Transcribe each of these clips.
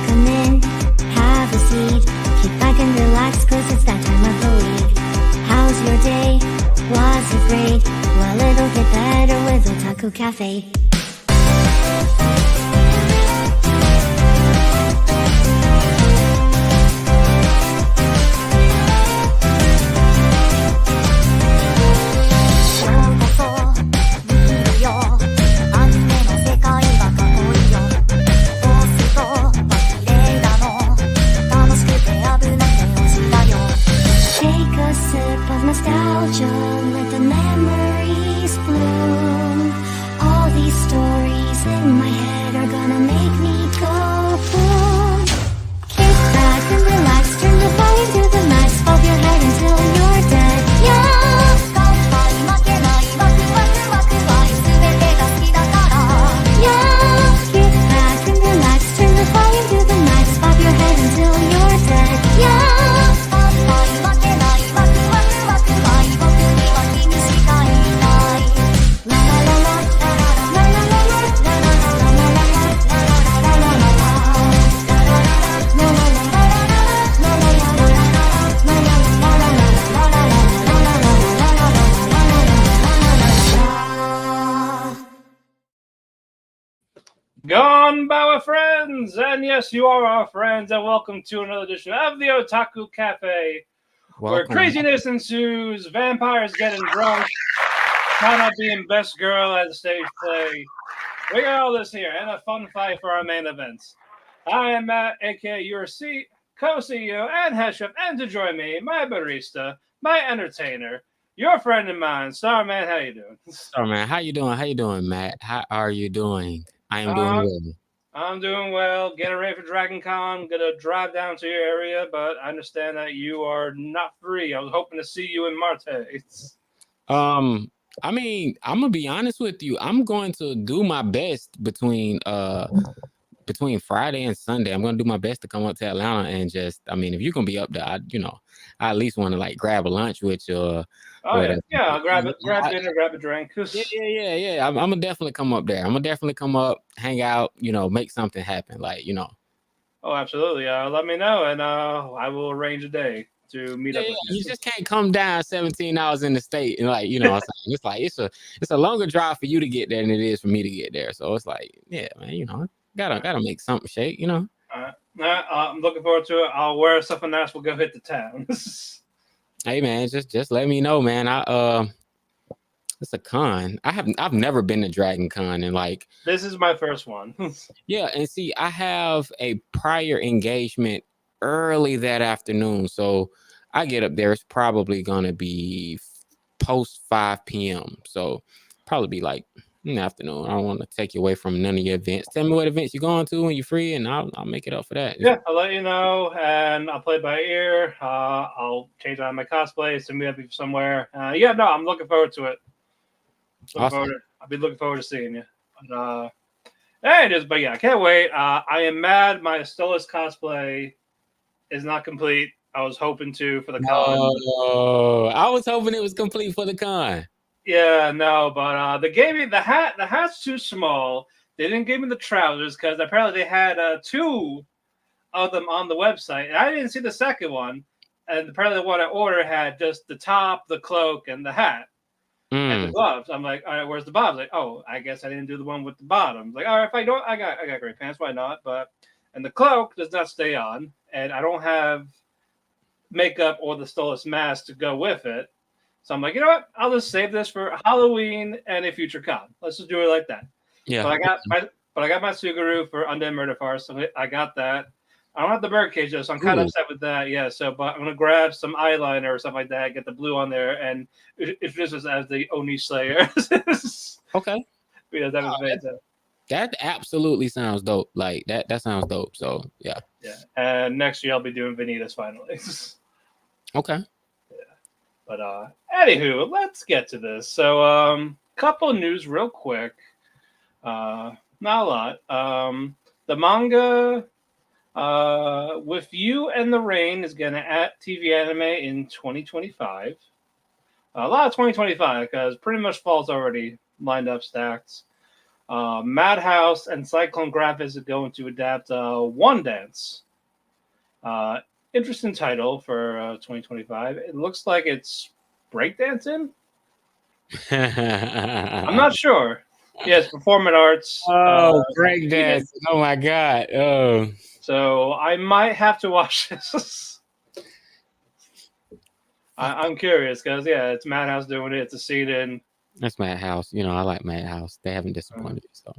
come in, have a seat, kick back and relax, cause it's that time of the week. How's your day? Was it great? Well, it'll get better with Otalku Cafe. Nostalgia, let the memories bloom. All these stories in my head are gonna make me go boom. Kick back and relax, turn the volume to the max, bob your head until you're dead. Yeah. Yeah. Kick back and relax, turn the volume to the max, bob your head until you're dead. Yeah. Gone our friends, and yes, you are our friends, and welcome to another edition of the Otaku Cafe, where craziness ensues, vampires getting drunk, Kana being best girl at the stage play. We got all this here, and a fun fight for our main events. I am Matt, aka your co-CEO and head chef, and to join me, my barista, my entertainer, your friend of mine, Starman. How you doing? Starman, how you doing? How you doing, Matt? How are you doing? I am doing well. I'm doing well. Getting ready for Dragon Con. Gonna drive down to your area, but I understand that you are not free. I was hoping to see you in Marte. I mean, I'm gonna be honest with you. I'm going to do my best between Friday and Sunday. I'm gonna do my best to come up to Atlanta and just, I mean, if you're gonna be up there, I at least want to like grab a lunch with you. I'll grab dinner, grab a drink. Yeah. I'm gonna definitely come up there. I'm gonna definitely come up, hang out, make something happen. Oh, absolutely. Let me know, and I will arrange a day to meet up with you. You just can't come down 17 hours in the state and it's a longer drive for you to get there than it is for me to get there. So it's like, yeah, man, gotta make something shake, I'm looking forward to it. I'll wear something nice. We'll go hit the town. Hey man, just let me know, man. It's a con. I've never been to Dragon Con, and this is my first one. Yeah, and see, I have a prior engagement early that afternoon, so I get up there. It's probably gonna be post 5 p.m. So probably be like in the afternoon. I don't want to take you away from none of your events. Tell me what events you're going to when you're free, and I'll make it up for that. Yeah, I'll let you know, and I'll play by ear. I'll change out my cosplay, so meet up somewhere. I'm looking forward to it. Awesome. I'll be looking forward to seeing you. But I can't wait. I am mad my Stolas cosplay is not complete. I was hoping to for the con. Oh, I was hoping it was complete for the con. Yeah, no, but they gave me the hat. The hat's too small. They didn't give me the trousers because apparently they had 2 of them on the website. And I didn't see the second one. And apparently the one I ordered had just the top, the cloak, and the hat. And the gloves. I'm like, all right, where's the bottoms? Like, oh, I guess I didn't do the one with the bottoms. Like, all right, if I don't, I got great pants. Why not? And the cloak does not stay on, and I don't have makeup or the Stolas mask to go with it. So I'm like, you know what? I'll just save this for Halloween and a future con. Let's just do it like that. Yeah. But I got my Subaru for Undead Murder Farce. So I got that. I don't have the birdcage though, so I'm kind of upset with that. Yeah, but I'm gonna grab some eyeliner or something like that, get the blue on there, and introduce us as the Oni Slayer. Okay. Because that was amazing. That absolutely sounds dope. Like that sounds dope. So yeah. Yeah, and next year I'll be doing Vanitas finally. Okay. Yeah, but anywho, let's get to this. So couple news real quick. Not a lot. The manga. With You and the Rain is going to at TV anime in 2025. A lot of 2025 because pretty much fall's already lined up stacked. Madhouse and Cyclone Graphics are going to adapt One Dance. Uh, Interesting title for 2025. It looks like it's breakdancing. I'm not sure. Yes, performing arts. Oh, breakdance! Oh my god! Oh, So I might have to watch this. I'm curious because it's Madhouse doing it. It's a seed-in. that's Madhouse. You know, I like Madhouse. They haven't disappointed. So,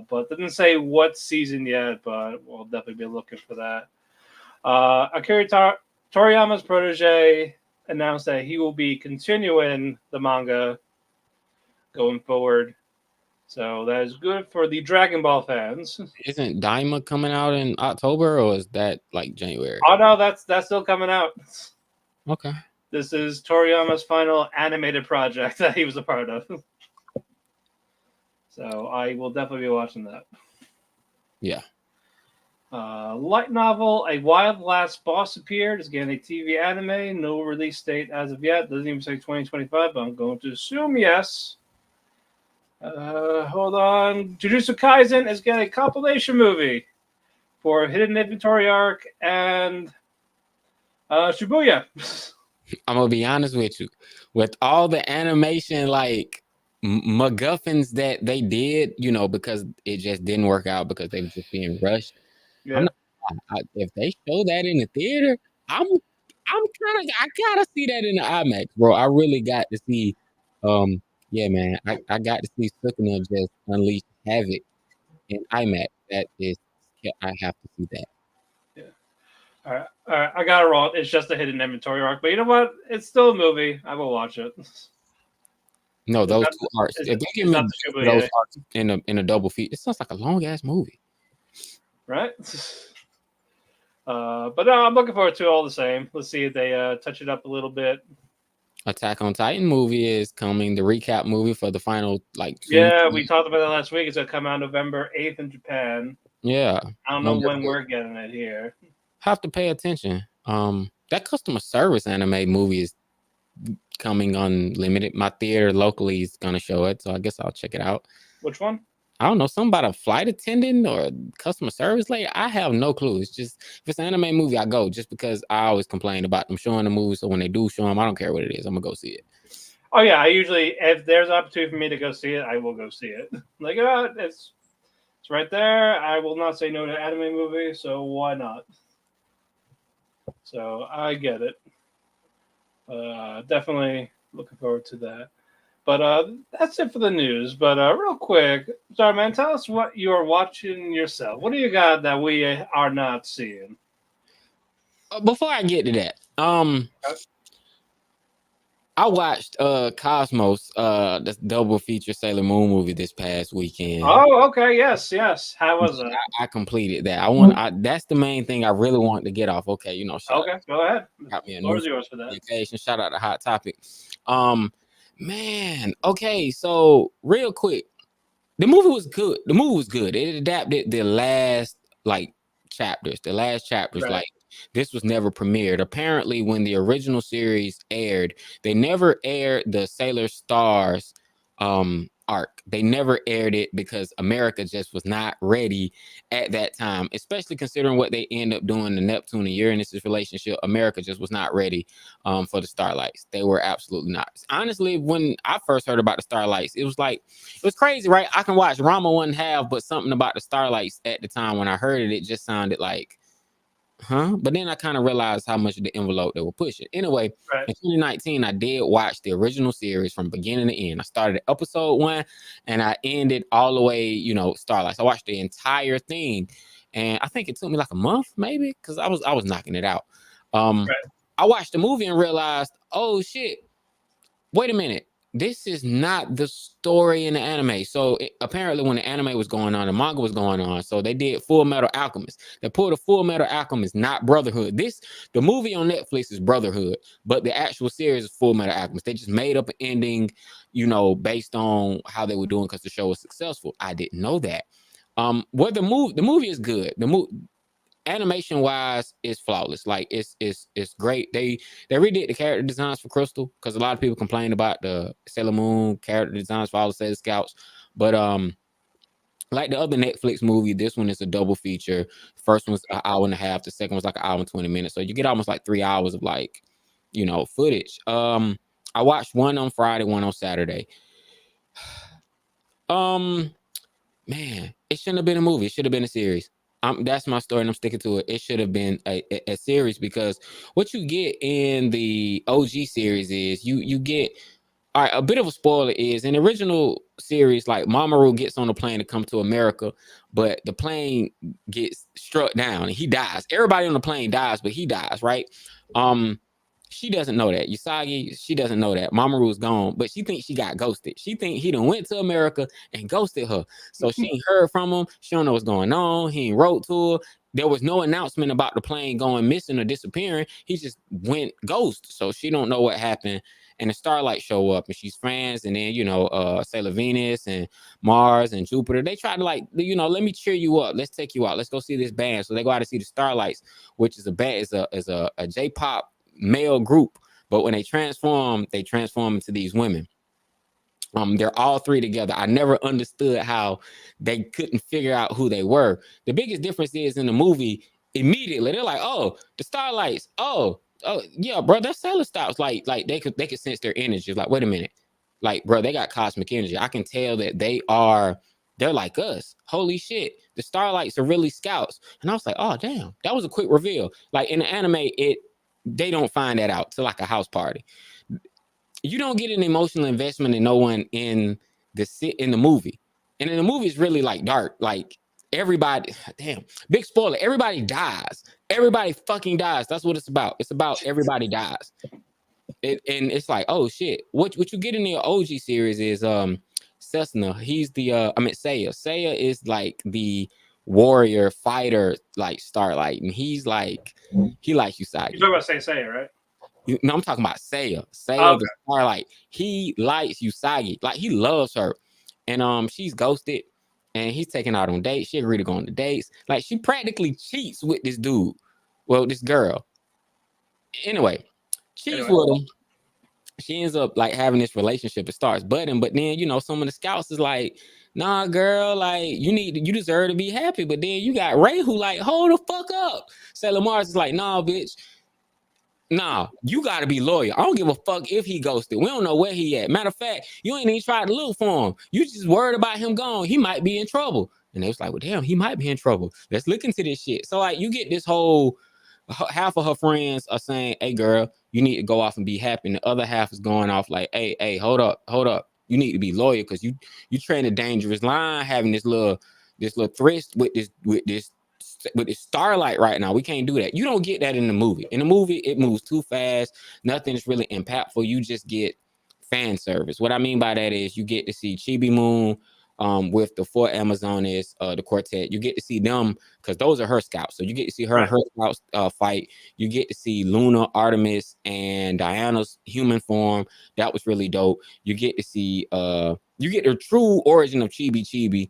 But didn't say what season yet. But we'll definitely be looking for that. Toriyama's protege announced that he will be continuing the manga going forward. So that is good for the Dragon Ball fans. isn't Daima coming out in October, or is that like January? Oh no, that's still coming out. Okay. This is Toriyama's final animated project that he was a part of. So I will definitely be watching that. Yeah. Light novel, A Wild Last Boss appeared. It's getting a TV anime. No release date as of yet. Doesn't even say 2025, but I'm going to assume yes. Hold on. Jujutsu Kaisen is getting a compilation movie for Hidden Inventory Arc and Shibuya. I'm gonna be honest with you. With all the animation like MacGuffins that they did, you know, because it just didn't work out because they were just being rushed. Yeah. I'm not, if they show that in the theater, I'm kind of I gotta see that in the IMAX, bro. I really got to see. Yeah, man, I got to see Sukuna just unleash havoc in IMAX. That is, I have to see that. All right, I got it wrong. It's just a Hidden Inventory Arc, but you know what? It's still a movie. I will watch it. No, those not- two arcs. it's- If they give it's me not the Shibuya. those arcs in a double feat, it sounds like a long ass movie. Right? But no, I'm looking forward to it all the same. Let's see if they touch it up a little bit. Attack on Titan movie is coming. The recap movie for the final like two. Yeah, we talked about that last week. It's gonna come out November 8th in Japan. Yeah, I don't know when we're getting it here. have to pay attention. That customer service anime movie is coming unlimited. My theater locally is gonna show it, so I guess I'll check it out. Which one? I don't know, something about a flight attendant or customer service lady. I have no clue. It's just if it's an anime movie, I go just because I always complain about them showing the movie. So when they do show them, I don't care what it is. I'm gonna go see it. Oh yeah, I usually if there's an opportunity for me to go see it, I will go see it. Like it's right there. I will not say no to anime movie, so why not? So I get it. Definitely looking forward to that. But that's it for the news. But real quick, Starman, tell us what you're watching yourself. What do you got that we are not seeing? Before I get to that, I watched Cosmos, the double feature Sailor Moon movie this past weekend. Oh, okay, yes. How was that? I completed that. That's the main thing I really want to get off. Okay, you know. Okay, go ahead. Got me a Floor new is yours for that. occasion. Shout out to Hot Topic. Man, okay, so real quick, the movie was good. It adapted the last chapters. Right. Like this was never premiered. Apparently, when the original series aired, they never aired the Sailor Stars arc. They never aired it because America just was not ready at that time, especially considering what they end up doing the Neptune and Uranus' relationship. America just was not ready for the Starlights. They were absolutely not. Honestly, when I first heard about the Starlights, it was crazy, right? I can watch Rama 1/2, but something about the Starlights at the time when I heard it, it just sounded like, huh? But then I kind of realized how much of the envelope they were pushing. Anyway, Right. in 2019, I did watch the original series from beginning to end. I started at episode 1 and I ended all the way, Starlights. I watched the entire thing, and I think it took me like a month, maybe, because I was knocking it out. I watched the movie and realized, oh shit, wait a minute. This is not the story in the anime. So apparently when the anime was going on, the manga was going on. So they did Full Metal Alchemist. They pulled a Full Metal Alchemist, not Brotherhood. The movie on Netflix is Brotherhood, but the actual series is Full Metal Alchemist. They just made up an ending, based on how they were doing because the show was successful. I didn't know that. Well, the movie is good. Animation wise is flawless. Like it's great. They redid the character designs for Crystal because a lot of people complain about the Sailor Moon character designs for all the Sailor Scouts, but Like the other Netflix movie, this one is a double feature. First one's an hour and a half. The second one's like an hour and 20 minutes. So you get almost like 3 hours of like, footage. I watched one on Friday, one on Saturday. Um, Man, it shouldn't have been a movie. It should have been a series. That's my story, and I'm sticking to it. It should have been a series because what you get in the OG series is you get all right, a bit of a spoiler is in the original series, like Mamoru gets on a plane to come to America, but the plane gets struck down and he dies. Everybody on the plane dies, but he dies, right? Um, she doesn't know that. Usagi, she doesn't know that. Mamoru is gone, but she thinks she got ghosted. She think he done went to America and ghosted her. So she ain't heard from him. She don't know what's going on. He ain't wrote to her. There was no announcement about the plane going missing or disappearing. He just went ghost. So she don't know what happened, and the Starlight show up and she's friends, and then Sailor Venus and Mars and Jupiter, they try to like, let me cheer you up, let's take you out, let's go see this band. So they go out to see the Starlights, which is a band, is a J-pop male group, but when they transform into these women. They're all three together. I never understood how they couldn't figure out who they were. The biggest difference is in the movie, immediately they're like, oh, the Starlights. Oh yeah, bro, that's Sailor Stars. Like they could sense their energy. Like, wait a minute. Like, bro, they got cosmic energy. I can tell that they're like us. Holy shit. The Starlights are really scouts. And I was like, oh damn, that was a quick reveal. Like in the anime, they don't find that out till like a house party. You don't get an emotional investment in no one in the movie. And in the movie, it's really like dark. Like everybody, damn, big spoiler. Everybody dies. Everybody fucking dies. That's what it's about. It's about everybody dies. And it's like, oh shit. What you get in the OG series is Cessna. He's Seiya. Seiya is like the warrior fighter, like Starlight, and he likes Usagi. You're talking about Seiya, right? No, I'm talking about Seiya. Oh, okay. The Starlight. He likes Usagi. Like he loves her. And she's ghosted. And he's taking out on dates. She agreed to go on the dates. Like she practically cheats with this dude. Well, this girl. Anyway, cheats with him. She ends up like having this relationship. It starts budding, but then some of the scouts is like, nah, girl, like you deserve to be happy. But then you got Ray who like, hold the fuck up. Sailor Mars is like, nah, bitch. Nah, you gotta be loyal. I don't give a fuck if he ghosted. We don't know where he at. Matter of fact, you ain't even tried to look for him. You just worried about him gone. He might be in trouble. And they was like, well, damn, he might be in trouble. Let's look into this shit. So like you get this whole half of her friends are saying, hey girl, you need to go off and be happy. And the other half is going off like, hey, hold up. You need to be loyal because you train a dangerous line having this little thrist with this Starlight right now. We can't do that. You don't get that in the movie. In the movie, it moves too fast. Nothing's really impactful. You just get fan service. What I mean by that is you get to see Chibi Moon with the four Amazonas, the quartet. You get to see them because those are her scouts. So you get to see her and her scouts fight. You get to see Luna, Artemis, and Diana's human form. That was really dope. You get to see you get the true origin of Chibi,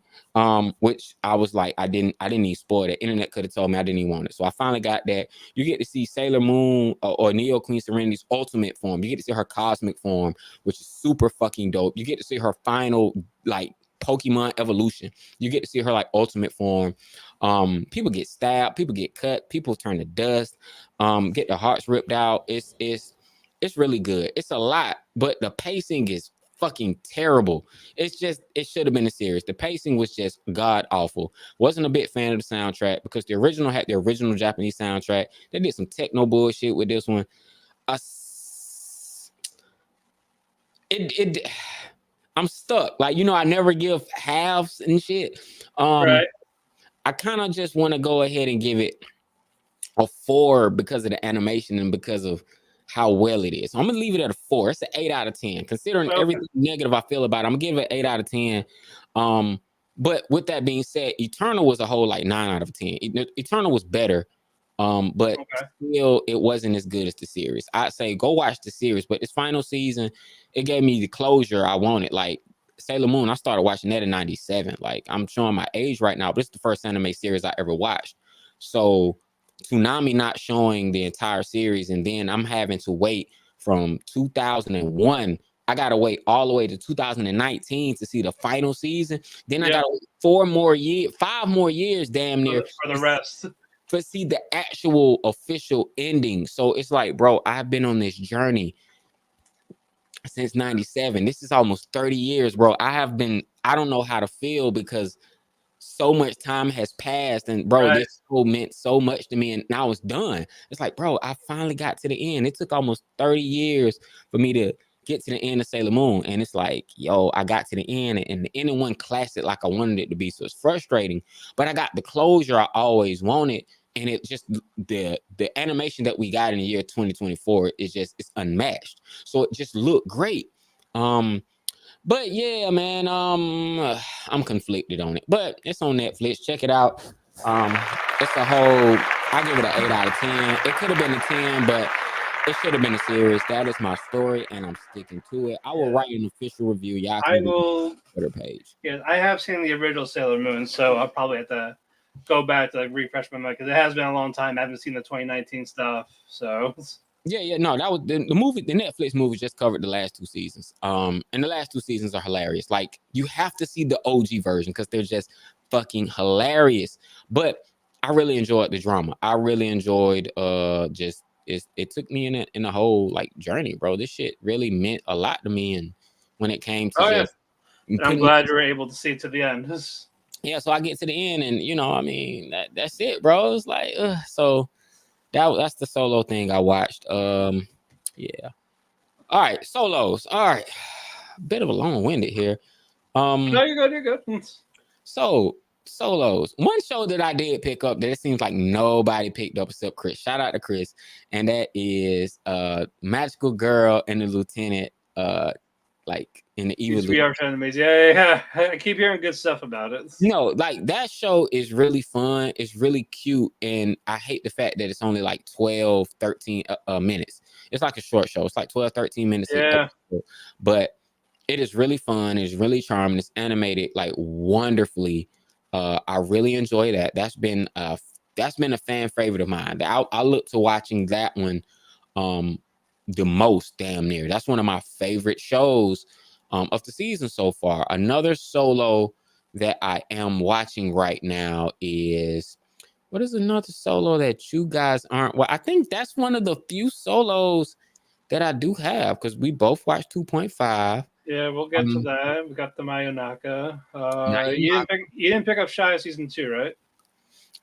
which I was like, I didn't need spoil that. Internet could have told me. I didn't even want it. So I finally got that. You get to see Sailor Moon or Neo Queen Serenity's ultimate form. You get to see her cosmic form, which is super fucking dope. You get to see her final like Pokemon evolution. You get to see her like ultimate form. People get stabbed, people get cut, people turn to dust, get their hearts ripped out. It's really good. It's a lot, but the pacing is fucking terrible. It's just, it should have been a series. The pacing was just god awful. Wasn't a big fan of the soundtrack because the original had the original Japanese soundtrack. They did some techno bullshit with this one. I'm stuck. Like, I never give halves and shit. Right. I kind of just want to go ahead and give it a 4 because of the animation and because of how well it is. So I'm gonna leave it at a 4. It's an 8 out of 10. Considering everything negative I feel about it, I'm gonna give it an 8 out of 10. But with that being said, Eternal was a whole like 9 out of 10. Eternal was better. But still, it wasn't as good as the series. I'd say go watch the series, but this final season, it gave me the closure I wanted. Like Sailor Moon, I started watching that in '97. Like I'm showing my age right now, but it's the first anime series I ever watched. So Toonami not showing the entire series, and then I'm having to wait from 2001 I gotta wait all the way to 2019 to see the final season. Then I Yeah. gotta wait 5 more years, damn near, For the rest. to see the actual official ending. So it's like, bro, I've been on this journey since 97. This is almost 30 years, bro. I don't know how to feel because so much time has passed, and bro, Right. this show meant so much to me, and now it's done. It's like, bro, I finally got to the end. It took almost 30 years for me to get to the end of Sailor Moon, and it's like, yo, I got to the end, and the ending one classic like I wanted it to be. So it's frustrating, but I got the closure I always wanted, and it just the animation that we got in the year 2024 is just it's unmatched. So it just looked great. But yeah, man, I'm conflicted on it, but it's on Netflix. Check it out. Um, it's a whole. I give it an 8 out of 10. It could have been a 10, but it should have been a series. That is my story, and I'm sticking to it. I will write an official review. Y'all I can do will. Twitter page. Yeah, I have seen the original Sailor Moon, so I'll probably have to go back to like, refresh my memory because it has been a long time. I haven't seen the 2019 stuff, so Yeah, no, that was the movie. The Netflix movie just covered the last 2 seasons. And the last 2 seasons are hilarious. Like you have to see the OG version because they're just fucking hilarious. But I really enjoyed the drama. I really enjoyed just it took me in a whole like journey, bro. This shit really meant a lot to me, and when it came to oh yeah, just and I'm putting me, glad you were able to see to the end. yeah. So I get to the end, and I mean that's it, bro. It's like so. That's the solo thing I watched. Yeah. All right, solos. All right, bit of a long-winded here. No, you're good. You're good. So solos. One show that I did pick up that it seems like nobody picked up except Chris. Shout out to Chris, and that is Magical Girl and the Lieutenant. Like in the Evil. These VR enemies. Yeah. I keep hearing good stuff about it. Like that show is really fun. It's really cute. And I hate the fact that it's only like 12, 13 minutes. It's like a short show. It's like 12, 13 minutes. Yeah. But it is really fun. It's really charming. It's animated like wonderfully. I really enjoy that. That's been a fan favorite of mine. I look to watching that one the most, damn near. That's one of my favorite shows of the season so far. Another solo that I am watching right now is what is another solo that you guys aren't? Well, I think that's one of the few solos that I do have because we both watched 2.5. Yeah, we'll get to that. We got the Mayonaka. Mayonaka. You didn't pick up Shy season 2, right?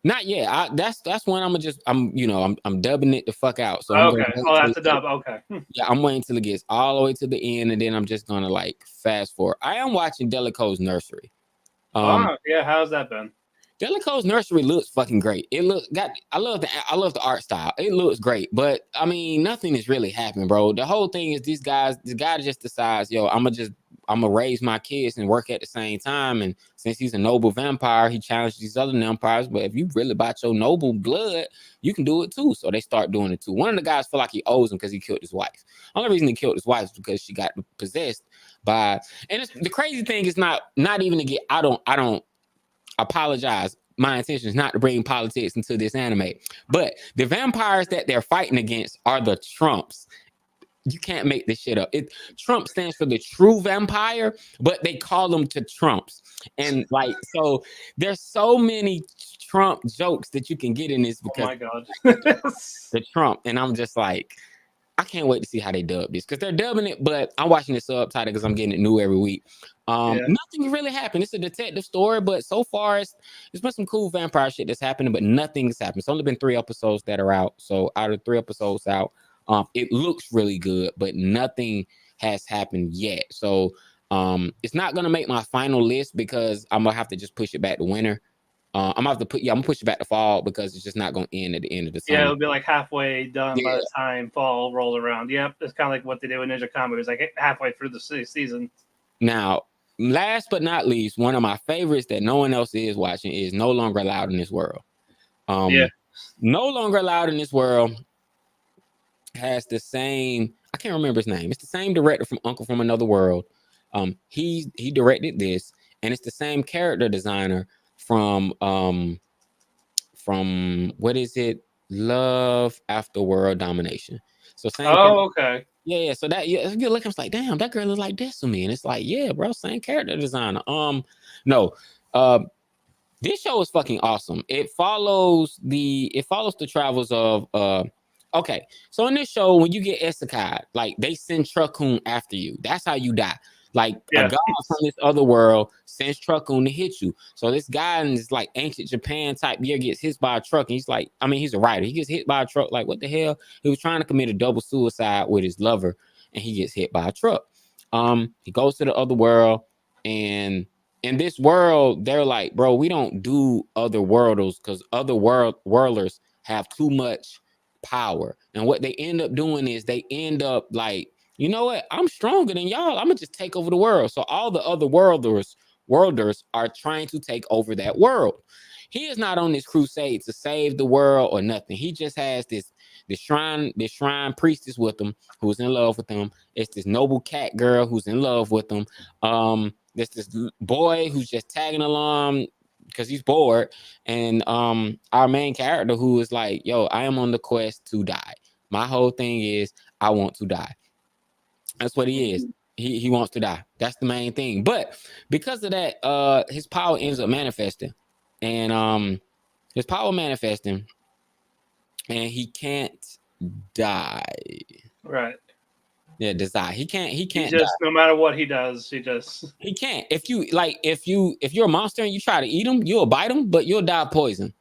Not yet. That's when I'm dubbing it the fuck out. So I'm Okay. gonna That's a dub. Okay. yeah, I'm waiting till it gets all the way to the end, and then I'm just gonna like fast forward. I am watching Delico's Nursery. Yeah. How's that been? Delico's Nursery looks fucking great. I love the art style. It looks great, but I mean, nothing is really happening, this whole thing is this guy just decides, yo, I'm gonna raise my kids and work at the same time. And since he's a noble vampire, he challenged these other vampires. But if you really about your noble blood, you can do it too. So they start doing it too. One of the guys feel like he owes him because he killed his wife. Only reason he killed his wife is because she got possessed by. And the crazy thing is not even to get. I don't apologize. My intention is not to bring politics into this anime, but the vampires that they're fighting against are the Trumps. You can't make this shit up. Trump stands for the true vampire, but they call them to Trumps. And like, so there's so many Trump jokes that you can get in this because oh my God. the Trump. And I'm just like, I can't wait to see how they dub this because they're dubbing it, but I'm watching the subtitle because I'm getting it new every week. Nothing really happened. It's a detective story, but so far it's been some cool vampire shit that's happening, but nothing's happened. It's only been 3 episodes that are out. So out of 3 episodes out, it looks really good, but nothing has happened yet. So it's not gonna make my final list because I'm gonna have to just push it back to winter. I'm gonna push it back to fall because it's just not gonna end at the end of the summer. Yeah, it'll be like halfway done by the time fall rolls around. Yep, it's kind of like what they did with Ninja Combo. It was like halfway through the season. Now, last but not least, one of my favorites that no one else is watching is No Longer Allowed in This World. No Longer Allowed in This World has the same, I can't remember his name. It's the same director from Uncle from Another World. He directed this, and it's the same character designer from what is it? Love After World Domination. So same. Okay. Yeah. So that if you look, it's like, damn, that girl looks like this to me, and it's like, yeah, bro, same character designer. No, this show is fucking awesome. It follows the travels of okay. So in this show, when you get isekai, like they send Truckun after you. That's how you die. Like a Yeah. god from this other world sends Truckun to hit you. So this guy in this like ancient Japan type year gets hit by a truck, and he's like, I mean, he's a writer. He gets hit by a truck. Like, what the hell? He was trying to commit a double suicide with his lover, and he gets hit by a truck. He goes to the other world, and in this world, they're like, bro, we don't do other worlders because other worlders have too much power. And what they end up doing is they end up like, you know what? I'm stronger than y'all. I'm gonna just take over the world. So all the other worlders are trying to take over that world. He is not on this crusade to save the world or nothing. He just has this shrine priestess with him who's in love with him. It's this noble cat girl who's in love with him. There's this boy who's just tagging along because he's bored, and our main character who is like, yo, I am on the quest to die. My whole thing is I want to die. That's what he is. He wants to die. That's the main thing. But because of that, his power ends up manifesting, and his power manifesting, and he can't die. Right. Yeah, desire. He can't. He He can't just, die. no matter what he does, he just. He can't. If you're a monster and you try to eat him, you'll bite him, but you'll die of poison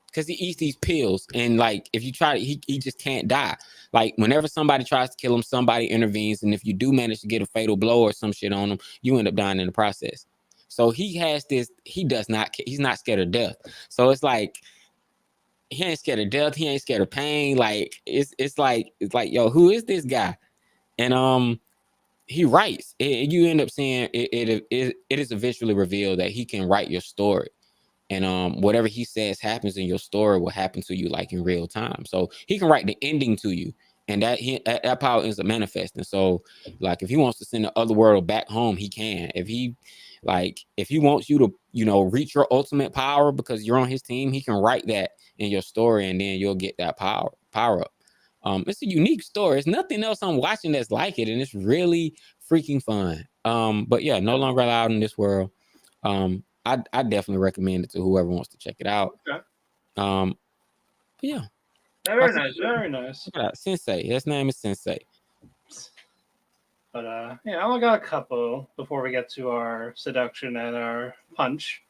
because he eats these pills. And like, if you try to, he just can't die. Like, whenever somebody tries to kill him, somebody intervenes, and if you do manage to get a fatal blow or some shit on him, you end up dying in the process. So he has this. He does not. He's not scared of death. So it's like he ain't scared of death. He ain't scared of pain. Like it's like yo, who is this guy? And he writes. You end up seeing it is eventually revealed that he can write your story, and whatever he says happens in your story will happen to you like in real time. So he can write the ending to you, and that power ends up manifesting. So like if he wants to send the other world back home, he can. If he wants you to reach your ultimate power because you're on his team, he can write that in your story, and then you'll get that power up. It's a unique story. There's nothing else I'm watching that's like it, and it's really freaking fun. But yeah, no longer allowed in this world. I definitely recommend it to whoever wants to check it out. Okay. But yeah, Very nice. Very nice. check it out. Sensei. His name is Sensei. But yeah, I only got a couple before we get to our seduction and our punch.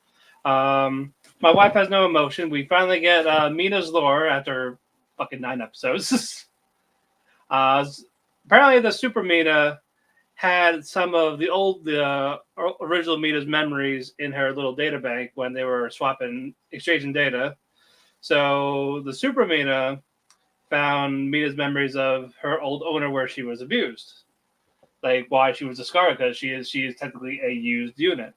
My wife has no emotion. We finally get Mina's lore after fucking 9 episodes. Apparently, the Super Mina had some of the original Mina's memories in her little data bank when they were exchanging data. So the Super Mina found Mina's memories of her old owner where she was abused, like why she was discarded because she is technically a used unit.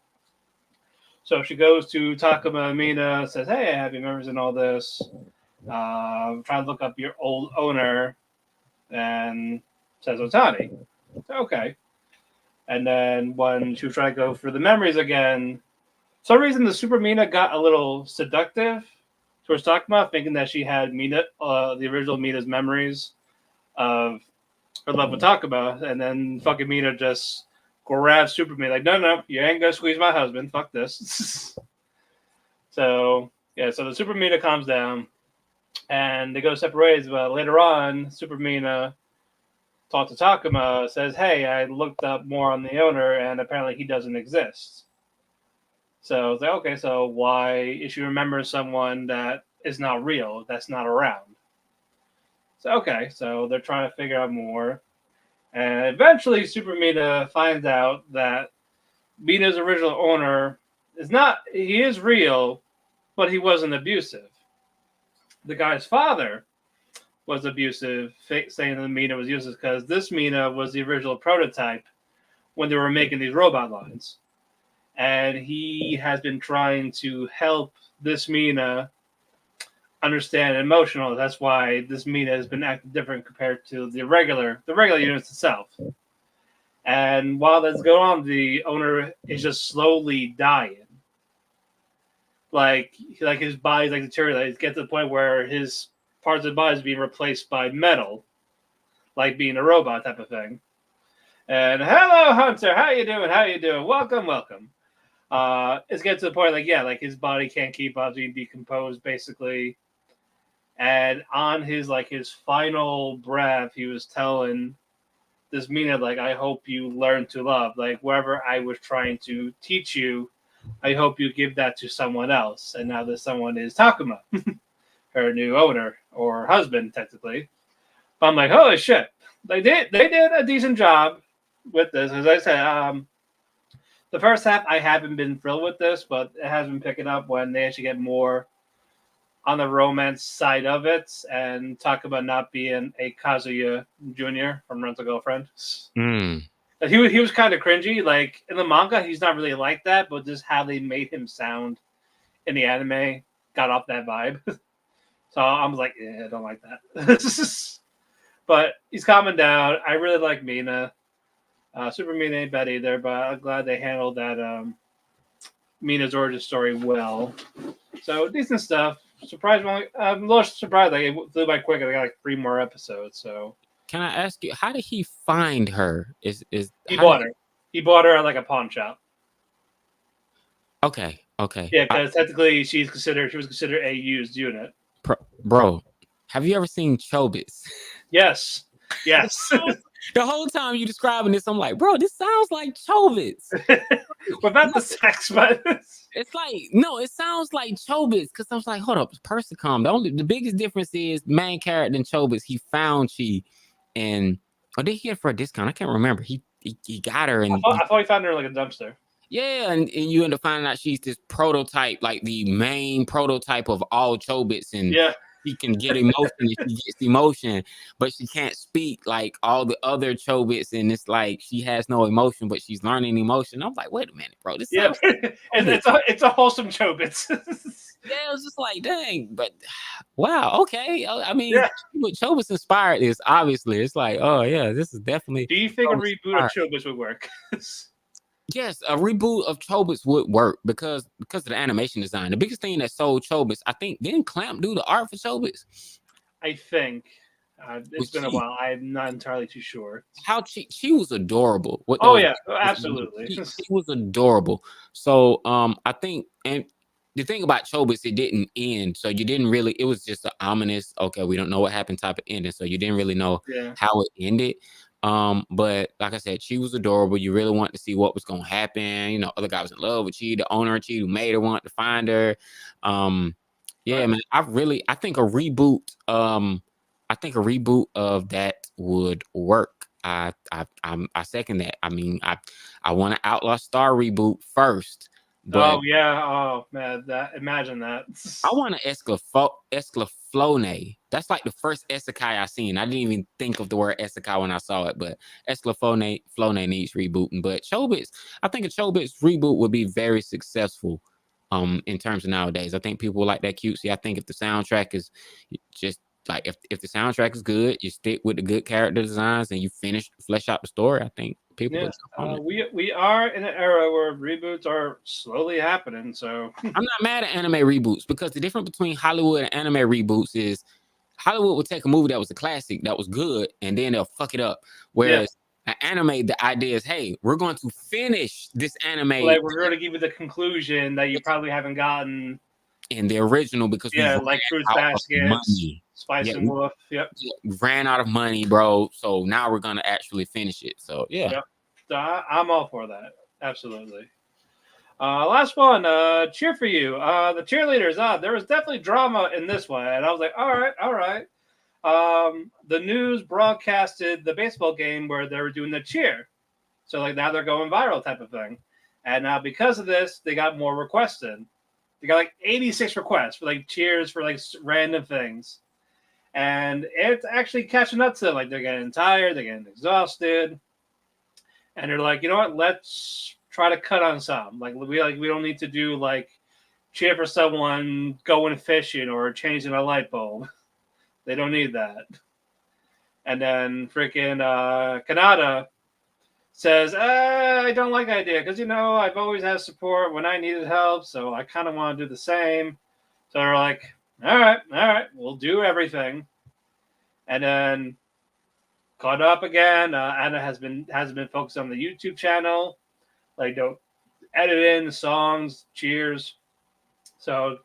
So she goes to Takuma Mina, says, "Hey, I have your memories and all this. I'm trying to look up your old owner," and says Otani. Okay. And then when she was trying to go for the memories again, for some reason the Super Mina got a little seductive towards Takuma, thinking that she had Mina, the original Mina's memories of her love with Takuma, and then fucking Mina just grabs Super Mina like, no, you ain't gonna squeeze my husband. Fuck this. So the Super Mina calms down, and they go separate ways. But later on, Super Mina talks to Takuma, says, "Hey, I looked up more on the owner, and apparently he doesn't exist." So it's like, okay, so why is she remembering someone that is not real, that's not around? So okay, so they're trying to figure out more, and eventually Super Mina finds out that Mina's original owner he is real, but he wasn't abusive. The guy's father was abusive, saying that Mina was useless because this Mina was the original prototype when they were making these robot lines. And he has been trying to help this Mina understand emotional. That's why this Mina has been acting different compared to the regular units itself. And while that's going on, the owner is just slowly dying. Like his body's like deteriorating. It gets to the point where his parts of the body is being replaced by metal. like being a robot type of thing. And hello, Hunter. How you doing? How you doing? Welcome, welcome. It's getting to the point like his body can't keep up, being decomposed basically. And on his final breath, he was telling this Mina like, I hope you learn to love. Like wherever I was trying to teach you, I hope you give that to someone else. And now this someone is Takuma, her new owner or husband technically. But I'm like, holy shit. They did a decent job with this. As I said, the first half I haven't been thrilled with this, but it has been picking up when they actually get more on the romance side of it and talk about not being a Kazuya Jr. from Rental Girlfriend. Mm. He was kind of cringy. Like in the manga, he's not really like that, but just how they made him sound in the anime got off that vibe. So I was like, yeah, I don't like that. But he's calming down. I really like Mina. Super Mina ain't bad either, but I'm glad they handled that Mina's origin story well. So decent stuff. Surprisingly, I'm a little surprised. Like it flew by quick. I got like 3 more episodes. So Can I ask you, how did he find her? he bought her. He bought her at like a pawn shop. Okay. Yeah, because technically she was considered a used unit. Bro, have you ever seen Chobits? Yes. The whole time you describing this, I'm like, bro, this sounds like Chobits. Without the sex, but It's like, no, it sounds like Chobits because I was like, hold up, it's Persicom. The biggest difference is main character in Chobits. He found Chi, and did he get it for a discount? I can't remember. He got her, and I thought he found her like a dumpster. yeah, and you end up finding out she's this prototype, like the main prototype of all Chobits, and Yeah. she can get emotion if she gets emotion, but she can't speak like all the other Chobits, and it's like she has no emotion, but she's learning emotion. I'm like, wait a minute, bro, this sounds and it's a wholesome Chobits. yeah, it was just like, dang, but wow, okay. I mean, Yeah. what Chobits inspired is obviously, it's like, oh yeah, this is definitely. Do you think a reboot of Chobits would work? Yes, a reboot of Chobits would work because of the animation design. The biggest thing that sold Chobits, I think, didn't Clamp do the art for Chobits? I think it's been a while. I'm not entirely too sure. How she was adorable. Absolutely. She was adorable. So I think, and the thing about Chobits, it didn't end. So you didn't really. It was just an ominous. Okay, we don't know what happened type of ending. So you didn't really know how it ended. But like I said, she was adorable. You really want to see what was going to happen. You know, other guy was in love with Chi, the owner of Chi, who made her want to find her. Yeah, man. I think a reboot. I think a reboot of that would work. I second that. I mean, I want an Outlaw Star reboot first. But oh man, imagine that. I want an Esclaflowne. That's like the first isekai I seen. I didn't even think of the word isekai when I saw it, but Esclaflowne needs rebooting. But Chobits, I think a Chobits reboot would be very successful. In terms of nowadays, I think people like that cutesy. I think if the soundtrack is just like if the soundtrack is good, you stick with the good character designs and you flesh out the story. I think people. We are in an era where reboots are slowly happening. So I'm not mad at anime reboots because the difference between Hollywood and anime reboots is Hollywood will take a movie that was a classic that was good and then they'll fuck it up. Whereas an anime, the idea is, hey, we're going to finish this anime. Like we're going to give you the conclusion that you probably haven't gotten in the original because we like Fruits Basket, Spice and Wolf. Ran out of money, bro. So now we're gonna actually finish it. So yeah, I'm all for that. Absolutely. Last one. Cheer for you. The cheerleaders. There was definitely drama in this one, and I was like, all right. The news broadcasted the baseball game where they were doing the cheer, so like now they're going viral type of thing, and now because of this, they got more requests in. They got like 86 requests for like cheers for like random things. And it's actually catching up to them. Like they're getting tired, they're getting exhausted. And they're like, you know what, let's try to cut on some. Like we don't need to do like cheer for someone going fishing or changing a light bulb. They don't need that. And then freaking Kanata says, I don't like the idea because, I've always had support when I needed help, so I kind of want to do the same. So they're like, all right, we'll do everything. And then caught up again. Anna hasn't been focused on the YouTube channel, like don't edit in the songs, cheers. So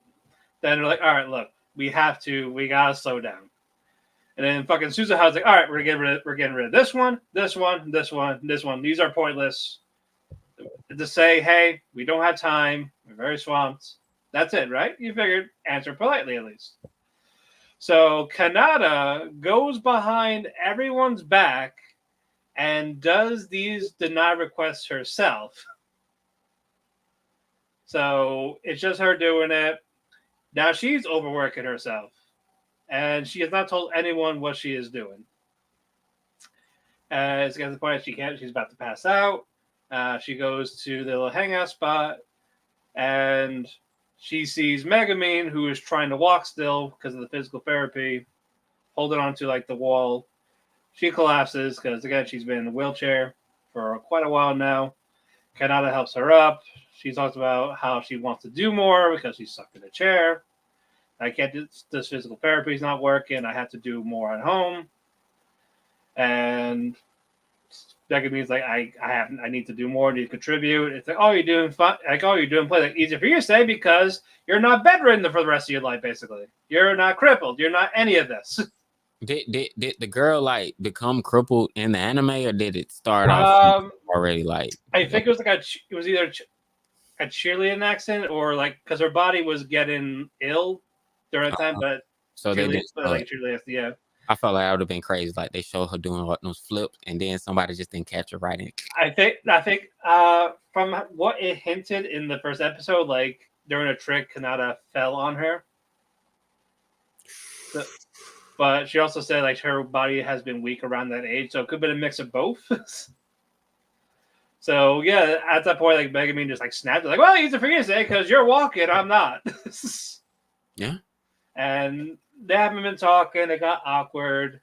then they're like, all right, look, we gotta slow down. And then fucking Suzuha's like, all right, we're getting rid of this one, this one, this one, this one. These are pointless. To say, hey, we don't have time, we're very swamped. That's it, right? You figured answer politely at least. So Kanata goes behind everyone's back and does these deny requests herself. So it's just her doing it. Now she's overworking herself. And she has not told anyone what she is doing. It's getting to the point she's about to pass out. She goes to the little hangout spot, and she sees Megumin, who is trying to walk still because of the physical therapy, holding onto like the wall. She collapses because again she's been in a wheelchair for quite a while now. Kanata helps her up. She talks about how she wants to do more because she's stuck in a chair. I can't do this physical therapy is not working. I have to do more at home. And Megumin's like, I need to do more, need to contribute. It's like, oh, you're doing fun. Like, oh, you're doing play. Like, easier for you to say because you're not bedridden for the rest of your life, basically. You're not crippled. You're not any of this. Did the girl like become crippled in the anime, or did it start off already like? I think it was like it was either a cheerleading accident or like because her body was getting ill during that time, but so they did like cheerleading, yeah. I felt like that would have been crazy. Like they showed her doing what those flips, and then somebody just didn't catch her right in. I think from what it hinted in the first episode, like during a trick, Kanata fell on her. But she also said like her body has been weak around that age, so it could have been a mix of both. So yeah, at that point, like Megumin just like snapped it, like, well, easy for you to say because you're walking, I'm not. Yeah. And they haven't been talking. It got awkward.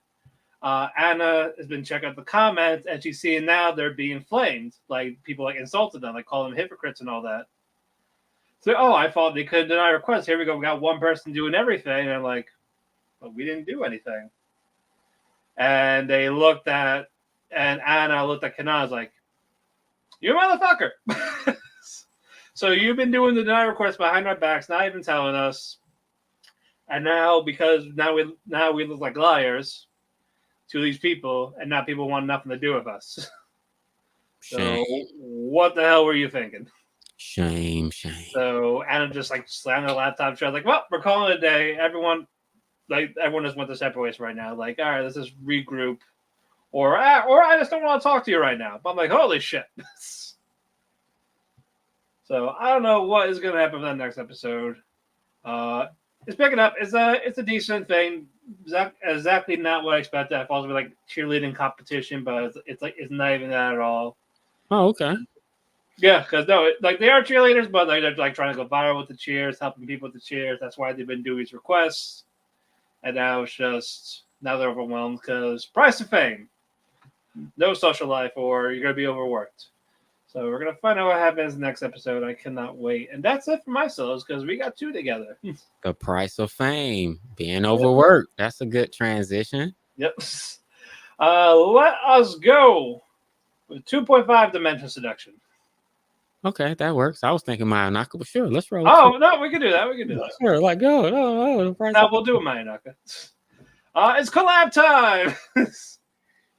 Anna has been checking out the comments, and she's seeing now they're being flamed. Like people like insulted them, like calling them hypocrites and all that. So, oh, I thought they could deny requests. Here we go. We got one person doing everything. And I'm like, but we didn't do anything. And they looked at, and Anna looked at Kanaz like, you motherfucker. So you've been doing the deny requests behind our backs, not even telling us. And now, because now we look like liars to these people, and now people want nothing to do with us. Shame. So what the hell were you thinking? Shame. So Anna just like slammed her laptop. She was like, "Well, we're calling it a day. Everyone just went to separate ways right now. Like, all right, let's just regroup, or I just don't want to talk to you right now." But I'm like, holy shit. So I don't know what is going to happen in that next episode. It's picking up. It's a decent thing. Exactly not what I expected. I thought it would be like cheerleading competition, but it's not even that at all. Oh, okay. Yeah, because no, like they are cheerleaders, but they're like trying to go viral with the cheers, helping people with the cheers. That's why they've been doing these requests, and now they're overwhelmed because price of fame, no social life, or you're gonna be overworked. So we're gonna find out what happens next episode. I cannot wait, and that's it for my solos because we got two together. The price of fame, being overworked. That's a good transition. Yep. Let us go with 2.5 dimension seduction. Okay, that works. I was thinking Mayonaka, but sure, let's roll. Oh no, we can do that. Sure, like go. The price. Now we'll do a Mayonaka. It's collab time.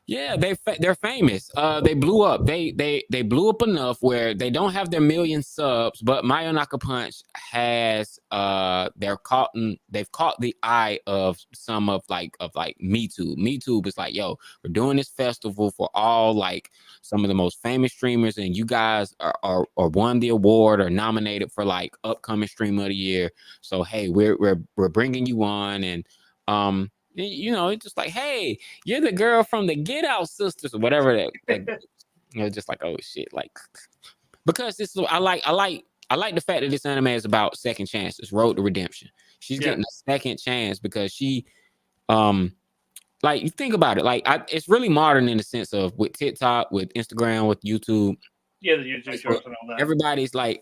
Yeah, they're famous. They blew up. They blew up enough where they don't have their million subs, but Mayonaka Punch has they've caught the eye of some of MeToo. MeToo is like, yo, we're doing this festival for all like some of the most famous streamers, and you guys are won the award or nominated for like upcoming streamer of the year. So hey, we're bringing you on, and you know, it's just like, hey, you're the girl from the Get Out Sisters or whatever that you know, just like, oh shit, like, because this is I like the fact that this anime is about second chances, road to redemption. She's getting a second chance because she like, you think about it, like it's really modern in the sense of with TikTok, with Instagram, with YouTube. Yeah, the YouTube shorts and all that.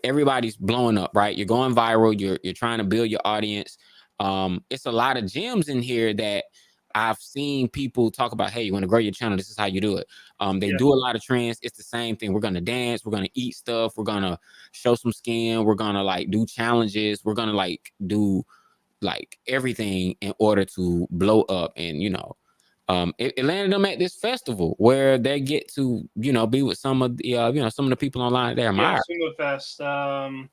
Everybody's blowing up, right? You're going viral, you're trying to build your audience. It's a lot of gems in here that I've seen people talk about, hey, you want to grow your channel, this is how you do it. They Yeah. do a lot of trends. It's the same thing. We're gonna dance, we're gonna eat stuff, we're gonna show some skin, we're gonna like do challenges, we're gonna like do like everything in order to blow up. And it landed them at this festival where they get to be with some of the some of the people online they Yeah, admire. Sumo Fest. Sumo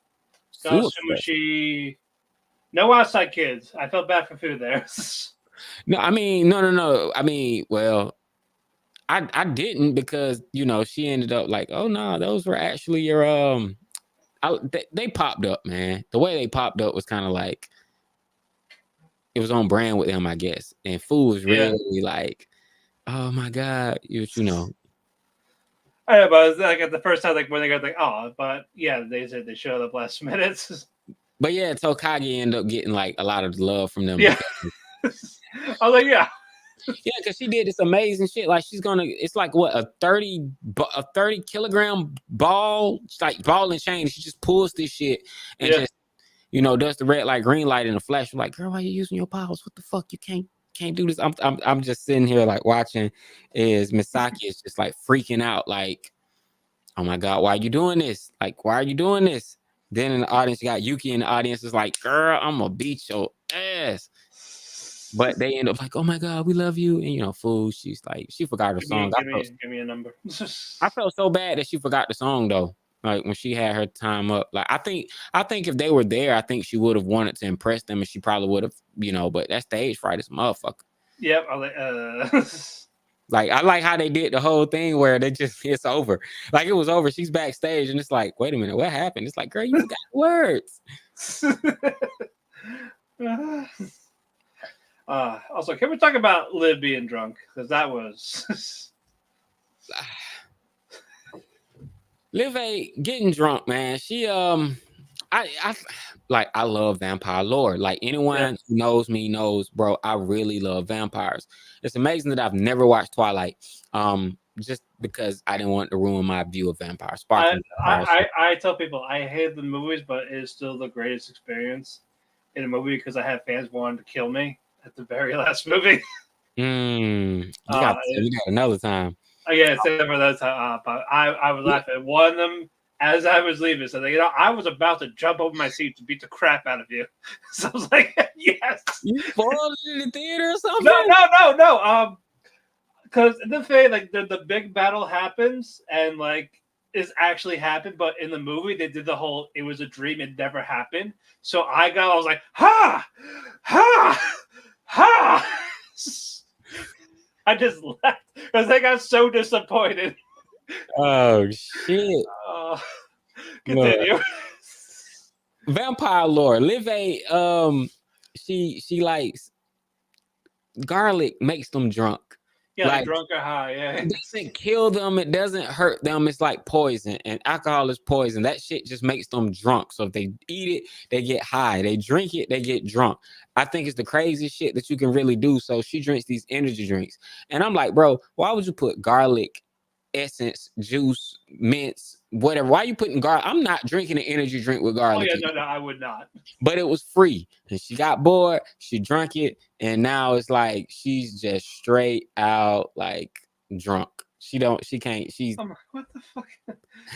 Fest. Sushi. No outside kids. I felt bad for food there. No, I mean, no. I mean, well, I didn't because she ended up like, oh no, those were actually your they popped up, man. The way they popped up was kind of like it was on brand with them, I guess. And food was Yeah. really like, oh my god, you know. I know, but it was like at the first time, like when they got like, oh, but yeah, they said they showed up last minute. But yeah, Tokage ended up getting like a lot of love from them. Yeah. I was like, yeah. Yeah, because she did this amazing shit. Like it's like what a 30 kilogram ball, like ball and chain. She just pulls this shit and just does the red light, green light in a flash. I'm like, girl, why are you using your powers? What the fuck? You can't do this. I'm just sitting here like watching as Misaki is just like freaking out, like, oh my god, why are you doing this? Like, why are you doing this? Then in the audience, you got Yuki in the audience is like, girl, I'm gonna beat your ass. But they end up like, oh my god, we love you. And fool, she's like, she forgot her song. Give me a number. I felt so bad that she forgot the song though. Like when she had her time up. Like I think if they were there, I think she would have wanted to impress them and she probably would have, but that stage fright is motherfucker. Yep. Like I like how they did the whole thing where it's over. Like it was over. She's backstage and it's like, wait a minute, what happened? It's like, girl, you forgot words. Also, can we talk about Liv being drunk? Because that was Liv getting drunk, man. She I love vampire lore. Like anyone who knows me knows, bro, I really love vampires. It's amazing that I've never watched Twilight. Just because I didn't want to ruin my view of vampires. I tell people I hate the movies, but it is still the greatest experience in a movie because I had fans wanting to kill me at the very last movie. We got another time. Yeah, save for that time. But I was laughing at one of them as I was leaving. So I was about to jump over my seat to beat the crap out of you. So I was like, yes. You falling in the theater or something? No. Because the thing, like the big battle happens and like is actually happened, but in the movie they did the whole it was a dream, it never happened. So I was like, ha, ha, ha. I just laughed because I got so disappointed. Oh shit! Continue. Vampire lore. Liv she likes garlic, makes them drunk. Yeah, like drunk or high. Yeah, it doesn't kill them. It doesn't hurt them. It's like poison, and alcohol is poison. That shit just makes them drunk. So if they eat it, they get high. They drink it, they get drunk. I think it's the craziest shit that you can really do. So she drinks these energy drinks, and I'm like, bro, why would you put garlic essence, juice, mints, whatever? Why are you putting garlic? I'm not drinking an energy drink with garlic. Oh yeah, no, I would not. But it was free, and she got bored. She drank it, and now it's like she's just straight out like drunk. She can't. She's what the fuck?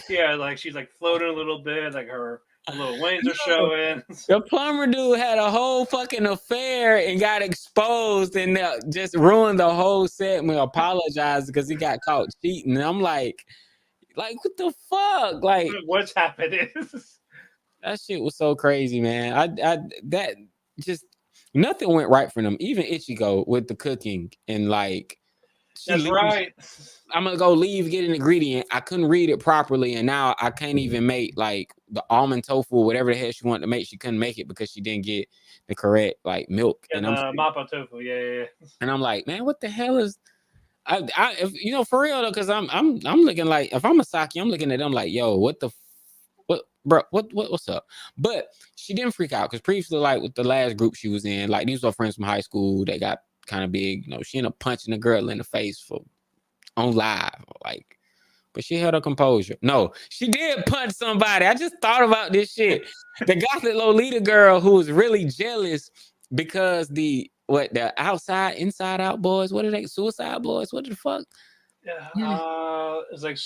Yeah, like she's like floating a little bit, like her little wings are showing. The plumber dude had a whole fucking affair and got exposed and just ruined the whole segment. Apologized because he got caught cheating. And I'm like what the fuck? Like what's happening? That shit was so crazy, man. That just nothing went right for them. Even Ichigo with the cooking and like that's right. I'm gonna go get an ingredient. I couldn't read it properly, and now I can't even make like the almond tofu, whatever the hell she wanted to make. She couldn't make it because she didn't get the correct like milk. Yeah, and mapo tofu, yeah. And I'm like, man, what the hell is? If, for real though, because I'm looking like if I'm a Saki, I'm looking at them like, yo, what what's up? But she didn't freak out because previously, like with the last group she was in, like these were friends from high school. They got kind of big, she ended up punching a girl in the face on live, like, but she held her composure. No, she did punch somebody. I just thought about this shit. The Gothic Lolita girl who was really jealous because the what the inside out boys? What are they? Suicide boys? What the fuck? Yeah, it's like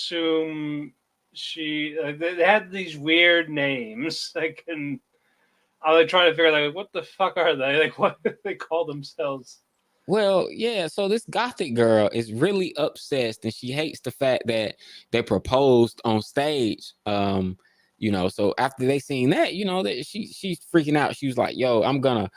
they had these weird names. Like, and I was trying to figure out, like, what the fuck are they? Like, what do they call themselves? Well, yeah, so this gothic girl is really obsessed and she hates the fact that they proposed on stage. So after they seen that, that she's freaking out. She was like, yo, I'm gonna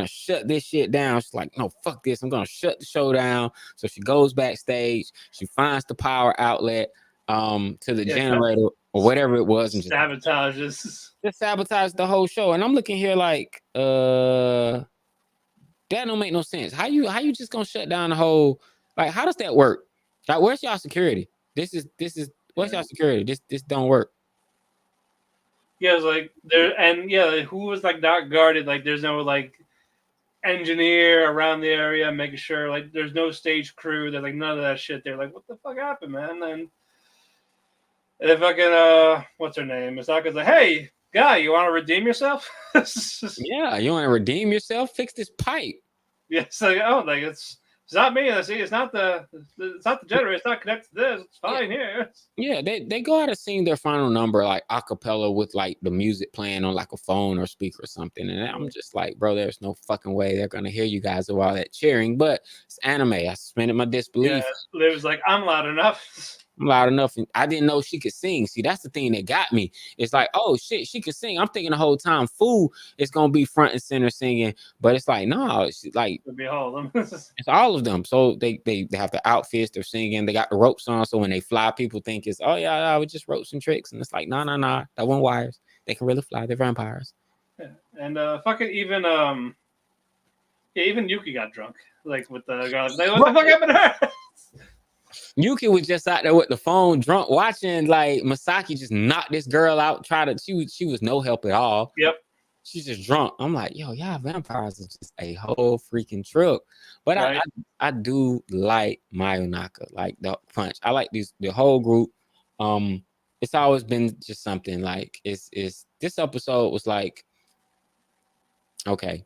shut this shit down. She's like, no, fuck this. I'm gonna shut the show down. So she goes backstage, she finds the power outlet to the generator or whatever it was, and just sabotage the whole show. And I'm looking here like that don't make no sense. How you just gonna shut down the whole? Like, how does that work? Like, where's y'all security? This is where's y'all security? This don't work. Yeah, it's like there, and yeah, who was like not guarded? Like, there's no like engineer around the area making sure like there's no stage crew. There's like none of that shit. They're like, what the fuck happened, man? And they fucking what's her name? Misaka's like, hey, guy, you want to redeem yourself? Yeah, you want to redeem yourself? Fix this pipe. Yeah, it's like, oh, like it's not me. See, it's not the generator. It's not connected to this. It's fine here. Yeah, they go out and sing their final number like a cappella with like the music playing on like a phone or speaker or something. And I'm just like, bro, there's no fucking way they're gonna hear you guys with all that cheering. But it's anime. I suspended my disbelief. Yeah, Liv was like, I'm loud enough. I'm loud enough, and I didn't know she could sing. See, that's the thing that got me. It's like, oh shit, she could sing. I'm thinking the whole time, Fool is gonna be front and center singing, but it's like, no, it's like It'd be all of them. it's all of them. So they have the outfits, they're singing, they got the ropes on. So when they fly, people think it's yeah, we just ropes and tricks, and it's like, no, that one wires. They can really fly. They're vampires. Yeah. And fucking even Yuki got drunk, like with the girl. Like, what the fuck happened to her? Yuki was just out there with the phone, drunk, watching like Masaki just knock this girl out. She was no help at all. Yep. She's just drunk. I'm like, yo, y'all vampires is just a whole freaking trip. But right. I do like Mayonaka, like the punch. I like the whole group. It's always been just something like it's this episode was like, okay.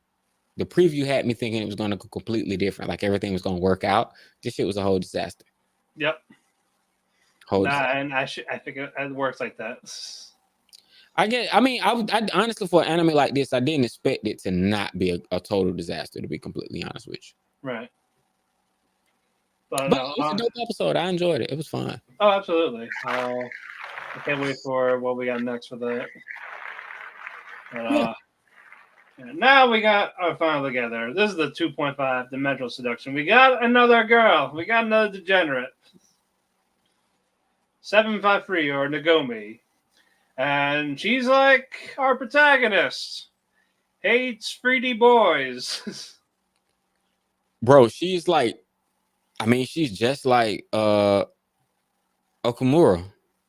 The preview had me thinking it was going to go completely different, like everything was going to work out. This shit was a whole disaster. Yep. And I think it works like that. I honestly, for an anime like this, I didn't expect it to not be a total disaster, to be completely honest with you. Right. But it's a dope episode. I enjoyed it. It was fun. Oh, absolutely. I can't wait for what we got next for that. And now we got our final together. This is the 2.5 dimensional seduction. We got another girl. We got another degenerate. 753 or Nagomi. And she's like our protagonist. Hates 3D boys. Bro, she's like, she's just like Okamura.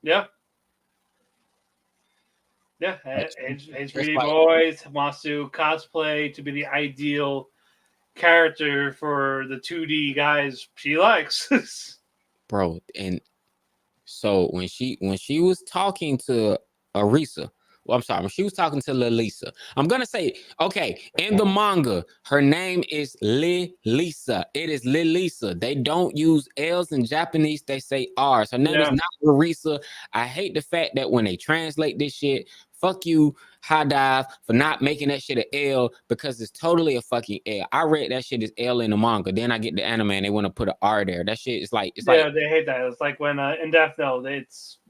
Yeah. Yeah, hates 3D boys, wants to cosplay to be the ideal character for the 2D guys she likes. Bro, and so when she was talking to Arisa, when she was talking to Lilisa, I'm gonna say, okay, in the manga, her name is Lilisa. It is Lilisa. They don't use L's in Japanese, they say R's. Her name is not Arisa. I hate the fact that when they translate this shit, fuck you, High Dive, for not making that shit an L, because it's totally a fucking L. I read that shit as L in the manga. Then I get the anime and they want to put an R there. That shit is like, they hate that. It's like when in Death Note,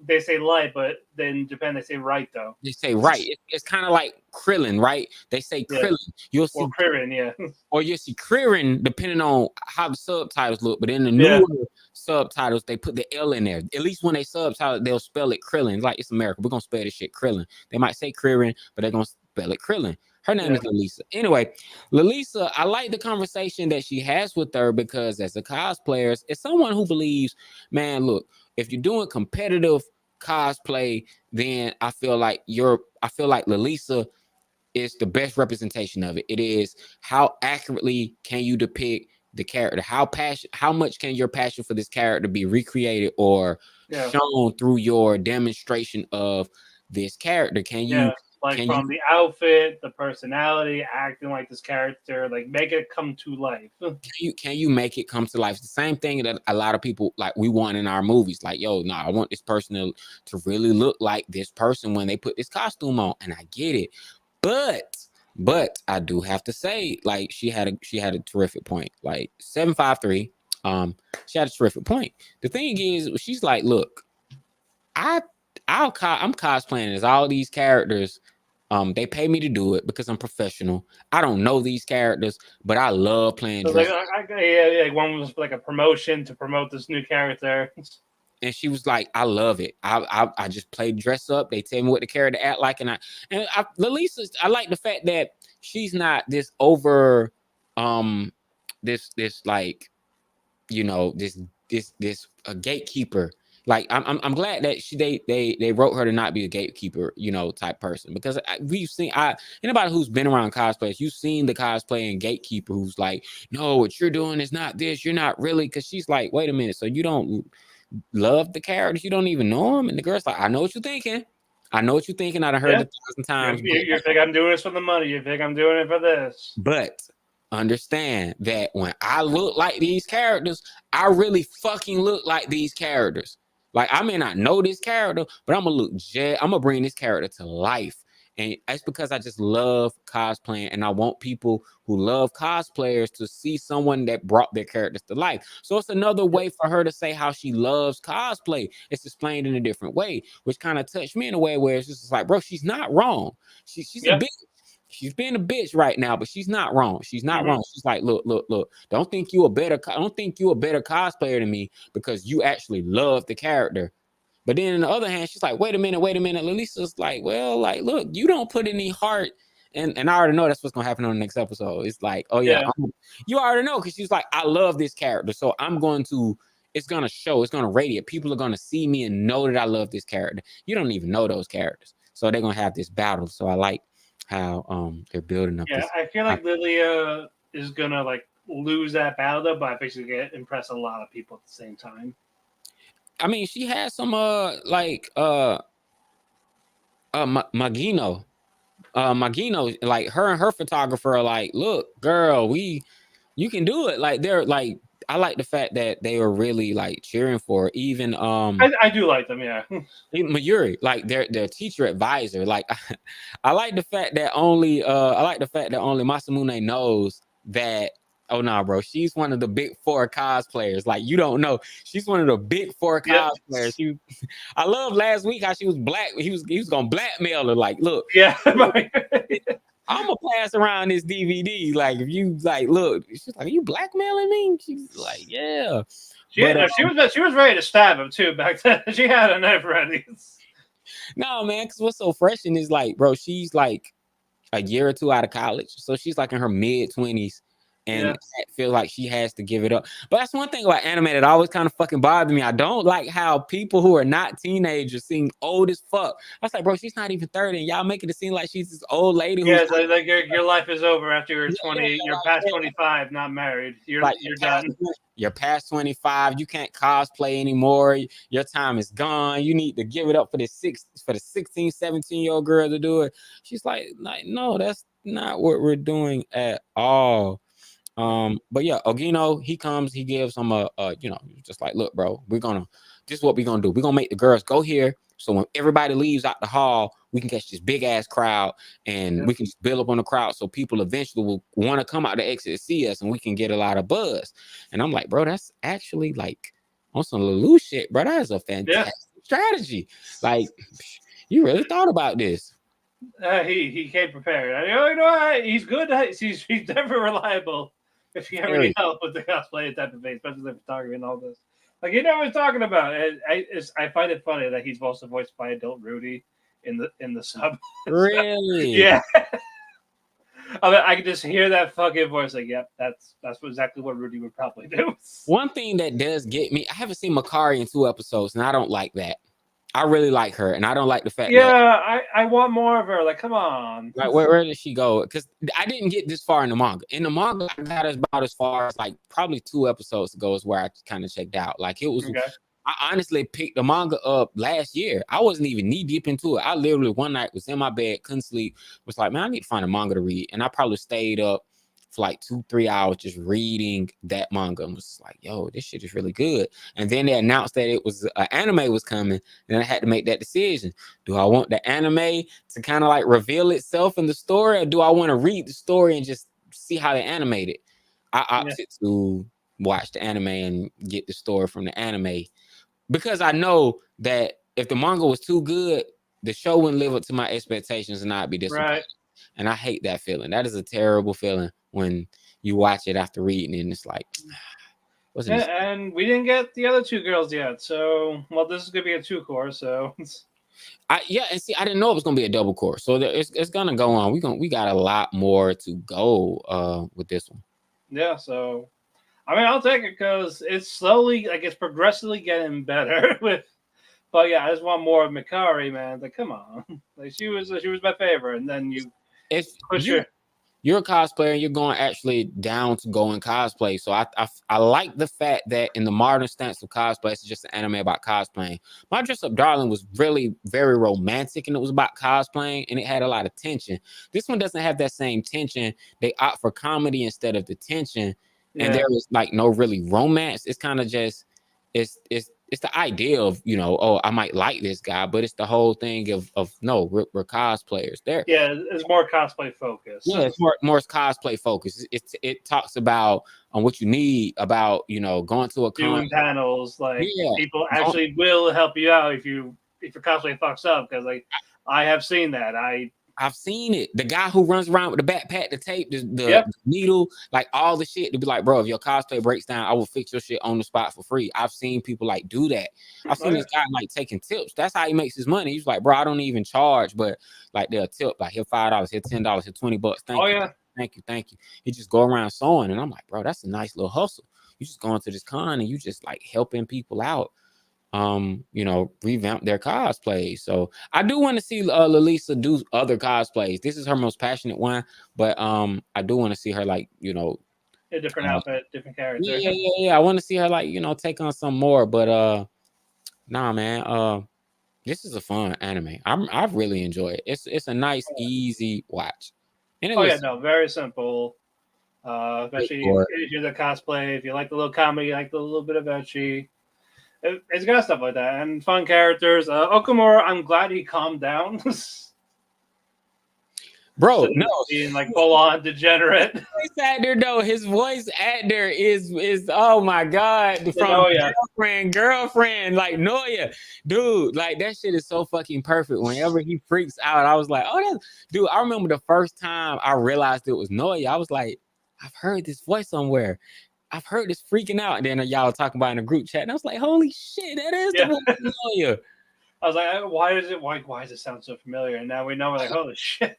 they say light, but then in Japan they say right though. They say right. It's kind of like Krillin, right? They say Krillin. You'll see Krillin, yeah. Or you'll see Krillin depending on how the subtitles look. But in the newer subtitles, they put the L in there. At least when they subtitle, they'll spell it Krillin. Like, it's America. We're gonna spell this shit Krillin. They might say Krillin, but they're gonna spell it Krillin. Her name is Lilisa. Anyway, Lilisa, I like the conversation that she has with her, because as a cosplayer, it's someone who believes, man, look, if you're doing competitive cosplay, then I feel like Lilisa is the best representation of it. It is how accurately can you depict the character? How much can your passion for this character be recreated or shown through your demonstration of this character? Can you Like Can from the outfit, the personality, acting like this character, like make it come to life. can you make it come to life? It's the same thing that a lot of people like we want in our movies. Like, yo, no, I want this person to really look like this person when they put this costume on. And I get it. But I do have to say, like, she had a terrific point. Like 753, she had a terrific point. The thing is, she's like, look, I'm cosplaying as all these characters. They pay me to do it because I'm professional. I don't know these characters, but I love playing So dress. like one was like a promotion to promote this new character. And she was like, I love it. I just play dress up. They tell me what the character act like. Lalisa, I like the fact that she's not this over this like, you know, this a gatekeeper. Like I'm glad that they wrote her to not be a gatekeeper, you know, type person, because we've seen anybody who's been around cosplays, you've seen the cosplay and gatekeeper who's like, no, what you're doing is not this, you're not really, because she's like, wait a minute, so you don't love the characters, you don't even know them, and the girl's like, I know what you're thinking. I done heard it 1,000 times. You think I'm doing this for the money? You think I'm doing it for this? But understand that when I look like these characters, I really fucking look like these characters. Like, I may not know this character, but I'm gonna bring this character to life. And that's because I just love cosplaying, and I want people who love cosplayers to see someone that brought their characters to life. So it's another way for her to say how she loves cosplay. It's explained in a different way, which kind of touched me in a way where it's just like, bro, she's not wrong. She's a bitch. She's being a bitch right now, but she's not wrong. She's not wrong. She's like, look. Don't think you a better cosplayer than me because you actually love the character. But then on the other hand, she's like, wait a minute. Lisa's like, well, like, look, you don't put any heart. And I already know that's what's gonna happen on the next episode. It's like, oh yeah. You already know, because she's like, I love this character, so it's gonna show, it's gonna radiate. People are gonna see me and know that I love this character. You don't even know those characters, so they're gonna have this battle. So I like how they're building up. Yeah, I feel like Lilia is gonna like lose that battle, though, but I think she's gonna impress a lot of people at the same time. I mean, she has some Magino, like her and her photographer are like, look, girl, you can do it. Like, they're like, I like the fact that they were really like cheering for her. Even I do like them, yeah. even Mayuri, like their teacher advisor. Like, I like the fact that only Masamune knows that. Oh no, bro, she's one of the big four cosplayers. Like, you don't know, she's one of the big four cosplayers. I love last week how she was black. He was gonna blackmail her. Like, look, yeah. I'm gonna pass around this DVD. Like, if you like, look, she's like, are you blackmailing me? She's like, yeah. She was ready to stab him too back then. She had a knife ready. No, man, because what's so fresh in is like, bro, she's like a year or two out of college, so she's like in her mid-20s. And I feel like she has to give it up. But that's one thing about anime that always kind of fucking bothers me. I don't like how people who are not teenagers seem old as fuck. I was like, bro, she's not even 30, and y'all making it seem like she's this old lady. Yeah, like your life is over after you're 20. You're past 25, not married. You're done. You're past 25. You can't cosplay anymore. Your time is gone. You need to give it up for the 16, 17-year-old girl to do it. She's like, no, that's not what we're doing at all. But yeah, Ogino, he comes, he gives him just like, look, bro, this is what we're gonna do. We're gonna make the girls go here, so when everybody leaves out the hall, we can catch this big ass crowd, and we can just build up on the crowd, so people eventually will want to come out the exit to see us, and we can get a lot of buzz. And I'm like, bro, that's actually like on some Lulu shit, bro. That is a fantastic strategy. Like, you really thought about this. He came prepared. You know what? He's good. He's never reliable. If you ever need help with the cosplay type of thing, especially the photography and all this, like, you know what he's talking about. I find it funny that he's also voiced by adult Rudy in the sub. Really? Yeah. I mean, I can just hear that fucking voice. Like, yep, that's exactly what Rudy would probably do. One thing that does get me, I haven't seen Makari in 2 episodes, and I don't like that. I really like her, and I don't like the fact that I want more of her. Like, come on. Like, where did she go? Because I didn't get this far in the manga. In the manga, I got about as far as like probably 2 episodes ago is where I kind of checked out. Like, it was I honestly picked the manga up last year. I wasn't even knee deep into it. I literally one night was in my bed, couldn't sleep, was like, man, I need to find a manga to read. And I probably stayed up for like 2-3 hours just reading that manga and was like, yo, this shit is really good. And then they announced that it was an anime was coming. Then I had to make that decision. Do I want the anime to kind of like reveal itself in the story, or do I want to read the story and just see how they animate it? I opted to watch the anime and get the story from the anime because I know that if the manga was too good, the show wouldn't live up to my expectations and I'd be disappointed. Right. And I hate that feeling. That is a terrible feeling when you watch it after reading it and it's like, wasn't it? And we didn't get the other two girls yet. So, well, this is going to be a 2-course. So, Yeah, and see, I didn't know it was gonna be a double course, so it's gonna go on. We got a lot more to go with this one. yeah. So, I mean, I'll take it because it's slowly, like, it's progressively getting better with. But yeah, I just want more of Mikari, man. Like, come on, like she was my favorite, and then you If push you her. you're a cosplayer and you're going actually down to go in cosplay. So I like the fact that in the modern stance of cosplay, it's just an anime about cosplaying. My Dress Up Darling was really very romantic and it was about cosplaying and it had a lot of tension. This one doesn't have that same tension. They opt for comedy instead of the tension. And Yeah. there was like no really romance. It's kind of just it's the idea of, you know, oh, I might like this guy, but it's the whole thing of no, we're cosplayers. There, Yeah, it's more cosplay focused. yeah, it's more cosplay focused. It talks about what you need about, you know, going to a con. Doing panels, like Yeah, people actually will help you out if your cosplay fucks up. Because like I have seen that. I've seen it. The guy who runs around with the backpack, the tape, the Yep. needle, like all the shit to be like, bro, if your cosplay breaks down, I will fix your shit on the spot for free. I've seen people like do that. I've seen this guy like taking tips. That's how he makes his money. He's like, bro, I don't even charge, but like they'll tip, like here $5, here $10, here $20. Thank you. He just go around sewing, and I'm like, bro, that's a nice little hustle. You just go into this con and you just like helping people out. You know, revamp their cosplays. So I do want to see Lalisa do other cosplays. This is her most passionate one, but I do want to see her like, you know, A different outfit, different character. yeah. I want to see her like, you know, take on some more. But nah, man. This is a fun anime. I've really enjoyed it. It's a nice, easy watch. And it Yeah, no, very simple. Especially if you're the cosplay, if you like the little comedy, you like the little bit of ecchi. It's got stuff like that and fun characters. Okamura, I'm glad he calmed down. Bro, no, being like full on degenerate. Voice actor though, his voice actor is oh my god, from girlfriend, like Noya, dude, like that shit is so fucking perfect. Whenever he freaks out, I was like, oh, that's dude. I remember the first time I realized it was Noya. I was like, I've heard this voice somewhere. I've heard this freaking out. And then y'all talking about in a group chat, and I was like, holy shit, that is the voice of Noya. I was like, why does it sound so familiar? And now we know, we're like, holy shit.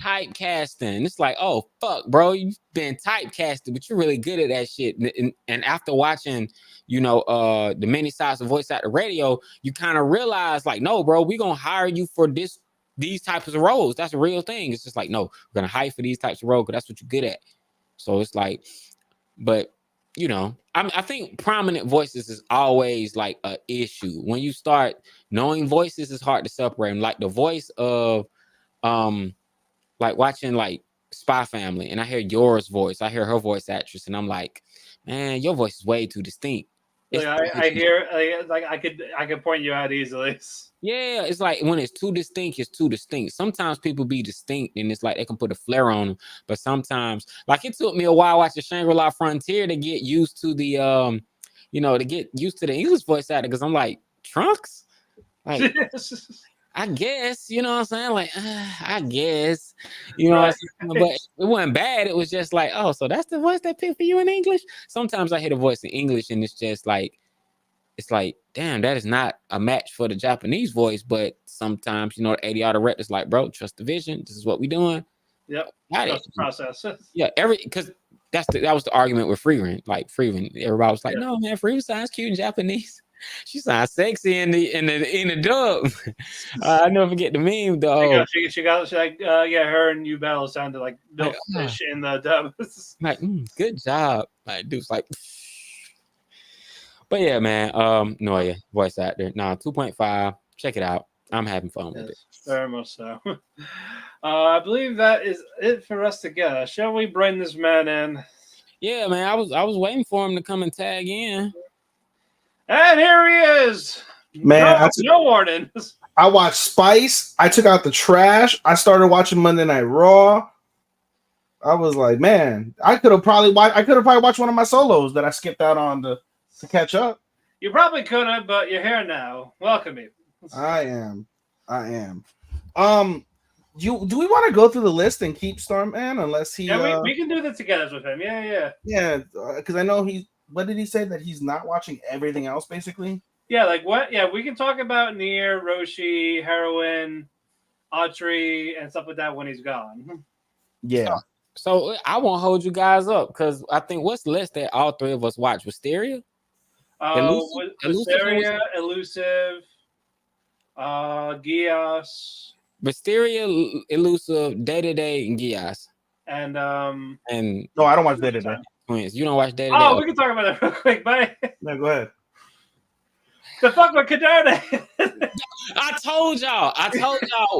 Typecasting. It's like, oh fuck, bro, you've been typecasted, but you're really good at that shit. And after watching, you know, the many sides of voice actor radio, you kind of realize, like, no, bro, we gonna hire you for these types of roles. That's a real thing. It's just like, no, we're gonna hire for these types of roles because that's what you're good at. So it's like, but you know, I think prominent voices is always like a issue. When you start knowing voices, it's hard to separate them. Like the voice of like watching like Spy Family, and I hear Yora's voice, I hear her voice actress, and I'm like, man, your voice is way too distinct. Like, I hear like I could point you out easily. Yeah, it's like when it's too distinct, it's too distinct. Sometimes people be distinct, and it's like they can put a flair on them, but sometimes, like it took me a while watching Shangri-La Frontier to get used to the you know, to get used to the English voice actor because I'm like, Trunks, like. I guess, you know what I'm saying? Like, I guess, you know what I'm saying? But it wasn't bad. It was just like, oh, so that's the voice that picked for you in English? Sometimes I hear the voice in English and it's just like, it's like, damn, that is not a match for the Japanese voice. But sometimes, you know, the ADR director's like, bro, trust the vision. This is what we doing. Yep. Trust the process. Yeah, because that was the argument with Freeman. Like Freeman, everybody was like, no, man, Freeman sounds cute in Japanese. She sounds sexy in the dub. I never forget the meme though. She got like her and you battle sounded like Bill Fish in the dub. Like, good job. Like dude's like, But yeah, man. No, yeah, voice actor. Nah, 2.5. Check it out. I'm having fun with it. Yes, very much so. I believe that is it for us together. Shall we bring this man in? Yeah, man. I was waiting for him to come and tag in. And here he is. Man, No warning. I watched Spice. I took out the trash. I started watching Monday Night Raw. I was like, man, I could have probably watched one of my solos that I skipped out on to catch up. You probably could have, but you're here now. Welcome you. I am. Do we want to go through the list and keep Starman unless he? Yeah, we can do this together with him. Yeah, because I know he. What did he say that he's not watching everything else basically? Yeah, like what? Yeah, we can talk about Nier, Roshi, Heroin, Atri, and stuff like that when he's gone. Yeah. So I won't hold you guys up because I think what's the list that all three of us watch? Wistoria? Wistoria, Elusive, Gios. Wisteria, Elusive, Day to Day, and Gias. And no, I don't watch Day to Day. Twins. You don't watch Day to Day? Oh, we can talk about that real quick, but no, go ahead. The fuck with Kadode? I told y'all,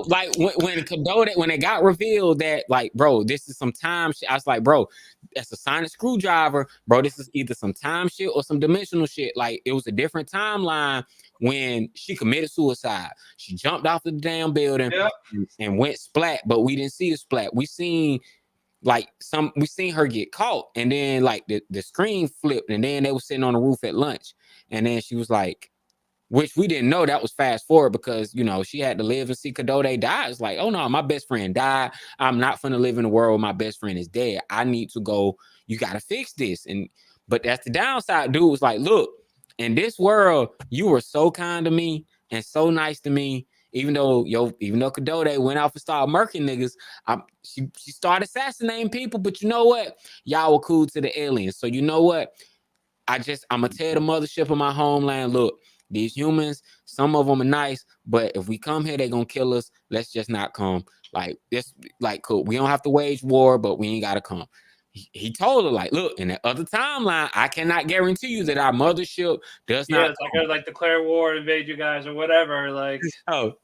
like when Kadode, when it got revealed that, like, bro, this is some time shit. I was like, bro, that's a sonic screwdriver, bro. This is either some time shit or some dimensional shit. Like, it was a different timeline when she committed suicide. She jumped off the damn building and went splat, but we didn't see a splat. We seen her get caught, and then like the screen flipped, and then they were sitting on the roof at lunch, and then she was like, which we didn't know that was fast forward because, you know, she had to live and see Kadode die. It's like, oh no, my best friend died. I'm not finna live in a world where my best friend is dead. I need to go. You got to fix this. But that's the downside. Dude was like, look, in this world, you were so kind to me and so nice to me. Even though Kadode went off and started murking niggas, she started assassinating people. But you know what? Y'all were cool to the aliens. So you know what? I'm gonna tell the mothership of my homeland, look, these humans, some of them are nice, but if we come here, they're gonna kill us. Let's just not come. Like this, like cool. We don't have to wage war, but we ain't gotta come. He told her, like, look, in that other timeline, I cannot guarantee you that our mothership does not. Yeah, it's like declare war, invade you guys, or whatever. Like, oh.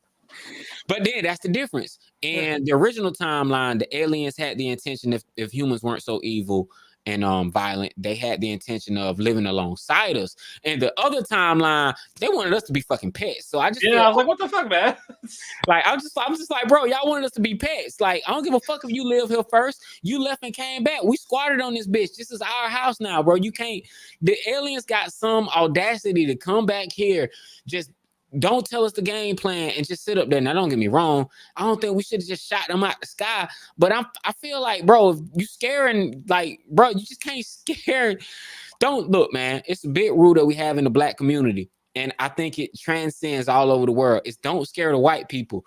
But then that's the difference. In the original timeline, the aliens had the intention, if humans weren't so evil and violent, they had the intention of living alongside us. And the other timeline, they wanted us to be fucking pets. So I was like, what the fuck, man? Like, I'm just like, bro, y'all wanted us to be pets. Like, I don't give a fuck if you live here first. You left and came back. We squatted on this bitch. This is our house now, bro. You can't. The aliens got some audacity to come back here. Just don't tell us the game plan and just sit up there. Now, don't get me wrong. I don't think we should have just shot them out the sky. But I feel like, bro, if you scaring, like, bro, you just can't scare. Don't look, man. It's a big rule that we have in the black community. And I think it transcends all over the world. It's don't scare the white people.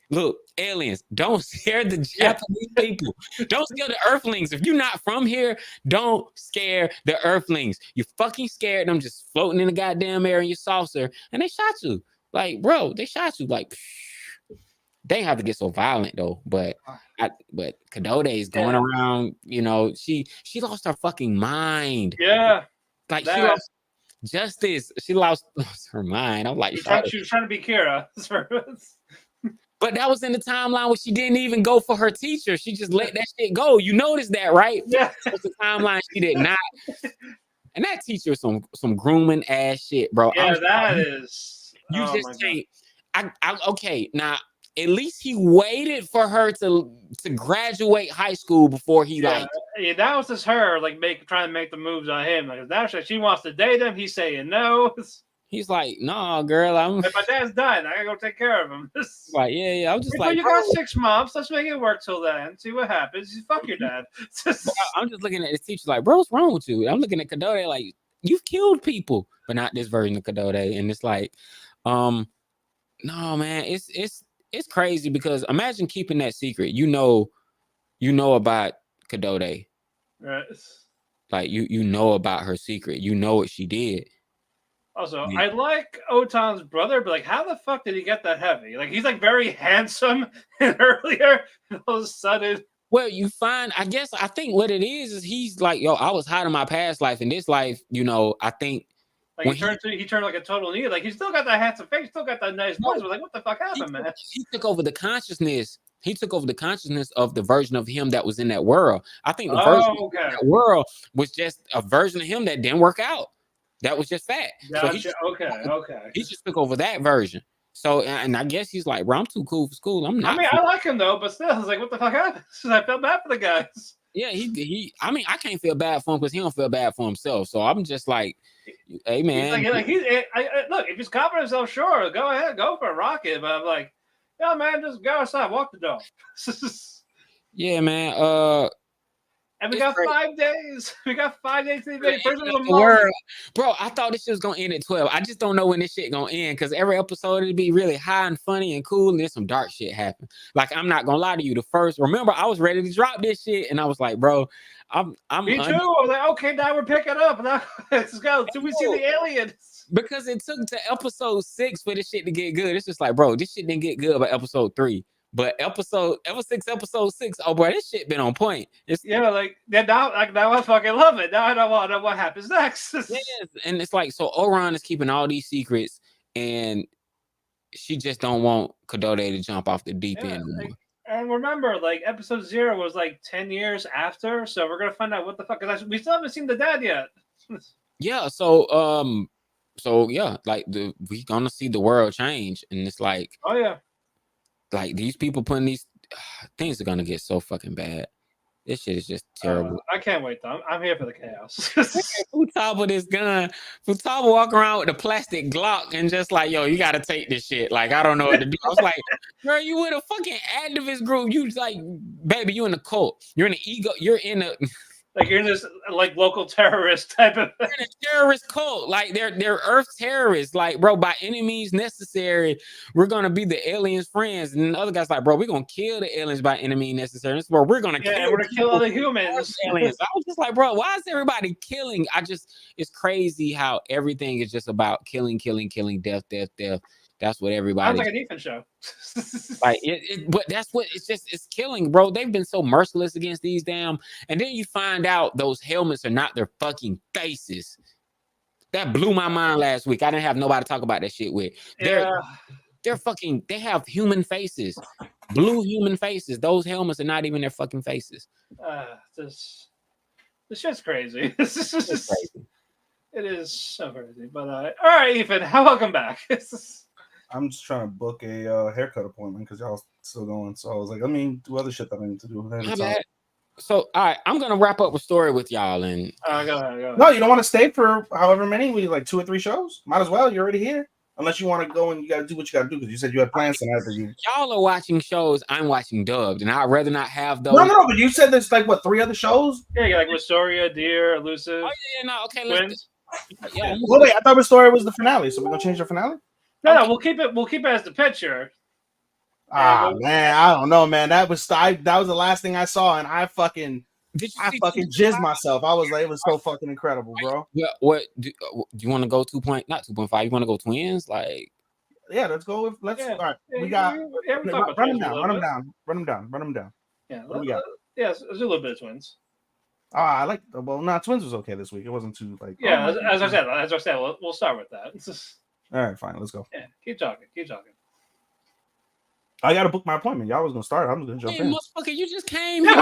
Look, aliens, don't scare the Japanese people. Don't scare the earthlings. If you're not from here, don't scare the earthlings. You fucking scared them just floating in the goddamn air in your saucer, and they shot you. Like, bro, they shot you. Like, they didn't have to get so violent though. But Kadode is going around, you know, she lost her fucking mind. Yeah. Like she lost justice. She lost her mind. I'm like, she was trying to be Kira. But that was in the timeline where she didn't even go for her teacher. She just let that shit go. You noticed that, right? Yeah. That's the timeline she did not. And that teacher was some grooming ass shit, bro. Yeah, that is. You just can't. Okay, now at least he waited for her to graduate high school before he that was just her trying to make the moves on him. Like now she wants to date him. He's saying no. He's like, no, girl, if my dad's dying, I gotta go take care of him. Like, yeah. I was just like, you got 6 months. Let's make it work till then. See what happens. You fuck your dad. I'm just looking at this teacher like, bro, what's wrong with you? I'm looking at Kadode like, you've killed people, but not this version of Kadode. And it's like, no, man, it's crazy because imagine keeping that secret. You know about Kadode, right? Like you know about her secret. You know what she did. Also, I like Otan's brother, but how the fuck did he get that heavy? Like he's very handsome and earlier, and all of a sudden. Well, I think what it is he's like, yo, I was hot in my past life. In this life, I think Like he turned like a total neo. Like he still got that handsome face, still got that nice voice. But like, what the fuck happened, man? He took over the consciousness. He took over the consciousness of the version of him that was in that world. I think the version of that world was just a version of him that didn't work out. That was just fat. Gotcha. So Okay. He just took over that version. So, and I guess he's like, bro, I'm too cool for school. I'm not. I mean, I like him though, but still, I was like, what the fuck happened? I felt bad for the guys. Yeah, he. I mean, I can't feel bad for him because he don't feel bad for himself. So I'm just like, hey man, look, if he's confident in himself, sure, go ahead, go for a rocket. But I'm like, yeah, man, just go outside, walk the dog. Yeah, man. And we got 5 days. We got 5 days to the first of the world. Bro, I thought this shit was gonna end at 12. I just don't know when this shit gonna end because every episode it'd be really high and funny and cool, and then some dark shit happen. Like, I'm not gonna lie to you. Remember, I was ready to drop this shit, and I was like, bro, I'm Me too. I was like, okay, now we're picking up. Now let's go. Till we see the aliens. Because it took to episode 6 for this shit to get good. It's just like, bro, this shit didn't get good by episode 3. But episode 6, oh boy, this shit been on point. Now I fucking love it. Now I don't want to know what happens next. Yes, and it's like, so Oran is keeping all these secrets, and she just don't want Kadode to jump off the deep end anymore. And remember, like, episode 0 was like 10 years after, so we're gonna find out what the fuck. We still haven't seen the dad yet. Yeah, so yeah, like we gonna see the world change, and it's like, oh yeah. Like, these people putting these things are gonna get so fucking bad. This shit is just terrible. I can't wait though. I'm here for the chaos. Futaba with his gun. Futaba walk around with a plastic Glock and just like, yo, you gotta take this shit. Like, I don't know what to do. I was like, bro, you with a fucking activist group. You like, baby, you in a cult. You're in an ego. You're in a like, you're in this like local terrorist type of thing. You're in a terrorist cult. Like, they're Earth terrorists. Like, bro, by any means necessary, we're gonna be the aliens' friends. And the other guy's like, bro, we're gonna kill the aliens by any means necessary. Bro, we're gonna kill other humans. Aliens. I was just like, bro, why is everybody killing? It's crazy how everything is just about killing, death. That's what everybody. Sounds like an Ethan show. Like but that's what it's killing, bro. They've been so merciless against these damn, and then you find out those helmets are not their fucking faces. That blew my mind last week. I didn't have nobody to talk about that shit with. They're fucking. They have human faces, blue human faces. Those helmets are not even their fucking faces. This shit's crazy. This is just crazy. It is so crazy. But all right, Ethan, welcome back. I'm just trying to book a haircut appointment because y'all still going. So I was like, do other shit that I need to do. My bad. So, all right, I'm gonna wrap up a story with y'all, and go ahead. No, you don't want to stay for however many? We like 2 or 3 shows. Might as well. You're already here. Unless you want to go and you got to do what you got to do because you said you had plans tonight. Y'all are watching shows. I'm watching dubbed, and I'd rather not have those. No. But you said there's like 3 other shows? Yeah, like Wistoria, Deer, Elusive. Oh yeah, no, okay. Well, wait, I thought Wistoria was the finale, so we're gonna change the finale. No, we'll keep it as the picture. Man, I don't know, man. That was the last thing I saw, and I fucking jizzed myself. I was like, it was so fucking incredible, bro. Yeah, what do you want to go 2.5? You want to go twins? Like, yeah, let's go. All right, we got run them down. Yeah, what do we got? Yeah, there's a little bit of twins. I like. Well, twins was okay this week. It wasn't too like. Yeah, as I said, we'll start with that. All right, fine. Let's go. Yeah, keep talking. I gotta book my appointment. Y'all was gonna start. I'm just gonna jump in. Motherfucker, you just came here.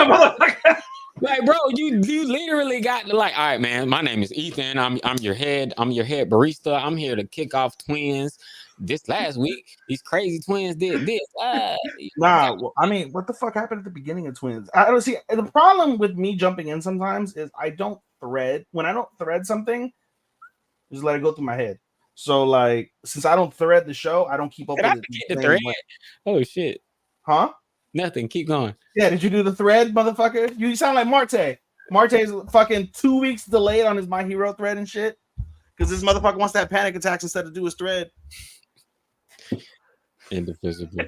Like, bro, you literally got to like, all right, man. My name is Ethan. I'm your head barista. I'm here to kick off twins. This last week, these crazy twins did this. What the fuck happened at the beginning of twins? I don't see. The problem with me jumping in sometimes is I don't thread. When I don't thread something, just let it go through my head. So, like, since I don't thread the show, I don't keep up with it. Thread? Oh, shit. Huh? Nothing. Keep going. Yeah, did you do the thread, motherfucker? You sound like Marte. Marte's fucking 2 weeks delayed on his My Hero thread and shit. Because this motherfucker wants to have panic attacks instead of do his thread. Indivisible.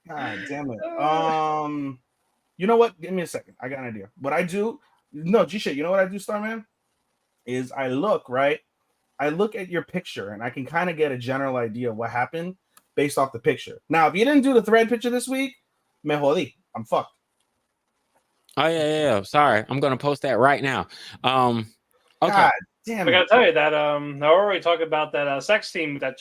God damn it. You know what? Give me a second. I got an idea. What I do... No, G-shit. You know what I do, Starman? Is I look, right? I look at your picture and I can kind of get a general idea of what happened based off the picture. Now, if you didn't do the thread picture this week, me jodí. I'm fucked. Oh, yeah. Sorry. I'm going to post that right now. Okay. God Damn I gotta it. tell you that I already talked about that sex scene with that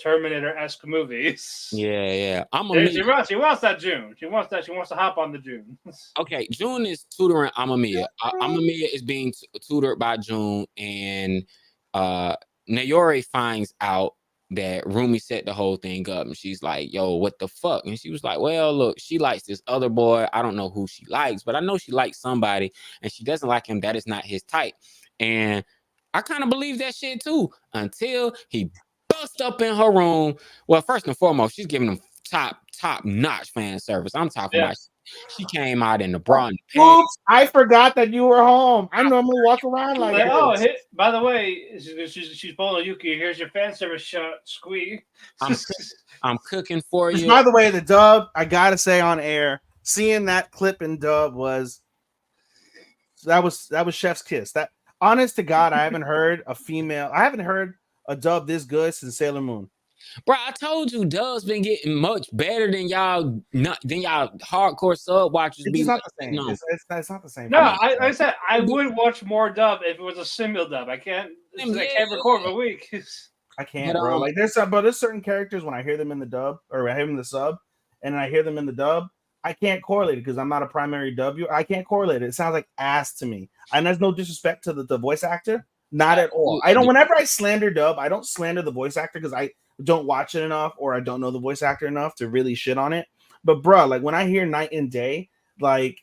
Terminator-esque movies. Yeah. She wants that June. She wants to hop on the June. Okay, June is tutoring Amamiya. Amamiya is being tutored by June, and Nayori finds out that Rumi set the whole thing up, and she's like, "Yo, what the fuck?" And she was like, "Well, look, she likes this other boy. I don't know who she likes, but I know she likes somebody, and she doesn't like him. That is not his type." And I kind of believe that shit too, until he bust up in her room. Well, first and foremost, she's giving him top notch fan service. I'm talking about. She came out in the bra and the pants. Oops, I forgot that you were home. I normally walk around like this. By the way, she's pulling Yuki. Here's your fan service shot, squee. I'm cooking for you. By the way, the dub, I gotta say on air, seeing that clip in dub was chef's kiss. That, honest to God, I haven't heard a dub this good since Sailor Moon. Bro, I told you Dub's been getting much better than y'all hardcore sub watchers. It's not the same. No. It's not the same. No, I said I would watch more dub if it was a simul dub. I can't record for a week. I can't, bro. Like there's certain characters when I hear them in the dub or I hear them in the sub, and I hear them in the dub, I can't correlate it because I'm not a primary dub. I can't correlate it. It sounds like ass to me. And there's no disrespect to the voice actor, not at all. I don't. Whenever I slander dub, I don't slander the voice actor because I don't watch it enough or I don't know the voice actor enough to really shit on it. But bro, like when I hear Night and Day, like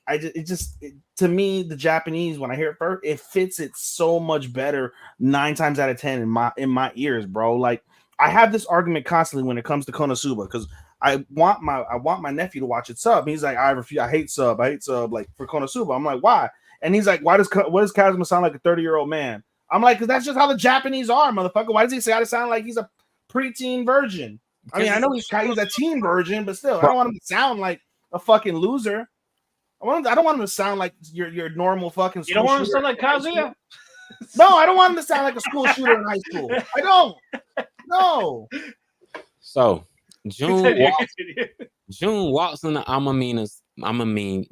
to me, the Japanese, when I hear it first, it fits it so much better 9 times out of 10 in my ears, bro. Like I have this argument constantly when it comes to Konosuba because I want my nephew to watch it sub. He's like, I refuse, I hate sub like for Konosuba. I'm like, why? And he's like, what does Kazuma sound like a 30-year-old man? I'm like, because that's just how the Japanese are, motherfucker. Why does he say I sound like he's a preteen virgin? I mean, I know he's a teen virgin, but still, I don't want him to sound like a fucking loser. I don't want him to sound like your normal fucking. You don't want him to sound like Kazuya? No, I don't want him to sound like a school shooter in high school. I don't. No. So June walks into Amamiya's. Mamma Mia.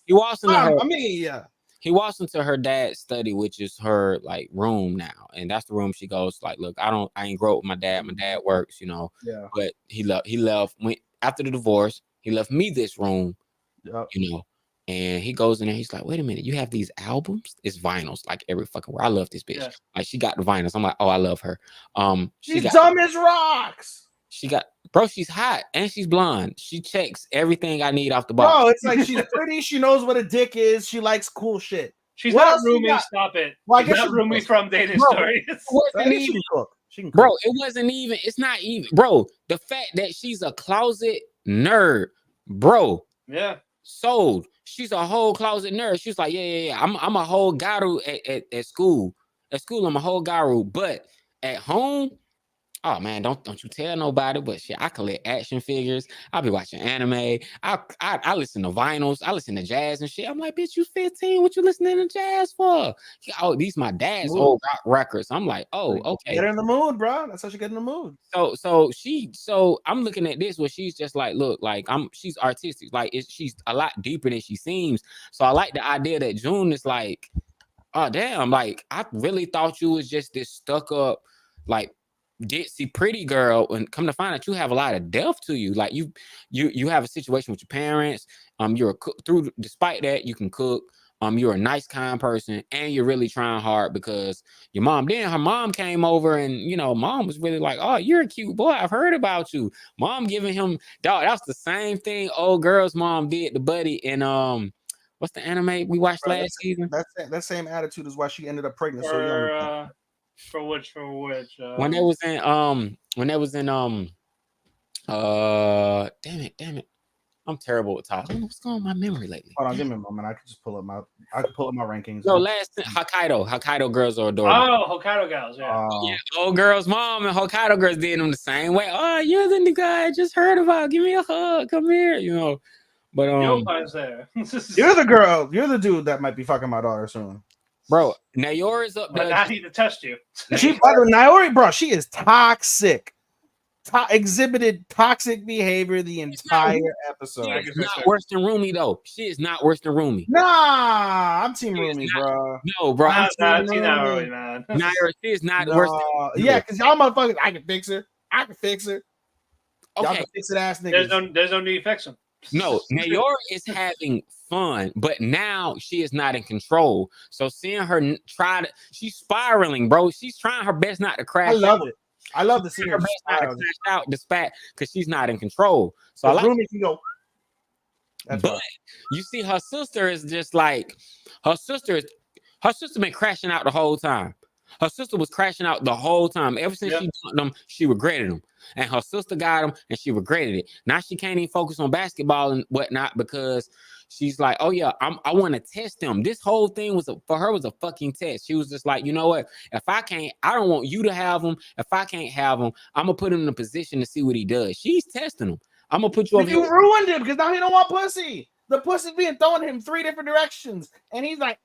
He walks into her. He walks into her dad's study, which is her like room now, and that's the room she goes like, look, I ain't grow up with my dad. My dad works, you know. Yeah. But he left after the divorce. He left me this room, you know. And he goes in there. He's like, wait a minute, you have these albums? It's vinyls, like every fucking where. I love this bitch. Yeah. Like she got the vinyls. I'm like, oh, I love her. She's dumb as rocks. She's hot and she's blonde. She checks everything I need off the box. Bro, it's like she's pretty. She knows what a dick is. She likes cool shit. She's not Rumi. Stop it. Well, she's not Rumi from Dating Stories. Bro, it wasn't even. It's not even. Bro, the fact that she's a closet nerd, bro. Yeah. Sold. She's a whole closet nerd. She's like, yeah. I'm a whole garu at school. At school, I'm a whole garu. But at home, oh man, don't you tell nobody. But shit, I collect action figures. I'll be watching anime. I listen to vinyls. I listen to jazz and shit. I'm like, bitch, you 15. What you listening to jazz for? Oh, these my dad's old rock records. I'm like, oh, okay. Get her in the mood, bro. That's how she get in the mood. So I'm looking at this where she's just like, look, like she's artistic. Like she's a lot deeper than she seems. So I like the idea that June is like, oh damn, like I really thought you was just this stuck up, like ditzy pretty girl, and come to find out you have a lot of depth to you. Like you have a situation with your parents. You're a cook. Despite that, you can cook. You're a nice, kind person, and you're really trying hard because your mom. Then her mom came over, and you know, mom was really like, "Oh, you're a cute boy. I've heard about you." Mom giving him dog. That's the same thing old girl's mom did to Buddy in what's the anime we watched last season? That same attitude is why she ended up pregnant so young. For which? When they was in damn it. I'm terrible with talking. What's going on with my memory lately? Hold on, give me a moment. I can pull up my rankings. No, Hokkaido girls are adorable. Oh, Hokkaido girls, yeah. Yeah, old girl's mom and Hokkaido girls did them the same way. Oh, you're the guy I just heard about. Give me a hug. Come here, you know. But there. You're the girl. You're the dude that might be fucking my daughter soon. Bro, Nayori's up there. I need to test you. Nayori, bro, she is toxic. exhibited toxic behavior the entire She episode. is not worse than Rumi though. She is not worse than Rumi. Nah, I'm Team She is Rumi, not. bro. No, bro. I'm Nah, Team not Rumi. really, man. Naira, she is not No, worse than yeah, because y'all motherfuckers, I can fix her. I can fix her. Y'all Okay. can fix it ass niggas. There's no need to fix them. No, Nayor is having fun, but now she is not in control. So seeing her she's spiraling, bro. She's trying her best not to crash. I love it. I love to see her best not to spiral. crash out despite because she's not in control. So I The like, Rumi can go. That's but right. you see, her sister is just like her sister been crashing out the whole time. Her sister was crashing out the whole time. Ever since she dumped them, she regretted them. And her sister got him and she regretted it. Now she can't even focus on basketball and whatnot because she's like, oh yeah, I want to test him. This whole thing for her was a fucking test. She was just like, you know what? If I don't want you to have him. If I can't have him, I'm gonna put him in a position to see what he does. She's testing him. I'm gonna put you over You here. ruined him because now he don't want pussy. The pussy's being thrown him 3 different directions, and he's like,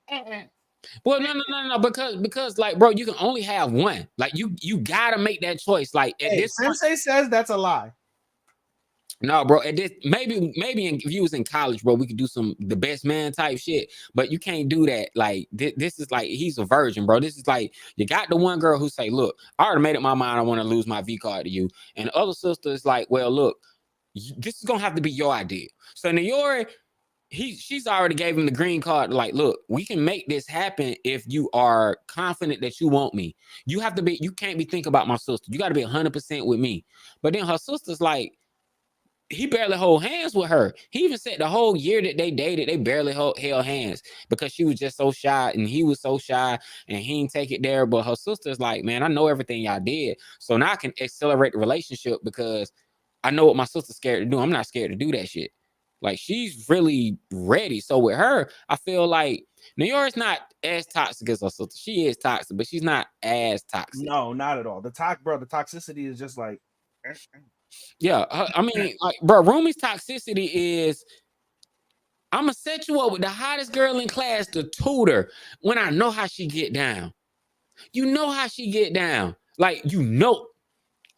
Well, no, because like, bro, you can only have one. Like, you gotta make that choice. Like, at this Sensei says that's a lie. No, bro. At this, maybe if you was in college, bro, we could do the best man type shit. But you can't do that. Like, this is like he's a virgin, bro. This is like you got the one girl who say, "Look, I already made up my mind. I want to lose my V card to you," and the other sister is like, "Well, look, this is gonna have to be your idea." So Nayori, she's already gave him the green card. Like, look, we can make this happen if you are confident that you want me. You can't be thinking about my sister. You got to be 100% with me. But then her sister's like, he barely hold hands with her. He even said the whole year that they dated, they barely held hands because she was just so shy and he was so shy and he didn't take it there. But her sister's like, man, I know everything y'all did. So now I can accelerate the relationship because I know what my sister's scared to do. I'm not scared to do that shit. Like, she's really ready. So with her, I feel like New York's not as toxic as her sister. She is toxic, but she's not as toxic. No, not at all. The toxicity is just like, yeah. I mean, like, bro, Rumi's toxicity is, I'm gonna set you up with the hottest girl in class, the tutor, when I know how she get down. You know how she get down. Like,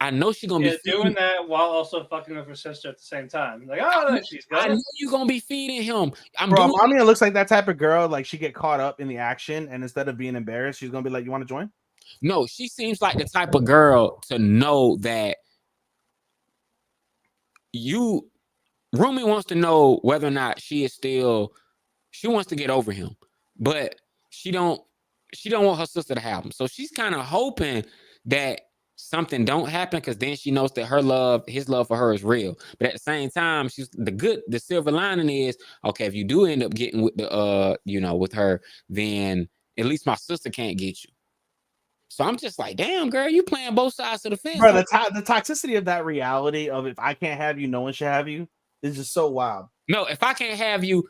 I know she's gonna be doing that while also fucking with her sister at the same time. Like, oh, she's got I know you're gonna be feeding him. Amia looks like that type of girl. Like, she get caught up in the action, and instead of being embarrassed, she's gonna be like, "You want to join?" No, she seems like the type of girl to know that Rumi wants to know whether or not she wants to get over him, but she don't want her sister to have him. So she's kind of hoping that something don't happen because then she knows that his love for her is real. But at the same time, the silver lining is, okay, if you do end up getting with with her, then at least my sister can't get you. So I'm just like, damn, girl, you playing both sides of the fence. Bro, the toxicity of that reality of if I can't have you, no one should have you is just so wild. No, if I can't have you,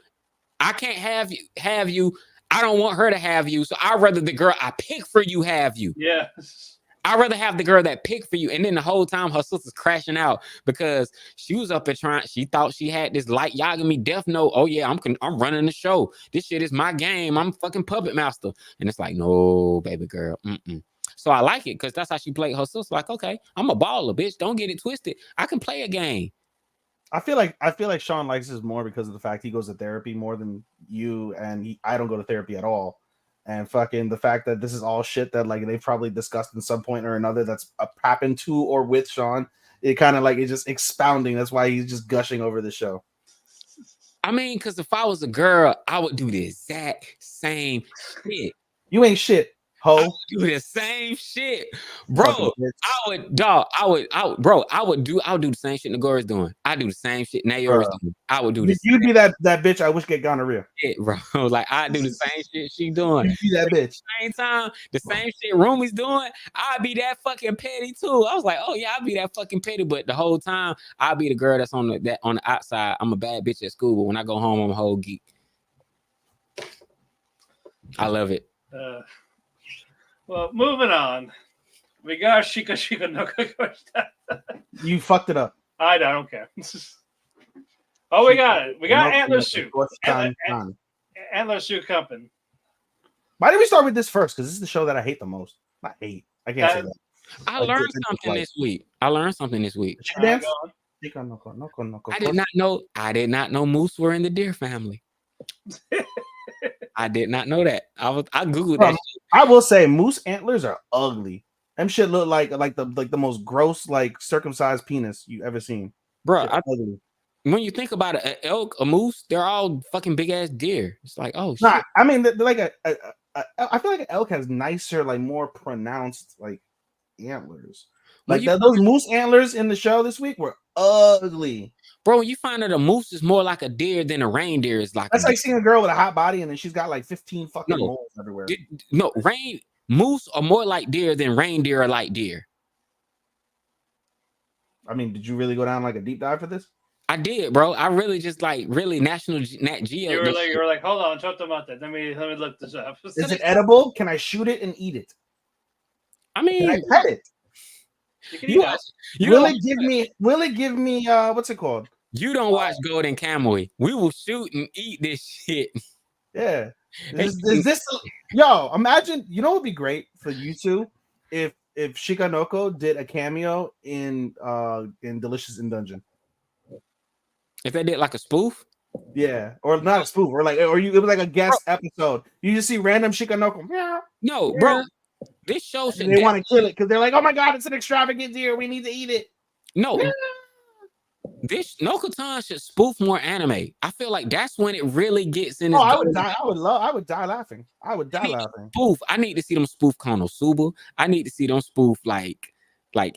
I can't have you. I don't want her to have you. So I'd rather the girl I pick for you have you. Yeah. I'd rather have the girl that picked for you. And then the whole time her sister's crashing out because she was up there she thought she had this light Yagami death note. Oh yeah, I'm running the show. This shit is my game. I'm fucking puppet master. And it's like, no, baby girl. So I like it because that's how she played her sister. Like, okay, I'm a baller, bitch. Don't get it twisted. I can play a game. I feel like Sean likes this more because of the fact he goes to therapy more than you, and I don't go to therapy at all. And fucking the fact that this is all shit that like they've probably discussed in some point or another that's happened to or with Sean. It kind of like it's just expounding. That's why he's just gushing over the show. I mean, because if I was a girl, I would do the exact same shit. You ain't shit, ho. I would do the same shit, bro. I would do the same shit Nagora's doing. I do the same shit Nayora's doing. I would do this. You'd be that bitch I wish get gonorrhea. Shit, bro. Like, I do the same shit she doing. You'd be that bitch. At the same time, the same shit Rumi's doing, I'd be that fucking petty too. I was like, oh yeah, I'd be that fucking petty, but the whole time I'd be the girl that's on the outside. I'm a bad bitch at school, but when I go home, I'm a whole geek. I love it. Well, moving on. We got Shika no Kokoshita. You fucked it up. I don't care. Oh, we got it. We got Antler Soup. Antler Soup Company. Why did we start with this first? Because this is the show that I hate the most. Not hate. I can't say that. I Like, learned gets into something life. this week. I learned something this week. She dance? Go on. I did not know. I did not know moose were in the deer family. I did not know that. I googled that. Shit. I will say, moose antlers are ugly. Them shit look like the most gross like circumcised penis you ever seen. Bro. Ugly. When you think about it, an elk, a moose, they're all fucking big ass deer. It's like, oh shit. Nah, I mean, they're like I feel like an elk has nicer, like more pronounced like antlers. Like those moose antlers in the show this week were ugly. Bro, when you find that a moose is more like a deer than a reindeer is like. That's like seeing a girl with a hot body and then she's got like 15 fucking moles everywhere. Moose are more like deer than reindeer are like deer. I mean, did you really go down like a deep dive for this? I did, bro. I really just like National Nat Geo. You were like, hold on, let me look this up. Is it edible? Can I shoot it and eat it? I mean, can I pet it? Will it give me what's it called? You don't watch Golden Kamuy. We will shoot and eat this shit. Yeah. Is this yo, imagine, you know what would be great for you two if Shikanoko did a cameo in Delicious in Dungeon. If they did like a spoof? Yeah, or not a spoof, or it was like a guest episode. You just see random Shikanoko. No, bro. This show should. They want to kill it because they're like, "Oh my god, it's an extravagant deer. We need to eat it." No, this Nokotan should spoof more anime. I feel like that's when it really gets in. I would die. I would die laughing. I would die laughing. Spoof. I need to see them spoof Konosuba. I need to see them spoof like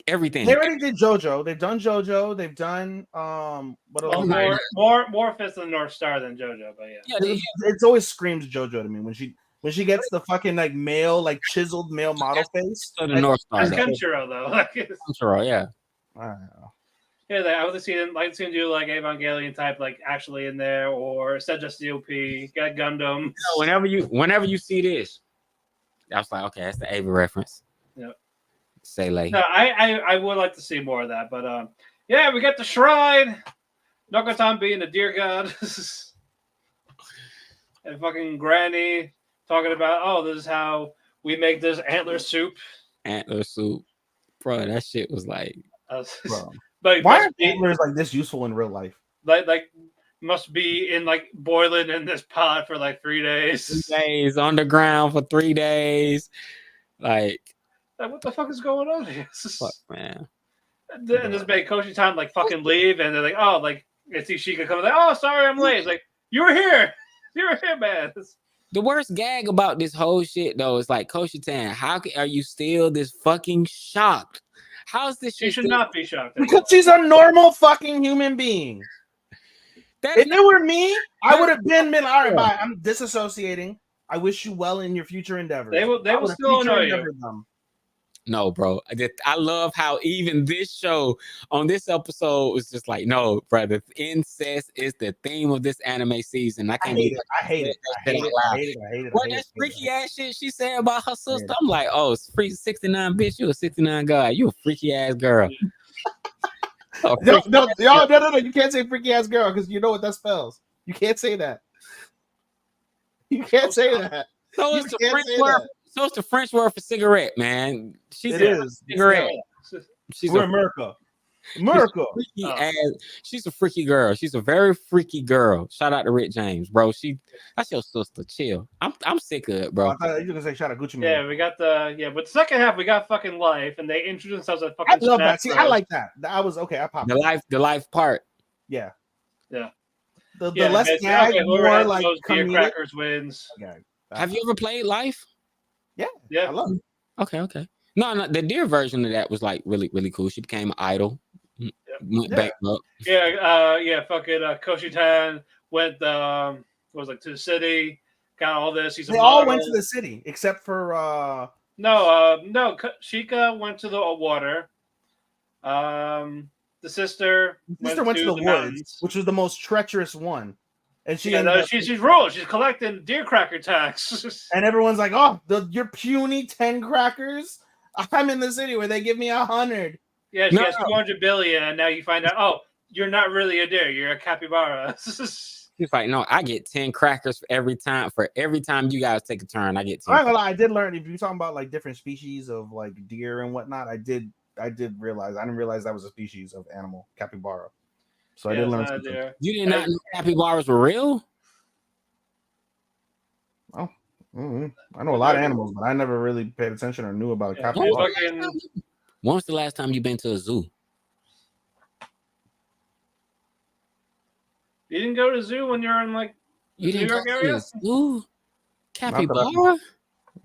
everything. They already did JoJo. They've done JoJo. They've done what else? More Fist of the North Star than JoJo, but yeah. It's always screams JoJo to me when she gets the fucking like male, like chiseled male model face. So the North Star. That's Kenshiro though. Kenshiro, yeah. I don't know. Yeah, I would see him do like Evangelion type, like actually in there, or said just DOP, got Gundam. Whenever you see this, I was like, okay, that's the Ava reference. Yep. Say like. No, I would like to see more of that, but yeah, we got the shrine. Nokotan being the deer god, and fucking Granny talking about, oh, this is how we make this antler soup. Antler soup, bro. That shit was like. Bro. Like, why are antlers like this useful in real life? Like must be in like boiling in this pot for like 3 days. 3 days underground for 3 days. Like what the fuck is going on here? Fuck, man. And this made Koshi time like fucking leave, and they're like, oh, like it's Ishika coming, like, oh, sorry, I'm late. It's like, you were here, man. The worst gag about this whole shit though is like, Koshi-tan, how are you still this fucking shocked? How's this? She should not be shocked because she's a normal fucking human being. If it were me, I would have been all right. Bye. I'm disassociating. I wish you well in your future endeavors. They will still annoy you. Them. No, bro. I love how even this show on this episode was just like, no, brother. Incest is the theme of this anime season. I hate it. What that freaky ass shit she said about her sister? I'm like, oh, it's free 69 bitch. You a 69 guy. You a freaky ass girl. No. You can't say freaky ass girl because you know what that spells. You can't say that. You can't say that. So it's the French word. So it's the French word for cigarette, man. She's a cigarette. We're America. She's a freaky girl. She's a very freaky girl. Shout out to Rick James, bro. That's your sister. Chill. I'm sick of it, bro. I thought you were gonna say shout out Gucci Mane. Yeah, we got but the second half we got fucking Life, and they introduced themselves as fucking. I love that. See, I like that. I was okay. I popped the life part. Yeah. The yeah, less gag, more like Deer Crackers wins. Yeah. Have you ever played Life? Yeah. I love it. Okay. No, the deer version of that was like really, really cool. She became an idol. Went back up. Fucking Koshi-tan went to the city, got all this. They all went to the city except for no. Shika went to the water. The sister went to the woods, mountains, which was the most treacherous one. And she's rural. She's collecting deer cracker tax. And everyone's like, "Oh, your puny 10 crackers! I'm in the city where they give me 100." Yeah, she has 200 billion, and now you find out, oh, you're not really a deer. You're a capybara. He's like, no, I get 10 crackers for every time. For every time you guys take a turn, I get 10. I'm not gonna lie, I did learn if you're talking about like different species of like deer and whatnot. I did realize I didn't realize that was a species of animal, capybara. So I did learn something. You did not know capybaras were real? Oh, I know a lot of animals, but I never really paid attention or knew about a capybara. When was the last time you been to a zoo? You didn't go to zoo when you're in like You New didn't York go to area? a zoo? Capybara?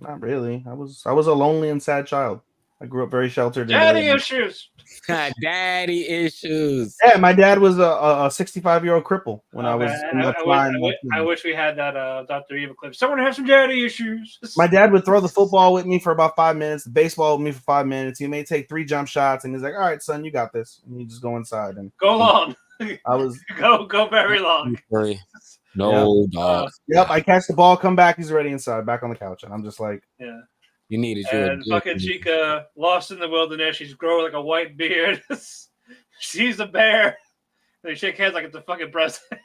Not really. I was a lonely and sad child. I grew up very sheltered. Daddy issues. Daddy issues. Yeah, my dad was a 65-year-old cripple when I was in the prime. I wish we had that Dr. Evil clip. Someone have some daddy issues. My dad would throw the football with me for about 5 minutes, the baseball with me for 5 minutes. He may take 3 jump shots, and he's like, "All right, son, you got this." And you just go inside and go long. I was go very long. No dog. Yep, I catch the ball, come back, he's already inside, back on the couch, and I'm just like, yeah. You needed and fucking Chica lost in the wilderness. She's growing like a white beard. She's a bear. They shake hands like it's a fucking president.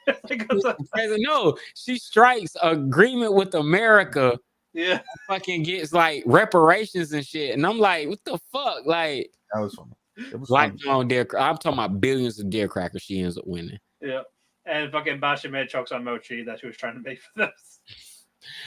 No, she strikes agreement with America. Yeah, fucking gets like reparations and shit, and I'm like, what the fuck? Like that was funny. It was like on deer. I'm talking about billions of deer crackers. She ends up winning. Yeah, and fucking Bashime chokes on mochi that she was trying to make for this.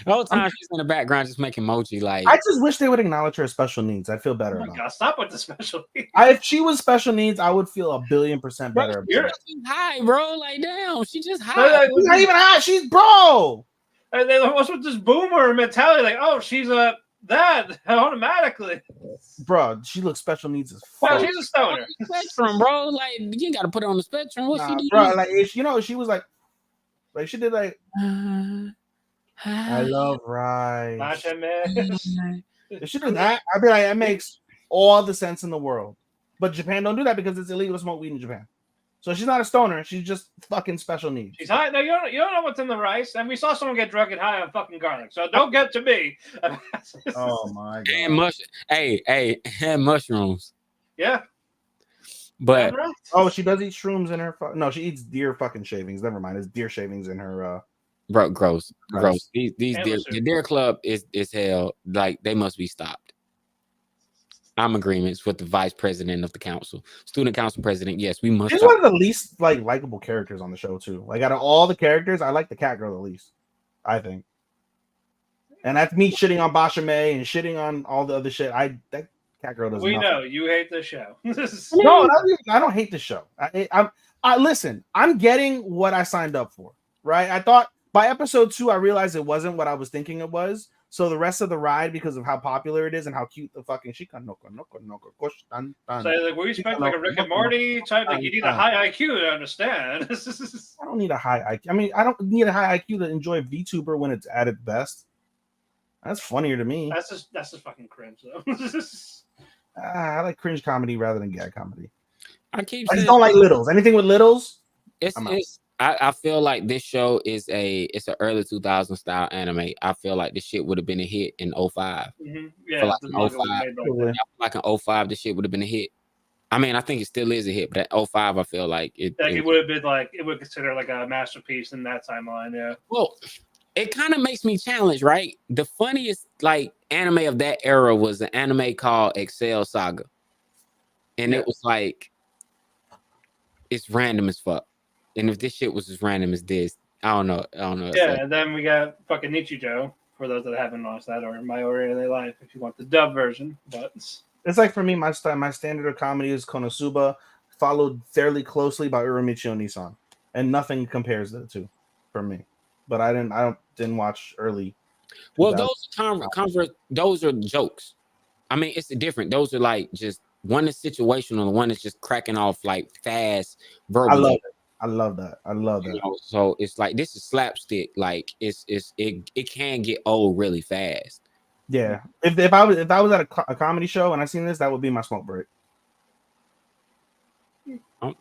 The whole time she's in the background just making mochi. Like I just wish they would acknowledge her special needs. I'd feel better. Oh my about god, stop with the special needs. If she was special needs, I would feel 1,000,000,000% better. You're high, bro. Like damn, she just high. She's not even high. She's bro. And then what's with this boomer mentality? Like, oh, she's that automatically. Bro, she looks special needs as fuck. fuck. She's a stoner. Spectrum, bro. Like you got to put it on the spectrum. What she do? Bro, like she was like she did like. I love rice. If she did that, I'd be like, that makes all the sense in the world. But Japan don't do that because it's illegal to smoke weed in Japan. So she's not a stoner. She's just fucking special needs. She's high. No, you don't know what's in the rice. And we saw someone get drunk and high on fucking garlic. So don't get to me. Oh my god. And and mushrooms. Yeah. But she does eat shrooms in her. No, she eats deer fucking shavings. Never mind. It's deer shavings in her. Bro, gross. These deer, the deer club is hell. Like they must be stopped. I'm agreements with the vice president of the council, student council president. Yes, we must. She's one of the least like likable characters on the show too. Like out of all the characters, I like the cat girl the least. I think. And that's me shitting on Basha May and shitting on all the other shit. That cat girl doesn't. We know you hate the show. No, I don't hate the show. I listen. I'm getting what I signed up for. Right? I thought. By episode 2, I realized it wasn't what I was thinking it was. So the rest of the ride, because of how popular it is and how cute the fucking Shika Noko. So like, we expect like a Rick and Morty type. Like you need a high IQ to understand. I don't need a high IQ. I mean, I don't need a high IQ to enjoy VTuber when it's at its best. That's funnier to me. That's just fucking cringe though. I like cringe comedy rather than gag comedy. I just don't like littles. Anything with littles, I feel like this show it's an early 2000 style anime. I feel like this shit would have been a hit in 05. Mm-hmm. Yeah, like an 05, this shit would have been a hit. I mean, I think it still is a hit, but at 05, I feel like it would have been like it would consider like a masterpiece in that timeline. Yeah. Well, it kind of makes me challenge, right? The funniest like anime of that era was an anime called Excel Saga, and it was like it's random as fuck. And if this shit was as random as this, I don't know. Yeah, and then we got fucking Nichijou, for those that haven't watched that, or My Ordinary Life, if you want the dub version. But it's like for me, my standard of comedy is Konosuba, followed fairly closely by Uramichi Onisan, and nothing compares the two for me. But I didn't watch early. Well, those are jokes. I mean, it's different. Those are like just one is situational, the one is just cracking off like fast verbal. I love that. You know, so it's like this is slapstick. Like it can get old really fast. Yeah. If I was at a comedy show and I seen this, that would be my smoke break. I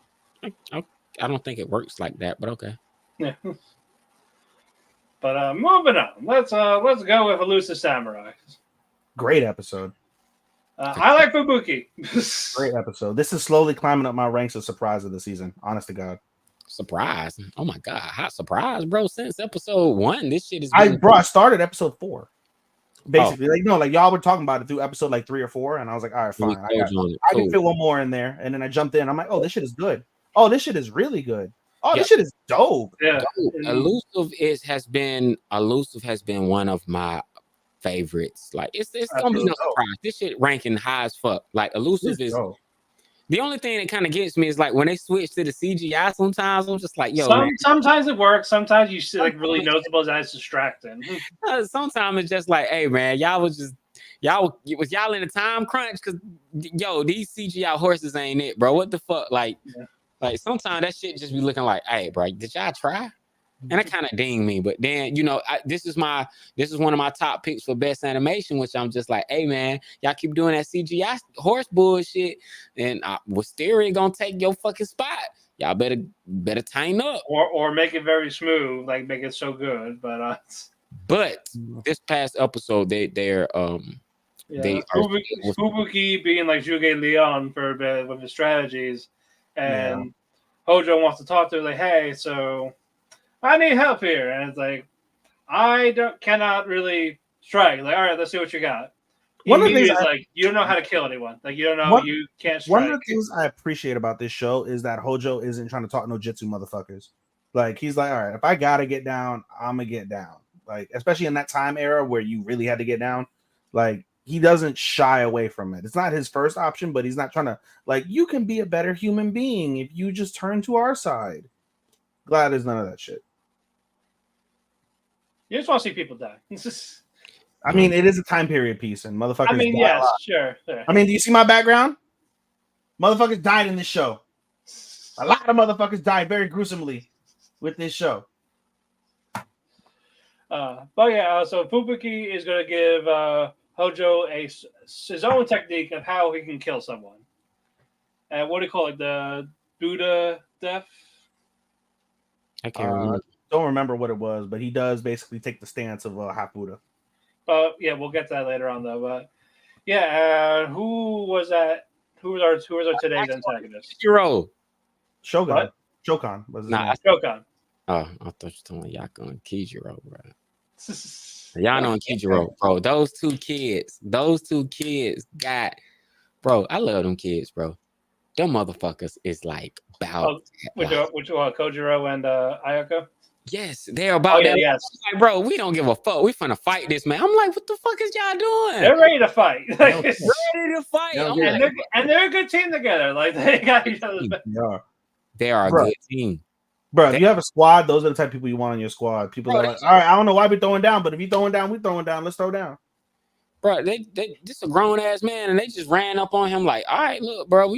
don't think it works like that, but okay. Yeah. But moving on. Let's go with Elusive Samurai. Great episode. I like Fubuki. Great episode. This is slowly climbing up my ranks of surprise of the season. Honest to God. Surprise! Oh my god, hot surprise, bro! Since episode 1, this shit has I been. started episode 4. Basically, like no, like y'all were talking about it through episode like 3 or 4, and I was like, all right, We fine, told you on it. I can Cool. fit one more in there, and then I jumped in. I'm like, oh, this shit is good. Oh, this shit is really good. Oh, Yeah. this shit is dope. Yeah. Dope. Elusive has been one of my favorites. Like it's gonna be no surprise. This shit ranking high as fuck. Like Elusive is dope. the only thing that kind of gets me is like when they switch to the CGI. Sometimes I'm just like, yo, man. Sometimes it works. Sometimes you see like really noticeable that it's distracting. Sometimes it's just like, hey man, y'all was y'all in a time crunch because yo, these CGI horses ain't it, bro. What the fuck? Like sometimes that shit just be looking like, hey, bro, did y'all try? And it kind of ding me, but then this is one of my top picks for best animation, which I'm just like, hey man, y'all keep doing that CGI horse bullshit, and Wistoria gonna take your fucking spot. Y'all better tighten up, or make it very smooth, like make it so good. But this past episode, they're Fubuki being like Zhuge Liang for a bit with his strategies, and Hojo wants to talk to her, like, hey, so I need help here, and it's like cannot really strike. Like, all right, let's see what you got. One of the things is like you don't know how to kill anyone. Like you don't know you can't strike. One of the things I appreciate about this show is that Hojo isn't trying to talk no jitsu motherfuckers. Like he's like, all right, if I gotta get down, I'm gonna get down. Like especially in that time era where you really had to get down, like he doesn't shy away from it. It's not his first option, but he's not trying to like you can be a better human being if you just turn to our side. Glad there's none of that shit. You just want to see people die. I mean, it is a time period piece, and motherfuckers. I mean, yes, sure. I mean, do you see my background? Motherfuckers died in this show. A lot of motherfuckers died very gruesomely with this show. But yeah, so Fubuki is going to give Hojo his own technique of how he can kill someone. What do you call it? The Buddha death? I can't remember. Don't remember what it was, but he does basically take the stance of half Buddha. Yeah, we'll get to that later on, though. But yeah, who was that? Who was our today's antagonist? Hero. Shogun. What? Shokan was his name. Shokan. Oh, I thought you were talking about Yaku and Kijiro, bro. Y'all know Kijiro, bro. Those two kids got, bro. I love them kids, bro. Them motherfuckers is like about. Which Kojiro and Ayako? Yes, they're about that. Yes. Like, bro, we don't give a fuck. We finna fight this man. I'm like, what the fuck is y'all doing? They're ready to fight. Ready to fight. And they're a good team together. Like they got each other's back. They are a good team. Bro, if you have a squad, those are the type of people you want on your squad. People that are like, all right, I don't know why we're throwing down, but if you're throwing down, we're throwing down. Let's throw down. Bro, they just a grown ass man, and they just ran up on him like, all right, look, bro,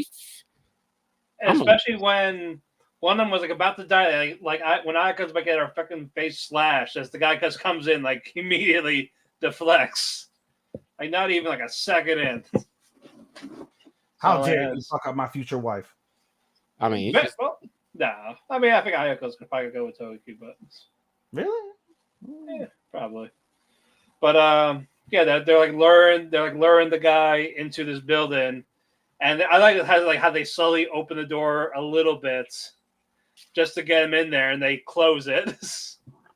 especially when one of them was like about to die, when Ayaka's about to get her fucking face slashed, as the guy just comes in, like immediately deflects, like not even like a second in. How dare you fuck up my future wife? I mean, nah. I mean, I think Ayako's gonna probably go with Toki, but really, yeah, probably. But yeah, they're luring the guy into this building, and I like how they slowly open the door a little bit, just to get him in there, and they close it.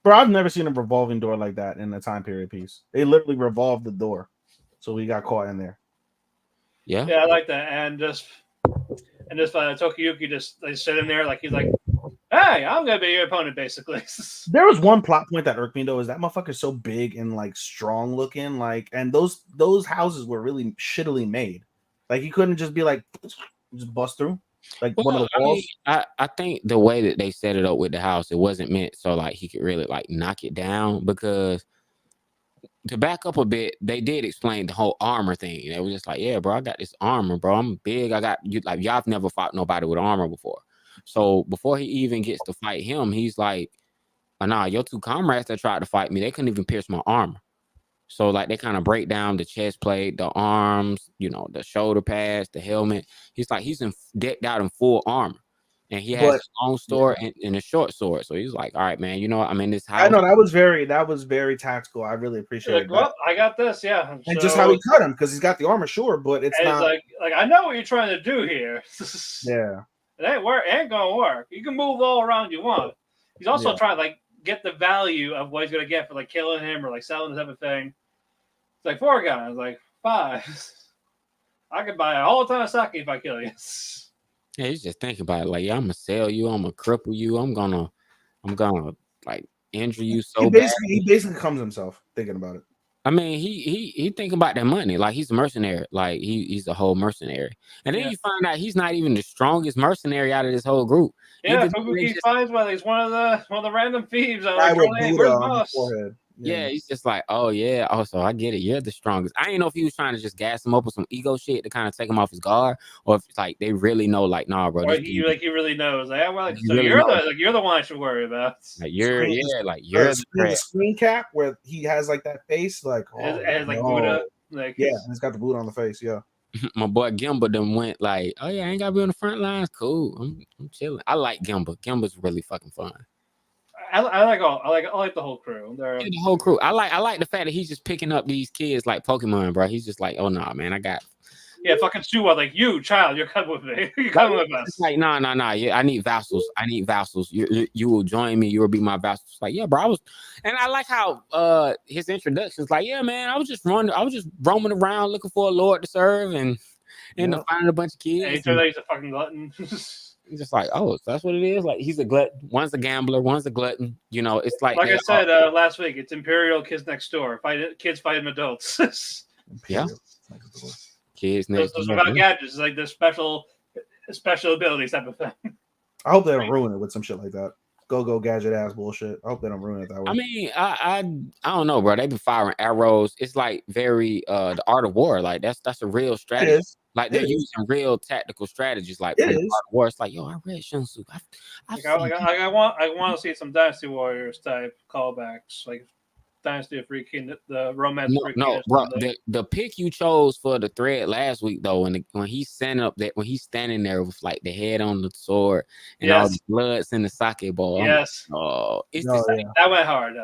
Bro, I've never seen a revolving door like that in a time period piece. They literally revolved the door, so we got caught in there. Yeah, I like that, and just Tokiyuki just they sit in there like he's like, hey, I'm gonna be your opponent, basically. There was one plot point that irked me though, is that motherfucker's so big and like strong looking, like, and those houses were really shittily made. Like he couldn't just be like just bust through like one of the walls. I think the way that they set it up with the house, it wasn't meant so like he could really like knock it down, because to back up a bit, they did explain the whole armor thing. They were just like, yeah, bro, I got this armor, bro. I'm big. I got you. Like, y'all have never fought nobody with armor before. So before he even gets to fight him, he's like, oh, nah, your two comrades that tried to fight me, they couldn't even pierce my armor. So like they kind of break down the chest plate, the arms, the shoulder pads, the helmet. He's like, he's decked out in full armor. And he has a long sword and a short sword. So he's like, all right, man, you know what? I'm in this house. I know that was very tactical. I really appreciate it. Well, I got this, yeah. And just how he cut him, because he's got the armor, sure, but it's not like I know what you're trying to do here. Yeah. It ain't gonna work. You can move all around you want. He's also trying to like get the value of what he's gonna get for like killing him or like selling this type of thing. It's like 4 guys, like 5. I could buy a whole ton of sake if I kill you. Yeah, he's just thinking about it. Like, yeah, I'm gonna sell you. I'm gonna cripple you. I'm gonna like injure you so bad. He basically comes himself thinking about it. I mean, he thinking about that money. Like he's a mercenary. Like he's a whole mercenary. And then you find out he's not even the strongest mercenary out of this whole group. Yeah, Fubuki finds well, he's one of the random thieves. Like, where's the boss? Yeah, he's just like, oh yeah, also I get it. You're the strongest. I didn't know if he was trying to just gas him up with some ego shit to kind of take him off his guard, or if it's like they really know, like, nah, bro. Or he really knows. Like, well, like, so you're the one I should worry about. Like you're the screen cap where he has like that face, like like Buddha. Like he's got the Buddha on the face. Yeah. My boy Gimba then went like, oh yeah, I ain't gotta be on the front lines. Cool, I'm chilling. I like Gimba. Gimba's really fucking fun. I like the whole crew. The whole crew. I like the fact that he's just picking up these kids like Pokemon, bro. He's just like, oh nah, man, I got. Yeah, fucking Suwa, like you, child, you're coming with me. You're coming with us. It's like, nah. Yeah, I need vassals. You will join me. You will be my vassals. It's like, yeah, bro. I like how his introduction's like, yeah, man. I was just roaming around looking for a lord to serve and finding a bunch of kids. And he turned out he's a fucking glutton. He's just like, oh, so that's what it is. Like he's a glutton. One's a gambler. One's a glutton. You know, it's like I said last week. It's Imperial Kids Next Door. Kids fighting adults. Yeah. Kids next door. Those without gadgets. It's like the special abilities type of thing. I hope they don't ruin it with some shit like that. Go gadget ass bullshit. I hope they don't ruin it that way. I mean, I don't know, bro. They've been firing arrows. It's like very the art of war. Like that's a real strategy. Like they're using real tactical strategies. Like from the art of war. It's like, yo, I read Shunsu. I want to see some Dynasty Warriors type callbacks, like Dynasty of Free Kingdom, the romance. No, bro. The pick you chose for the thread last week, though, when he's standing there with like the head on the sword and all the bloods in the sake bowl. Yes. That went hard.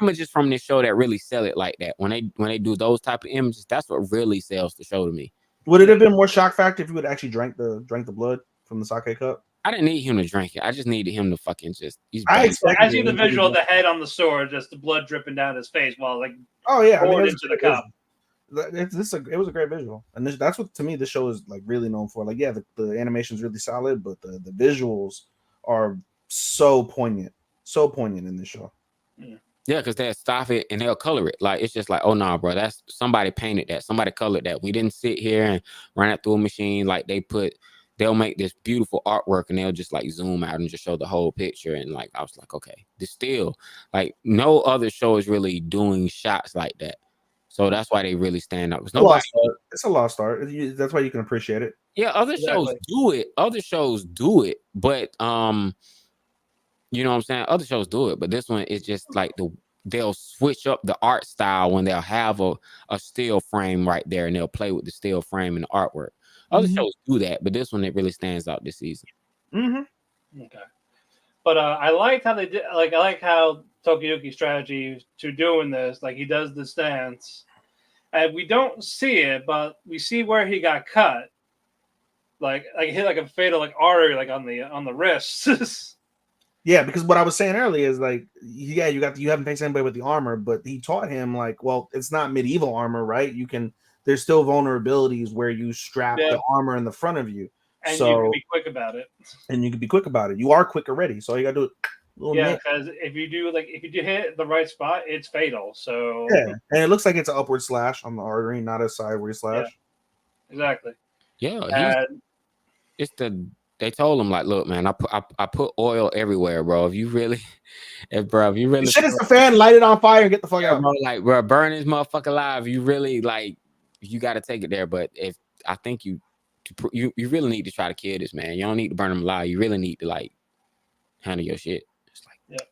Images from this show that really sell it like that. When they do those type of images, that's what really sells the show to me. Would it have been more shock factor if you would actually drank the blood from the sake cup? I didn't need him to drink it. I just needed him to fucking just. I see the visual of the head on the sword, just the blood dripping down his face while like poured into the cup. It was a great visual, and that's what to me this show is like really known for. Like, yeah, the animation is really solid, but the visuals are so poignant in this show. Yeah, because they'll stop it and they'll color it. Like it's just like, oh no, bro, that's somebody painted that, somebody colored that. We didn't sit here and run it through a machine. Like they'll make this beautiful artwork and they'll just like zoom out and just show the whole picture. And like I was like, okay, this still like no other show is really doing shots like that. So that's why they really stand out. It's a lost art. That's why you can appreciate it. Yeah, other shows do it. Other shows do it, but you know what I'm saying? Other shows do it, but this one is just like they'll switch up the art style when they'll have a still frame right there and they'll play with the still frame and the artwork. Other shows do that, but this one it really stands out this season. Mm-hmm. Okay, but I liked how they did. Like I like how Tokiyuki's strategy to doing this. Like he does the stance, and we don't see it, but we see where he got cut. Like hit like a fatal like artery like on the wrist. Yeah, because what I was saying earlier is like, yeah, you haven't faced anybody with the armor, but he taught him like, well, it's not medieval armor, right? There's still vulnerabilities where you strap the armor in the front of you. And you can be quick about it. And you can be quick about it. You are quick already. So you gotta do it. Because if you do hit the right spot, it's fatal. So yeah, and it looks like it's an upward slash on the artery, not a sideward slash. Yeah, exactly. Yeah, they told him like, look, man, I put oil everywhere, bro. If you really shit is the fan, light it on fire and get the fuck out, bro. Like, bro, burn this motherfucker alive. You really like, you got to take it there. But if I think you really need to try to kill this man. You don't need to burn him alive. You really need to like handle your shit. It's like,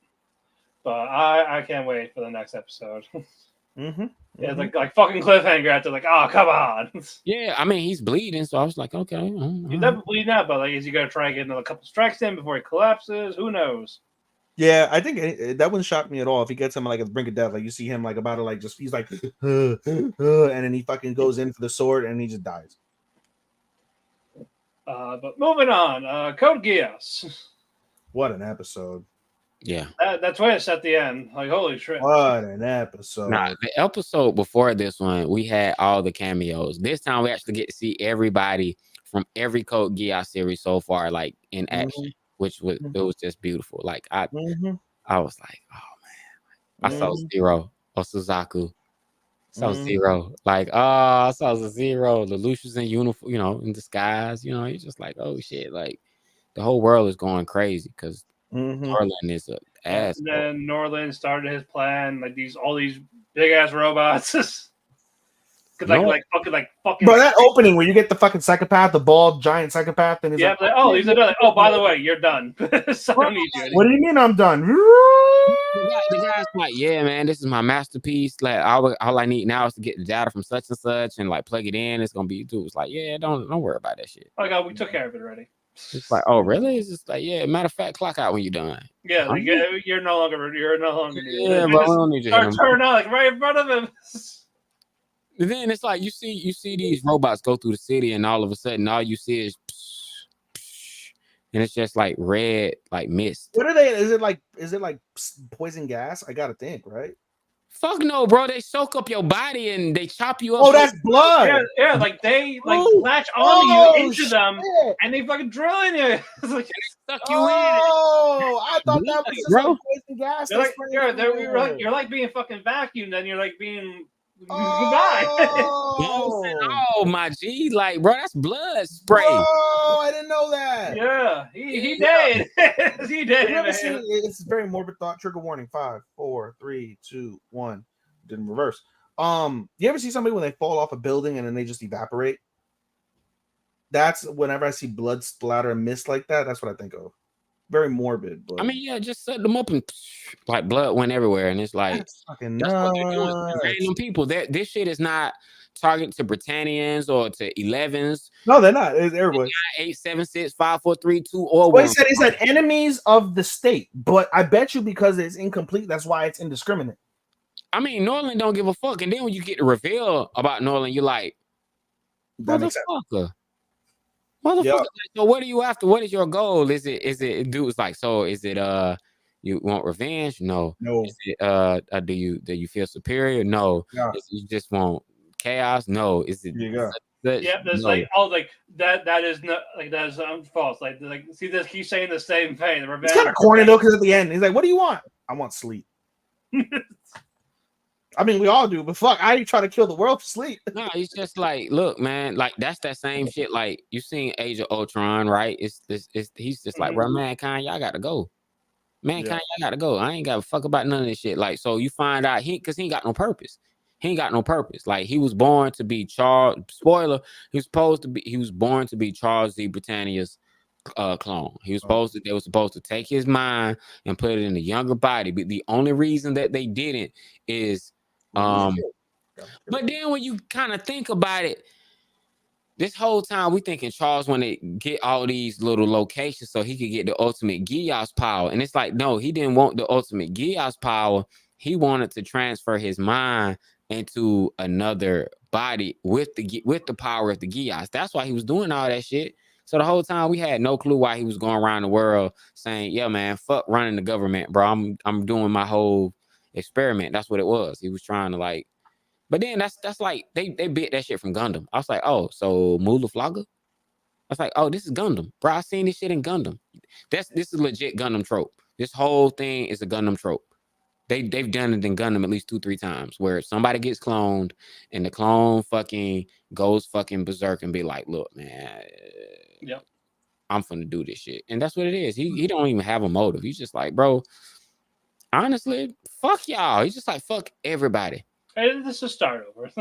but I can't wait for the next episode. Yeah, like fucking cliffhanger after like, oh come on. Yeah, I mean he's bleeding, so I was like, okay. He's never bleeding out, but like, is he gonna try and get another couple strikes in before he collapses? Who knows? Yeah, I think that wouldn't shock me at all if he gets him like at the brink of death. Like you see him like about to like just he's like, and then he fucking goes in for the sword and he just dies. But moving on, Code Geass. What an episode! Yeah. That twist at the end, like holy shit! What an episode! Nah, the episode before this one, we had all the cameos. This time we actually get to see everybody from every Code Geass series so far, like in action, which was it was just beautiful. Like I was like, oh man, I saw Zero, Osuzaku, saw Zero, like I saw the Zero, the Lucius in uniform, in disguise. He's just like, oh shit, like the whole world is going crazy because Norland is a ass. And then Norland started his plan, like all these big ass robots. like fucking. Bro, that opening where you get the fucking psychopath, the bald giant psychopath, and he's yeah, like, oh, he's another. Oh, by the way, you're done. So I don't need you what do you mean I'm done? The guy's like, yeah, man, this is my masterpiece. Like, all I need now is to get the data from such and such and like plug it in. It's gonna be dude. It's like, yeah, don't worry about that shit. Oh god, we took care of it already. It's like, oh really? It's just like, yeah. Matter of fact, clock out when you're done. Yeah, like, you're no longer. Yeah, but we don't need you. Turn on like right in front of him. And then it's like you see these robots go through the city, and all of a sudden, all you see is, and it's just like red, like mist. What are they? Is it like poison gas? I gotta think, right? Fuck no, bro. They soak up your body and they chop you up. Oh, that's blood. Yeah, like they latch onto you into them, and they fucking drill in you. It's like they suck you in. Oh, I thought that was just bro. like poison gas. You're like being fucking vacuumed, and you're like being. Oh, my G, like, bro, that's blood spray. Oh, I didn't know that. Yeah, he did. He did. It's very morbid thought. Trigger warning. 5, 4, 3, 2, 1. Didn't reverse. You ever see somebody when they fall off a building and then they just evaporate? That's whenever I see blood splatter and mist like that. That's what I think of. Very morbid. But... I mean, yeah, just set them up and like blood went everywhere, and it's like that's fucking that's what they're doing. Random people. This shit is not targeted to Britannians or to 11s. No, they're not. It's everybody. 8, 7, 6, 5, 4, 3, 2, or 1. Well, he said enemies of the state, but I bet you because it's incomplete, that's why it's indiscriminate. I mean, Norland don't give a fuck, and then when you get the reveal about Norland, you're like, motherfucker. Motherfucker. Yep. So what are you after? What is your goal? Is it dudes like, so is it you want revenge? No. Is it do you feel superior? No. Yeah. You just want chaos? No. Is it there's no. like that is not like that is false. Like see this he's saying the same thing. The revenge. It's kind of corny though, because at the end he's like, what do you want? I want sleep. I mean, we all do, but fuck, I ain't trying to kill the world for sleep. No, he's just like, look, man, like that's that same shit. Like you seen Age of Ultron, right? It's he's just like, bro, mankind, y'all gotta go. Mankind, y'all gotta go. I ain't got to fuck about none of this shit. Like, so you find out because he ain't got no purpose. He ain't got no purpose. Like he was born to be Charles. Spoiler: he was born to be Charles D. Britannia's clone. They were supposed to take his mind and put it in a younger body. But the only reason that they didn't is. But then when you kind of think about it, this whole time we thinking Charles wanted to get all these little locations so he could get the ultimate Geass power. And it's like, no, he didn't want the ultimate Geass power. He wanted to transfer his mind into another body with the power of the Geass. That's why he was doing all that shit. So the whole time we had no clue why he was going around the world saying, yeah, man, fuck running the government, bro. I'm doing my whole experiment. That's what it was. He was trying to like, but then that's like they bit that shit from Gundam. I was like, oh, so Mula Flogger? I was like, oh, this is Gundam, bro. I seen this shit in Gundam. This is legit Gundam trope. This whole thing is a Gundam trope. They've done it in Gundam at least 2-3 times where somebody gets cloned and the clone fucking goes fucking berserk and be like, look, man, yep, I'm finna do this shit. And that's what it is. He don't even have a motive. He's just like, bro, honestly, fuck y'all. He's just like, fuck everybody. Hey, this is start over.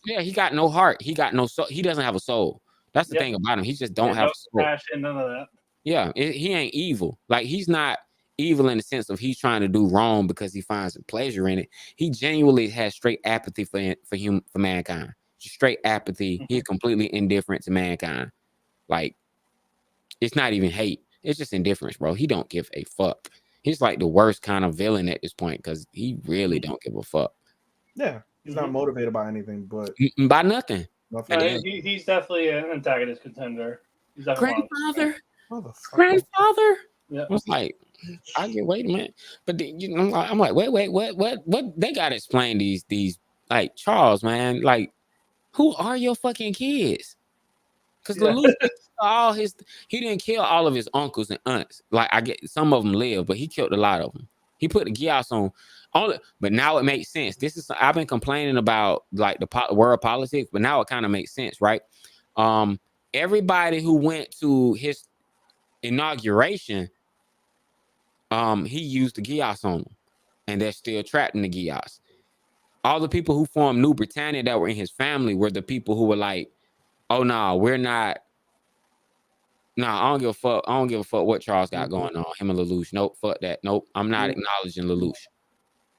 Yeah, he got no heart. He got no soul. He doesn't have a soul. That's the thing about him. He just don't have a soul. Passion, none of that. Yeah, he ain't evil. Like he's not evil in the sense of he's trying to do wrong because he finds pleasure in it. He genuinely has straight apathy for mankind. Straight apathy. He's completely indifferent to mankind. Like it's not even hate. It's just indifference, bro. He don't give a fuck. He's like the worst kind of villain at this point because he really don't give a fuck. Yeah, he's not motivated by anything, but by nothing. He's definitely an antagonist contender. He's definitely grandfather, Motherfucker. grandfather. Yeah. I was like, I get, wait a minute, but then, you know, I'm like, wait, what? They gotta explain these like Charles, man, like, who are your fucking kids? Because Yeah. Lelouch he didn't kill all of his uncles and aunts. Like, I get some of them live, but he killed a lot of them. He put the Gios on all it, but now it makes sense. I've been complaining about like the world politics, but now it kind of makes sense, right? Everybody who went to his inauguration, he used the Gios on them, and they're still trapped in the Gios. All the people who formed New Britannia that were in his family were the people who were like, oh no, we're not. No, I don't give a fuck. I don't give a fuck what Charles got going on. Him and Lelouch. Nope, fuck that. Nope, I'm not acknowledging Lelouch.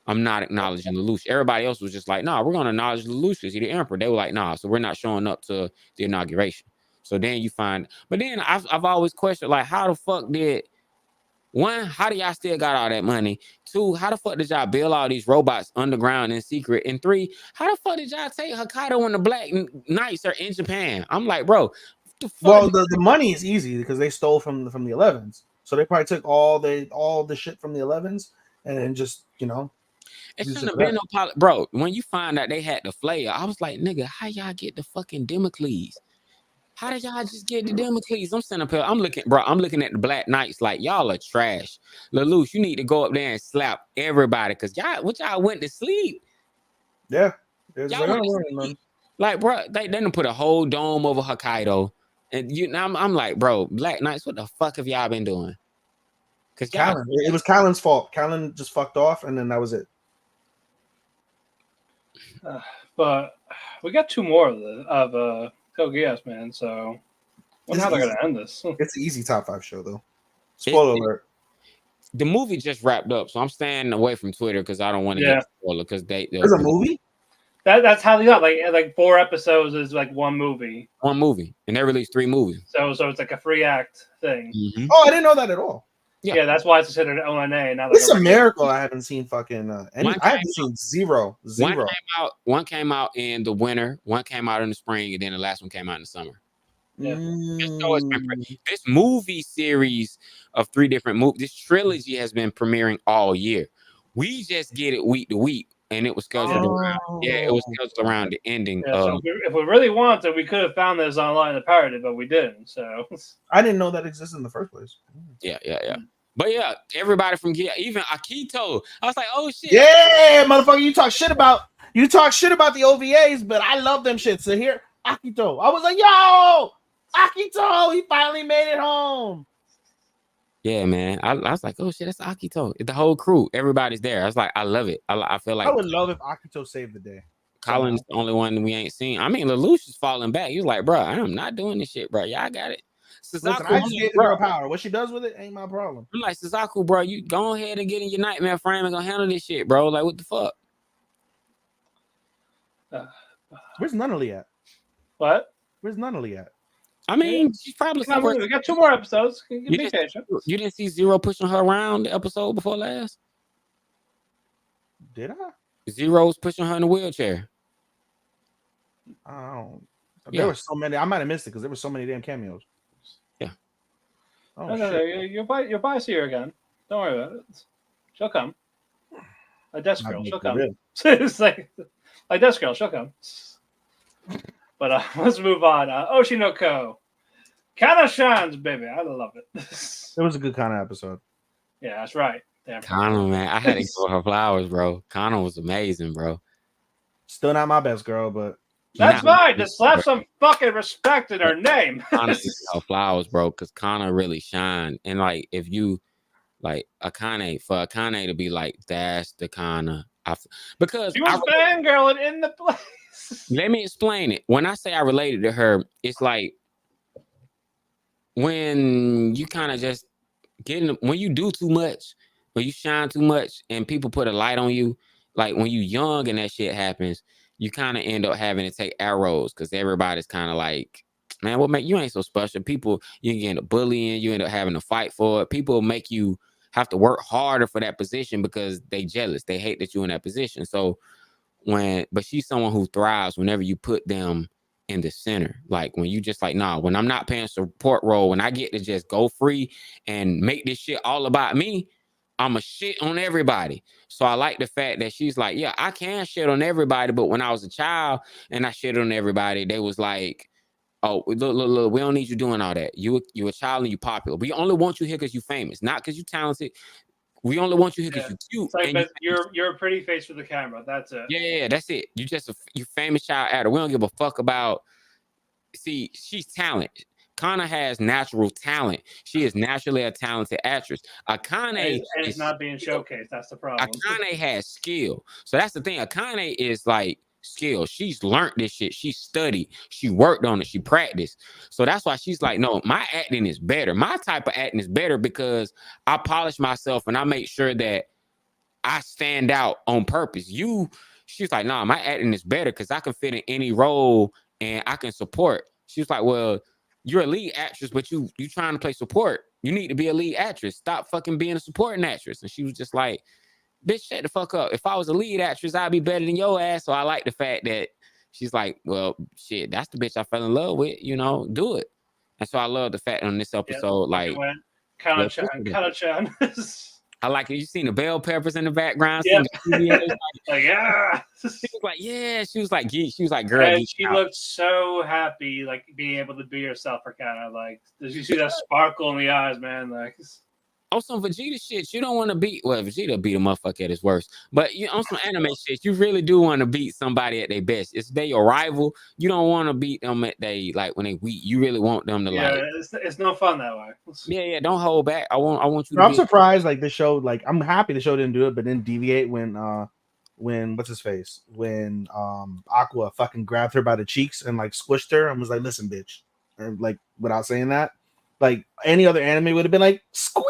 I'm not acknowledging Lelouch. Everybody else was just like, nah, we're gonna acknowledge Lelouch because he's the emperor. They were like, nah, so we're not showing up to the inauguration. So then you find, but then I've always questioned, like, how the fuck did one, how do y'all still got all that money? Two, how the fuck did y'all build all these robots underground in secret? And three, how the fuck did y'all take Hokkaido when the Black Knights are in Japan? I'm like, bro, the fuck? Well, the money is easy because they stole from the 11s, so they probably took all the shit from the 11s and then just, you know. It shouldn't have been no bro. When you find out they had the flare, I was like, nigga, how y'all get the fucking Democles? How did y'all just get the Democles? I'm sitting up here. I'm looking at the Black Knights like y'all are trash. Lelouch, you need to go up there and slap everybody because y'all went to sleep. Yeah. Y'all went to sleep. Like, bro, they didn't put a whole dome over Hokkaido. And I'm like, bro, Black Knights, what the fuck have y'all been doing? Because it was Callan's fault. Callan just fucked off, and then that was it. But we got two more of Code Geass, man. So I wonder how they're gonna end this. It's an easy top 5 show, though. Spoiler alert. The movie just wrapped up, so I'm staying away from Twitter because I don't want to get spoiled. Because there's a movie. That's how they got like 4 episodes is like one movie. One movie, and they released 3 movies. So it's like a 3-act thing. Mm-hmm. Oh, I didn't know that at all. Yeah, that's why it's considered an ONA. Not It's a miracle I haven't seen fucking any. I haven't seen zero. One came out in the winter. One came out in the spring, and then the last one came out in the summer. Yeah. This movie series of 3 different movies, this trilogy has been premiering all year. We just get it week to week, and it was scheduled around the ending. Yeah, so if we really wanted, we could have found this online and pirated, but we didn't. So I didn't know that existed in the first place. Yeah. But yeah, everybody from even Akito, I was like, oh shit. Yeah, motherfucker, you talk shit about the OVAs, but I love them shit. So here, Akito, I was like, yo, Akito, he finally made it home. Yeah, man. I was like, oh shit, that's Akito. The whole crew, everybody's there. I was like, I love it. I feel like I would love if Akito saved the day. Colin's the only one we ain't seen. I mean, Lelouch is falling back. He was like, bro, I am not doing this shit, bro. Y'all got it. Listen, I just gave the girl power. What she does with it ain't my problem. I'm like, Suzaku, bro, you go ahead and get in your nightmare frame and go handle this shit, bro. Like, what the fuck? Where's Nunnally at? What? Where's Nunnally at? I mean, she's probably somewhere. We got 2 more episodes. You didn't see Zero pushing her around the episode before last? Did I? Zero's pushing her in a wheelchair. Oh, there were so many. I might have missed it because there were so many damn cameos. Yeah. Oh, no, you'll buy her again. Don't worry about it. She'll come. A desk girl, she'll come. It's like desk girl, she'll come. But let's move on. Oshinoko. Kana-shan's, baby. I love it. It was a good Kana episode. Yeah, that's right. Kana, man. I had to give her flowers, bro. Kana was amazing, bro. Still not my best girl, but that's fine. Just slap some fucking respect in her name. Kana needs her flowers, bro, because Kana really shined. And like, if you like Akane, for Akane to be like, that's the Kana. Because she was fangirling in the place. Let me explain it. When I say I related to her, it's like when you kind of just when you do too much, when you shine too much and people put a light on you, like when you young and that shit happens, you kind of end up having to take arrows because everybody's kind of like, man, what make you ain't so special? People, you end up bullying, you end up having to fight for it. People make you have to work harder for that position because they jealous. They hate that you're in that position. So but she's someone who thrives whenever you put them in the center. Like when you just like, nah, when I'm not paying support role, when I get to just go free and make this shit all about me, I'm a shit on everybody. So I like the fact that she's like, yeah, I can shit on everybody. But when I was a child and I shit on everybody, they was like, oh, look, we don't need you doing all that. You a child and you popular. We only want you here because you famous, not because you talented. We only want you here because you cute. It's like, and but you're a pretty face for the camera. That's it. yeah, that's it. You just you famous child actor. We don't give a fuck about. See, she's talented. Kana has natural talent. She is naturally a talented actress. Akane And it's is not being showcased. That's the problem. Akane has skill. So that's the thing. Akane is like skill. She's learned this shit. She studied. She worked on it. She practiced. So that's why she's like, no, my acting is better. My type of acting is better because I polish myself and I make sure that I stand out on purpose. She's like, nah, my acting is better because I can fit in any role and I can support. She was like, well, you're a lead actress, but you trying to play support. You need to be a lead actress. Stop fucking being a supporting actress. And she was just like, bitch, shut the fuck up. If I was a lead actress, I'd be better than your ass. So I like the fact that she's like, well, shit, that's the bitch I fell in love with. Do it. And so I love the fact on this episode, like, Kana-chan. I like it. You seen the bell peppers in the background. Yeah. Like, yeah. She was like, yeah. She was like, girl. And she looked so happy, like being able to be herself. For kind of like, did you see that sparkle in the eyes, man? Like, on some Vegeta shit, you don't want to beat. Well, Vegeta beat a motherfucker at his worst, but on some anime shit, you really do want to beat somebody at their best. If they your rival, you don't want to beat them at they like when they weak. You really want them to like. It's no fun that way. Yeah. Don't hold back. I want you. I'm surprised. Like the show, like I'm happy the show didn't do it, but didn't deviate when what's his face when Aqua fucking grabbed her by the cheeks and like squished her and was like, "Listen, bitch," and like without saying that, like any other anime would have been like, "Squeak."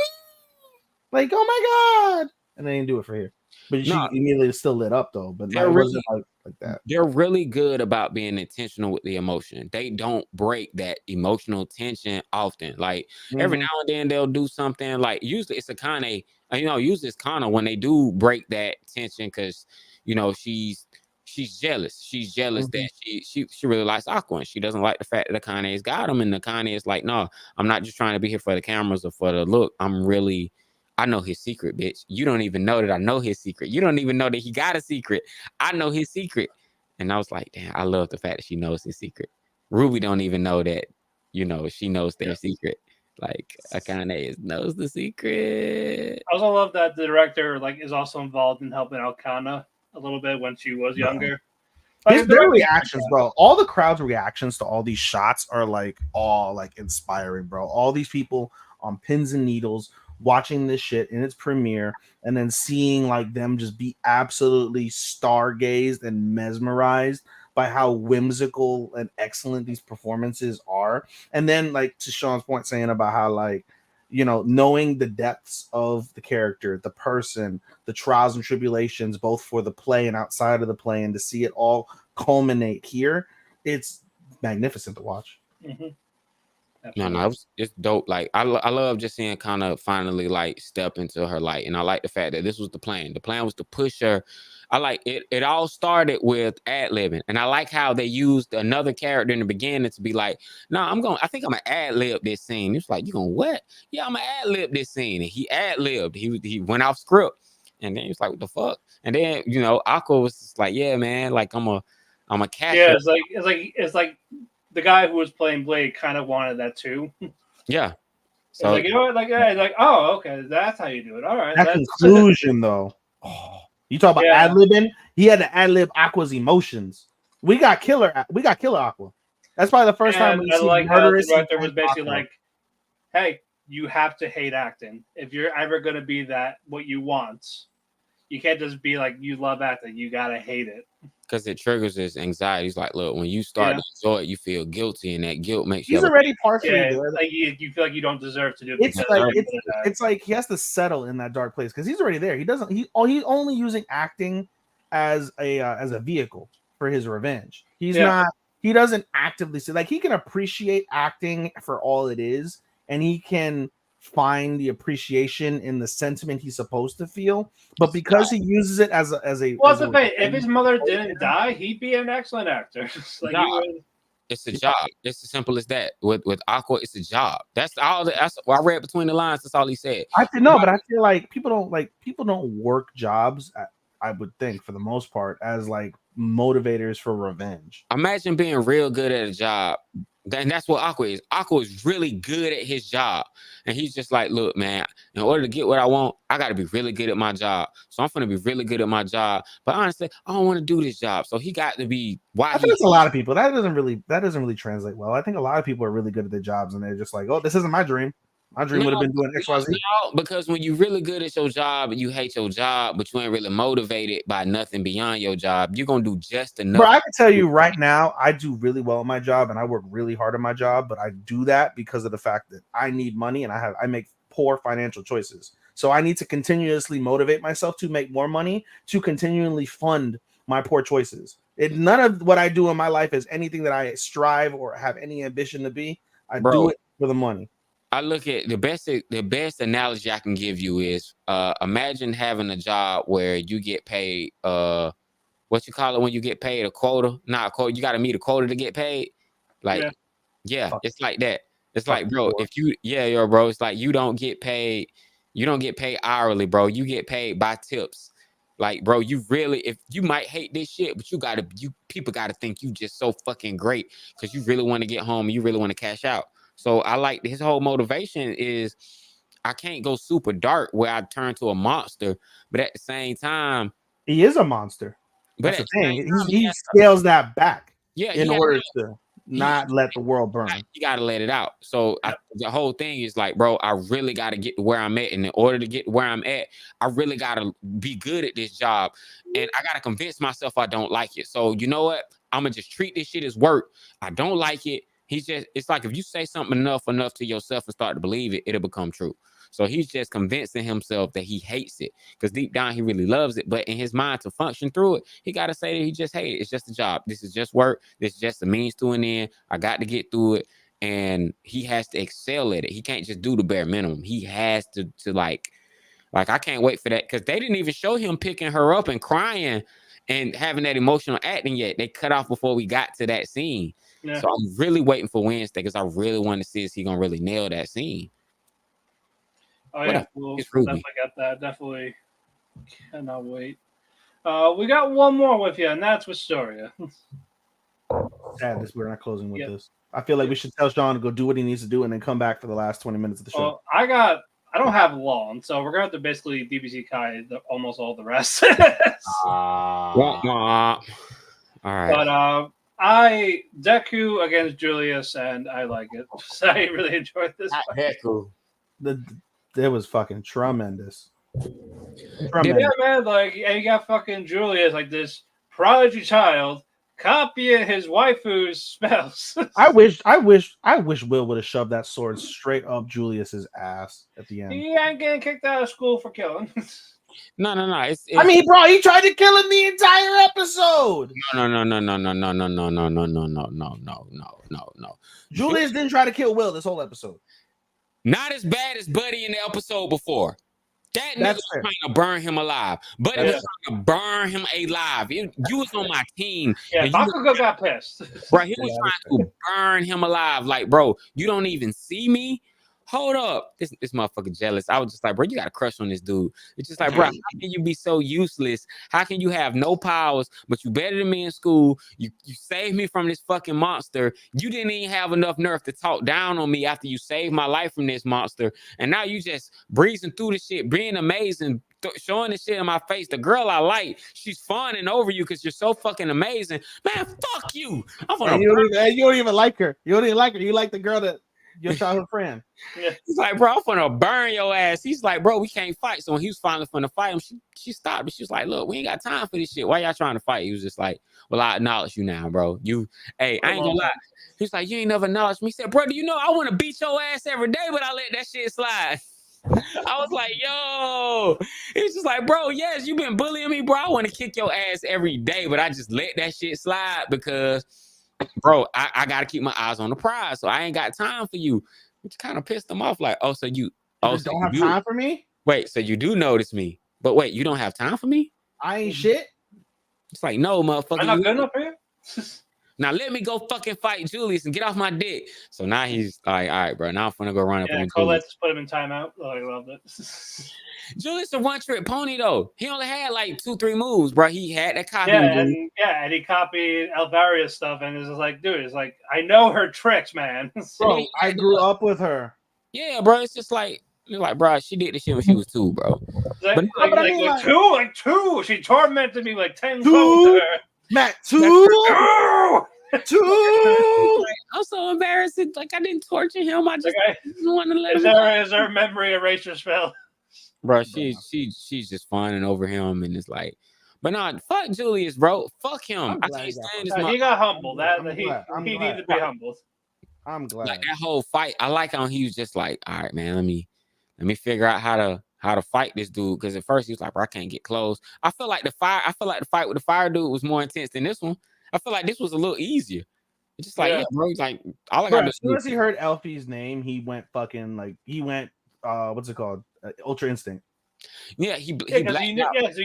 Like, oh my god, and they didn't do it for here. But she immediately still lit up though. But it wasn't like that. They're really good about being intentional with the emotion. They don't break that emotional tension often. Like every now and then they'll do something. Like usually it's Akane. Usually it's Kana when they do break that tension because she's jealous. She's jealous that she really likes Aqua and she doesn't like the fact that Akane's got him. And Akane is like, no, I'm not just trying to be here for the cameras or for the look. I know his secret, bitch. You don't even know that I know his secret. You don't even know that he got a secret. I know his secret. And I was like, damn, I love the fact that she knows his secret. Ruby don't even know that, she knows their secret. Like Akane knows the secret. I also love that the director is also involved in helping out Kana a little bit when she was younger. Their reactions, bro. All the crowd's reactions to all these shots are all inspiring, bro. All these people on pins and needles watching this shit in its premiere and then seeing them just be absolutely stargazed and mesmerized by how whimsical and excellent these performances are. And then to Sean's point saying about how knowing the depths of the character, the person, the trials and tribulations, both for the play and outside of the play, and to see it all culminate here, it's magnificent to watch. No, it's dope. Like I love just seeing Kana finally step into her light, and I like the fact that this was the plan. The plan was to push her. I like it. It all started with ad-libbing, and I like how they used another character in the beginning to be like, "No, I think I'm gonna ad-lib this scene." It's like, "You gonna what?" "Yeah, I'm gonna ad-lib this scene," and he ad-libbed. He went off script, and then he was like, "What the fuck?" And then Aqua was just like, "Yeah, man, I'm a catch." Yeah, it's like. The guy who was playing Blade kind of wanted that too. Yeah. So oh, okay, that's how you do it. All right. That conclusion though. Oh, you talk about ad-libbing? He had to ad-lib Aqua's emotions. We got killer Aqua. That's probably the first time we see murderous. The director was basically like, "Hey, you have to hate acting if you're ever going to be what you want. You can't just be like you love acting. You gotta hate it." Because it triggers his anxiety. He's like, look, when you start to enjoy it, you feel guilty, and that guilt makes you. He's already partially there. You feel like you don't deserve to do it. It's like he has to settle in that dark place because he's already there. He's only using acting as a vehicle for his revenge. He's not. He doesn't actively say he can appreciate acting for all it is, and he can find the appreciation in the sentiment he's supposed to feel, but because he uses it as a well, that's the thing. If his mother didn't die, he'd be an excellent actor. It's a job. It's as simple as that. With Aqua, it's a job. That's all. That's what I read between the lines. That's all he said. But I feel like people don't work jobs. I would think for the most part as like motivators for revenge. Imagine being real good at a job. And that's what Aqua is. Aqua is really good at his job. And he's just like, look, man, in order to get what I want, I got to be really good at my job. So I'm going to be really good at my job. But honestly, I don't want to do this job. So he got to be I think it's a lot of people. That doesn't really translate well. I think a lot of people are really good at their jobs and they're just like, oh, this isn't my dream. My dream would have been doing XYZ. No, because when you're really good at your job and you hate your job, but you ain't really motivated by nothing beyond your job, you're going to do just enough. Bro, I can tell you right now, I do really well at my job and I work really hard at my job, but I do that because of the fact that I need money and I make poor financial choices. So I need to continuously motivate myself to make more money to continually fund my poor choices. None of what I do in my life is anything that I strive or have any ambition to be. I do it for the money. I look at the best analogy I can give you is imagine having a job where you get paid what you call it when you get paid a quota, not a quota, you got to meet a quota to get paid. Like it's like that. It's like, bro, if you bro, it's like you don't get paid hourly, bro. You get paid by tips. Like, bro, if you might hate this shit, but people gotta think you just so fucking great because you really want to get home and you really want to cash out. So I like his whole motivation is I can't go super dark where I turn to a monster, but at the same time, he is a monster. But that's the thing. He scales that back in order to not let the world burn. You got to let it out. So the whole thing is like, bro, I really got to get to where I'm at. And in order to get where I'm at, I really got to be good at this job. And I got to convince myself I don't like it. So you know what? I'm going to just treat this shit as work. I don't like it. It's like if you say something enough to yourself and start to believe it, it'll become true. So he's just convincing himself that he hates it because deep down he really loves it. But in his mind to function through it, he got to say that he just hates it. It's just a job. This is just work. This is just a means to an end. I got to get through it. And he has to excel at it. He can't just do the bare minimum. He has to like I can't wait for that because they didn't even show him picking her up and crying and having that emotional acting yet. They cut off before we got to that scene. Yeah. So I'm really waiting for Wednesday because I really want to see if he's going to really nail that scene. Oh, yeah. We'll definitely got that. Definitely cannot wait. We got one more with you, and that's Wistoria. Sad we're not closing with this. I feel like we should tell Sean to go do what he needs to do and then come back for the last 20 minutes of the show. I don't have long, so we're going to have to basically BBC Kai almost all the rest. All right. But Deku against Julius, and I like it. So I really enjoyed this. Deku. It was fucking tremendous. Yeah, man. Like, and you got fucking Julius, like this prodigy child, copying his waifu's spells. I wish Will would have shoved that sword straight up Julius's ass at the end. He ain't getting kicked out of school for killing. No. I mean, bro, he tried to kill him the entire episode. No. Julius didn't try to kill Will this whole episode. Not as bad as Buddy in the episode before. That nigga was trying to burn him alive. Buddy was trying to burn him alive. You was on my team. Yeah, Bakugo got pissed. Bro, he was trying to burn him alive. Like, bro, you don't even see me? Hold up. This motherfucker jealous. I was just like, bro, you got a crush on this dude. It's just like, bro, how can you be so useless? How can you have no powers, but you better than me in school? You saved me from this fucking monster. You didn't even have enough nerve to talk down on me after you saved my life from this monster. And now you just breezing through the shit, being amazing, showing this shit in my face. The girl I like, she's fawning over you because you're so fucking amazing. Man, fuck you. You don't even like her. You don't even like her. You like the girl that your childhood friend. Yeah. He's like, bro, I'm gonna burn your ass. He's like, bro, we can't fight. So when he was finally finna fight him, she stopped. But she was like, look, we ain't got time for this shit. Why y'all trying to fight? He was just like, well, I acknowledge you now, bro. I ain't gonna lie. He's like, you ain't never acknowledged me. He said, bro, do you know I want to beat your ass every day, but I let that shit slide. I was like, yo. He's just like, bro, yes, you been bullying me, bro. I want to kick your ass every day, but I just let that shit slide because, bro, I got to keep my eyes on the prize. So I ain't got time for you. Which kind of pissed him off. Like, so you don't have time for me? Wait, so you do notice me. But wait, you don't have time for me? I ain't shit. It's like, no, motherfucker. I'm not good enough for you? Now let me go fucking fight Julius and get off my dick. So now he's like, all right, bro. Now I'm gonna go run up on Julius. Colette's put him in timeout. Oh, I loved it. Julius a one-trick pony though. He only had like 2-3 moves, bro. He had that copy. And he copied Alvaria's stuff, and it's just like, dude, it's like I know her tricks, man. Bro, I grew up with her. Yeah, bro. It's just like, bro, she did this shit when she was 2, bro. Like two. She tormented me like 10 closer. Matt, 2. 2. I'm so embarrassed. Like I didn't torture him. I just want to let him. Is there memory eraser spell? Bro, she's just fawning over him, and it's like, but no, fuck Julius, bro. Fuck him. I can't stand this. He got humbled. He needed to be humbled. I'm glad. Like that whole fight, I like how he was just like, all right, man, let me figure out how to fight this dude. Because at first he was like, bro, I can't get close. I feel like the fight with the fire dude was more intense than this one. I feel like this was a little easier. It's just like, bro, he's like, all I got to do. As soon as he heard Elfie's name, he went fucking like what's it called? Ultra Instinct. Yeah, he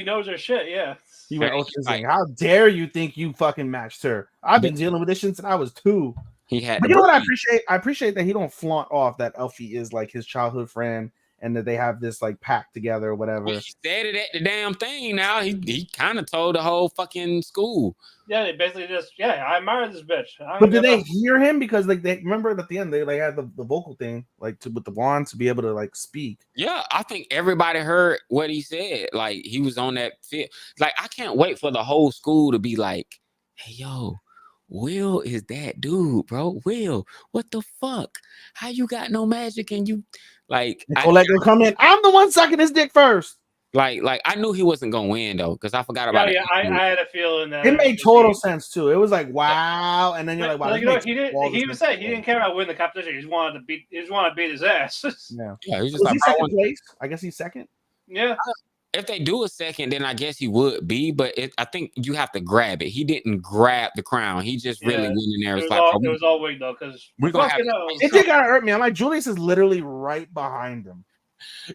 knows her shit. Yeah, he went Ultra Instinct. How dare you think you fucking matched her? I've been dealing with this since I was 2. He had. But you know what I appreciate? I appreciate that he don't flaunt off that Elfie is like his childhood friend, and that they have this like pact together or whatever. He said it at the damn thing. Now he kind of told the whole fucking school. Yeah, they basically just I admire this bitch. But did they hear him? Because like they remember at the end they like had the vocal thing like with the wand to be able to like speak. Yeah, I think everybody heard what he said. Like he was on that fit. Like I can't wait for the whole school to be like, hey yo, Will is that dude, bro. Will, what the fuck? How you got no magic and you like let them come in? I'm the one sucking his dick first. Like I knew he wasn't gonna win though, because I forgot about it. Yeah, I had a feeling that it made total sense too. It was like wow, and then you're like, wow. He even said he didn't care about winning the competition. He just wanted to beat his ass. Yeah, he was just he second place. I guess he's second. Yeah. If they do a second, then I guess he would be. But I think you have to grab it. He didn't grab the crown. He just really went in there. It was all wig though, because we're gonna have it did kind of hurt me. I'm like, Julius is literally right behind him.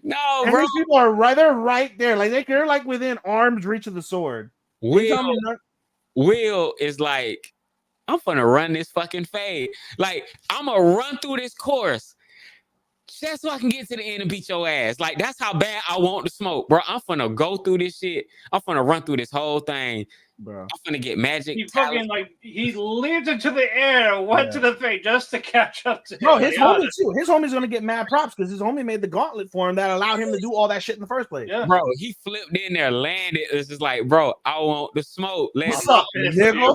No, and bro. These people are right. They're right there. Like they're like within arm's reach of the sword. Will is like, I'm gonna run this fucking fade. Like I'm gonna run through this course just so I can get to the end and beat your ass. Like that's how bad I want to smoke, bro. I'm gonna go through this shit. I'm gonna run through this whole thing. Bro. I'm gonna get magic. He fucking he leaped into the air, went to the face just to catch up to him. No, his homie too. His homie's gonna get mad props because his homie made the gauntlet for him that allowed him to do all that shit in the first place. Yeah. Bro, he flipped in there, landed. It's just like, bro, I want the smoke. What's up, nigga?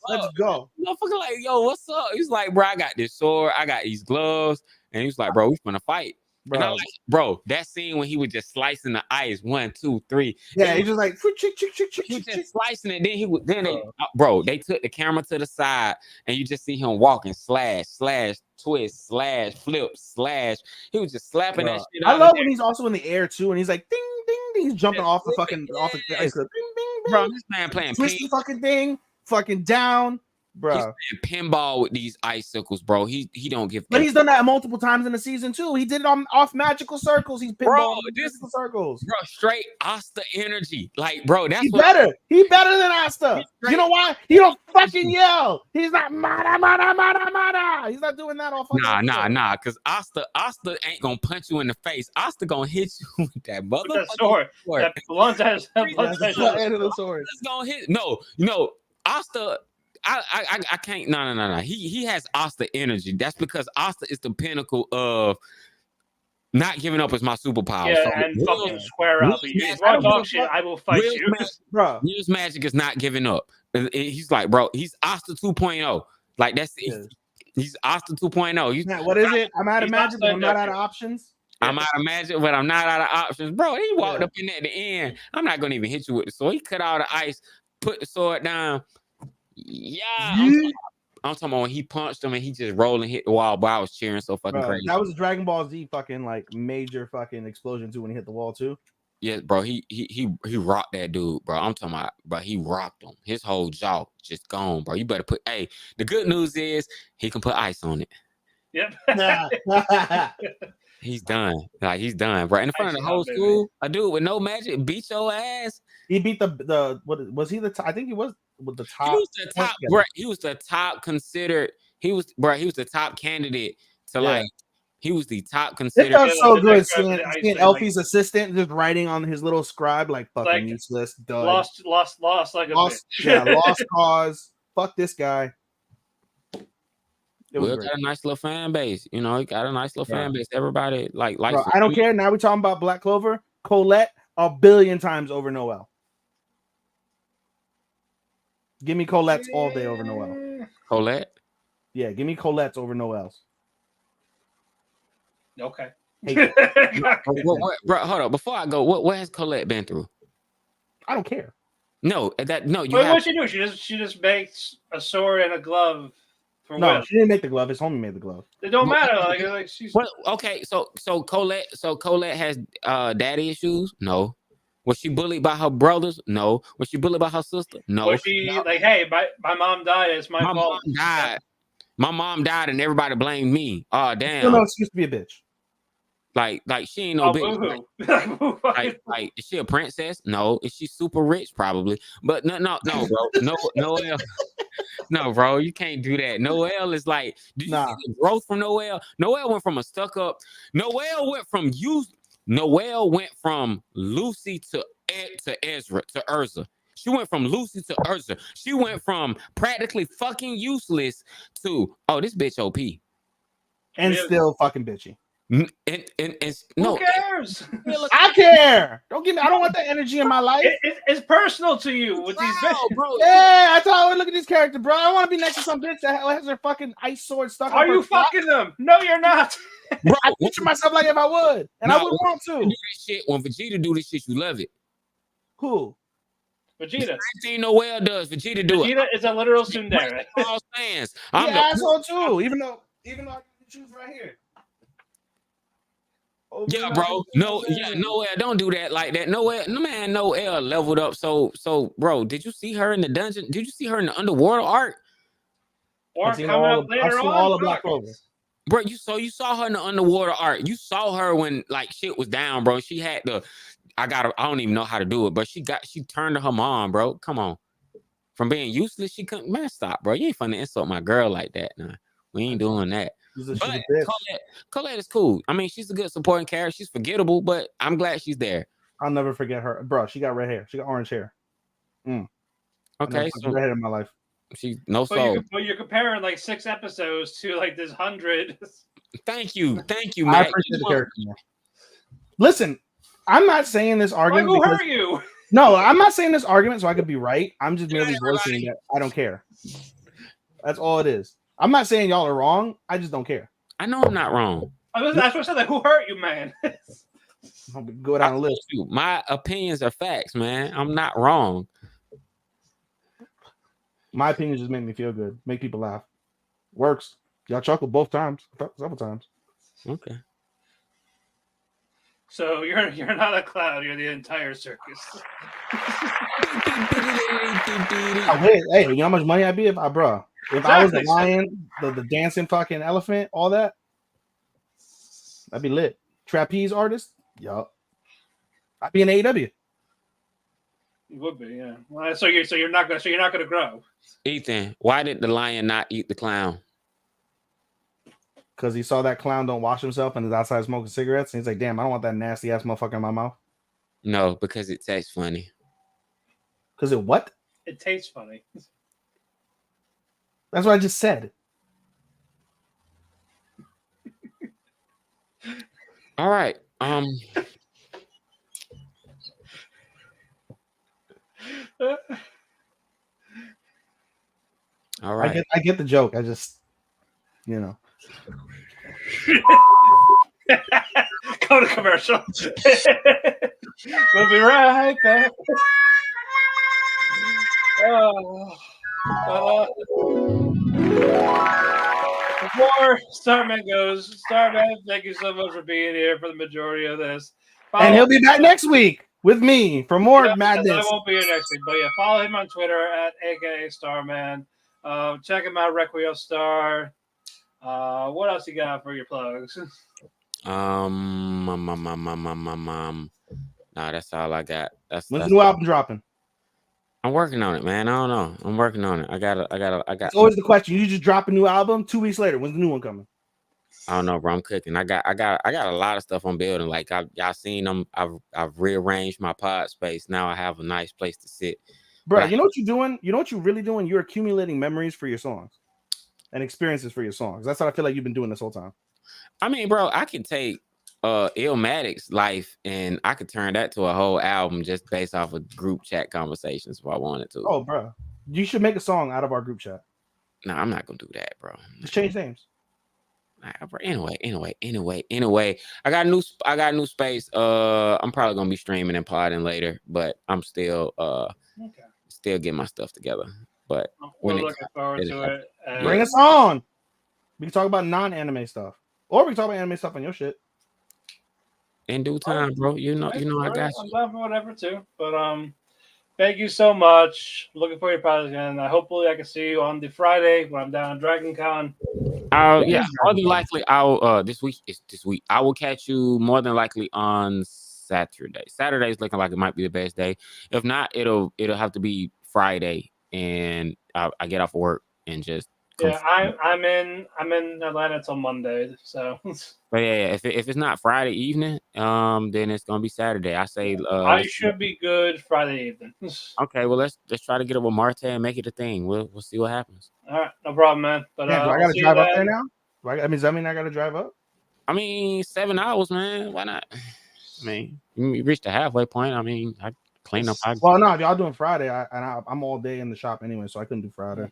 Let's go. Motherfucker, like, yo, what's up? He's like, bro, I got this sword, I got these gloves, and he's like, bro, we finna fight. Bro. And I like, bro, that scene when he was just slicing the ice, 1, 2, 3. Yeah, he just like he was just slicing it. Then he would they took the camera to the side, and you just see him walking, slash, twist, slash, flip, slash. He was just slapping that shit. I love when he's also in the air too, and he's like ding ding ding, he's jumping off the fucking off the ice. Ding, ding, ding. Bro, this man playing twisty fucking thing, fucking down. Bro, he's playing pinball with these icicles, bro. He don't give. But he's done that multiple times in the season too. He did it off magical circles. He's pinball magical circles. Bro, straight Asta energy. Like, bro, that's better. He better than Asta. You know why? He don't fucking yell. He's not mada. He's not doing that all fucking. Nah. Because Asta ain't gonna punch you in the face. Asta gonna hit you with that motherfucking sword. That blunt has the sword. It's gonna hit. No, Asta. I can't. No. He has Asta energy. That's because Asta is the pinnacle of not giving up is my superpower. Yeah, so and fucking square up. I will fight you, bro. Will's magic is not giving up. He's like, bro, he's Asta 2.0. Like that's he's Asta 2.0. What is it? I'm out of magic, but I'm not out of options. I'm out of magic, but I'm not out of options, bro. He walked up in there at the end. I'm not gonna even hit you with the sword. He cut all the ice, put the sword down. Yeah, I'm talking about when he punched him and he just rolled and hit the wall. But I was cheering so fucking crazy. That was a Dragon Ball Z fucking like major fucking explosion too when he hit the wall too. Yeah, bro, he rocked that dude, bro. I'm talking about, bro, he rocked him. His whole jaw just gone, bro. You better put. Hey, the good news is he can put ice on it. Yep. He's done. Like he's done, bro. In front of the whole school, a dude with no magic beat your ass. He beat the what was he the? I think he was with the He top. was the top, bro. He was the top considered. He was the top candidate to like. He was the top It considered. felt so the good next seeing president, I say, Elfie's assistant just writing on his little scribe like fucking Like, useless. Dud. lost like a bitch. Yeah, lost cause. Fuck this guy. It was Will great. got a nice little fan base. You know, he got a nice little fan base. Everybody likes. Bro, I don't care. Now we're talking about Black Clover. Colette 1,000,000,000 times over Noelle. Give me Colette's all day over Noelle. Colette. Yeah, give me Colette's over Noelle's. Okay. What, bro, hold on. Before I go, what has Colette been through? I don't care. No. Wait, what'd she do? She just makes a sword and a glove for Will. She didn't make the glove. His homie made the glove. It don't matter. Like she's. Well, okay, so Colette has daddy issues? No. Was she bullied by her brothers? No. Was she bullied by her sister? No. Was she like, hey, my mom died. It's my fault. Mom died. My mom died, and everybody blamed me. Oh damn! Still no excuse to be a bitch. Like she ain't no bitch. Like is she a princess? No. Is she super rich? Probably. But no, bro. Noelle. No, bro, you can't do that. Noelle is like, did you see the growth from Noelle? Noelle went from a stuck up. Noelle went from Lucy to Ezra to Urza. She went from Lucy to Urza. She went from practically fucking useless to this bitch OP. And still fucking bitchy. And no, who cares? I care. Don't give me. I don't want that energy in my life. It's personal to you with these bitches, bro. Yeah, I thought I would look at this character, bro. I want to be next to some bitch that has her fucking ice sword stuck. Are you fucking them? No, you're not. Bro, I picture myself like if I would, and I would want to. Do this shit. When Vegeta do this shit, you love it. Who? Vegeta. Same thing Noelle does. Vegeta do it. Vegeta is a literal tsundere. All stands. I'm the asshole too. Even though I can choose right here. Yeah, bro. Noelle, don't do that like that. Noelle leveled up. So, bro, did you see her in the dungeon? Did you see her in the underwater arc? Or coming up later on? All of Black Clover. Bro, you saw her in the underwater arc. You saw her when like shit was down, bro. She had I don't even know how to do it, but she turned to her mom, bro. Come on. From being useless, she couldn't. Man, stop, bro. You ain't finna insult my girl like that. Nah. We ain't doing that. But Colette is cool. I mean, she's a good supporting character. She's forgettable, but I'm glad she's there. I'll never forget her, bro. She got red hair. She got orange hair. Okay, so red hair in my life. She's no soul. But you're comparing like 6 episodes to like this 100. Thank you, Matt. I appreciate the character. Listen, I'm not saying this argument. Who hurt you? No, I'm not saying this argument so I could be right. I'm just merely voicing that I don't care. That's all it is. I'm not saying y'all are wrong. I just don't care. I know I'm not wrong. That's what I said. Like, who hurt you, man? I'll go down the list. My opinions are facts, man. I'm not wrong. My opinions just make me feel good. Make people laugh. Works. Y'all chuckle both times. Several times. Okay. So you're not a clown. You're the entire circus. Hey, you know how much money I'd be if I was the lion, the dancing fucking elephant, all that? That'd be lit. Trapeze artist? Yup. I'd be in AEW. You would be, yeah. Well, so you're not gonna grow. Ethan, why did the lion not eat the clown? Because he saw that clown don't wash himself and is outside smoking cigarettes. And he's like, damn, I don't want that nasty ass motherfucker in my mouth. No, because it tastes funny. Because it what? It tastes funny. That's what I just said. All right. All right. I get the joke. I just, Go to commercial. We'll be right back. Before Starman goes, Starman, thank you so much for being here for the majority of this. And he'll be back next week with me for more madness. I won't be here next week, but yeah, follow him on Twitter at aka Starman. Check him out, Requiem Star. What else you got for your plugs? Nah, that's all I got. When's the new album dropping? I'm working on it, man. I don't know. I'm working on it. I got. It's always the question. You just drop a new album 2 weeks later. When's the new one coming? I don't know, bro. I'm cooking. I got a lot of stuff I'm building. Like y'all seen them. I've rearranged my pod space. Now I have a nice place to sit. Bro, But you know what you're doing? You know what you're really doing? You're accumulating memories for your songs and experiences for your songs. That's what I feel like you've been doing this whole time. I mean, bro, I can take Illmatic's life and I could turn that to a whole album just based off of group chat conversations if I wanted to. Oh, bro. You should make a song out of our group chat. No, I'm not gonna do that, bro. Just change names. Anyway, I got a new space. I'm probably gonna be streaming and plotting later, but I'm still still getting my stuff together. But We're looking forward to it. Bring us on. We can talk about non-anime stuff, or we can talk about anime stuff on your shit in due time, bro. You know, I got you. I'm down for whatever too. But thank you so much. Looking for your podcast again. Hopefully I can see you on the Friday when I'm down at Dragon Con. Yeah, more than likely I'll this week. I will catch you more than likely on Saturday. Saturday is looking like it might be the best day. If not, it'll have to be Friday, and I get off work and just I'm in Atlanta until Monday. So but yeah, if it's not Friday evening, then it's gonna be Saturday. I say I should be good Friday evening. Okay, well let's try to get up with Marte and make it a thing. We'll see what happens. All right, no problem, man. But do I gotta drive up there now? Does that mean I gotta drive up? I mean, 7 hours, man. Why not? I mean, you reached the halfway point. I mean, I clean up. Well, no, if y'all doing Friday, I'm all day in the shop anyway, so I couldn't do Friday.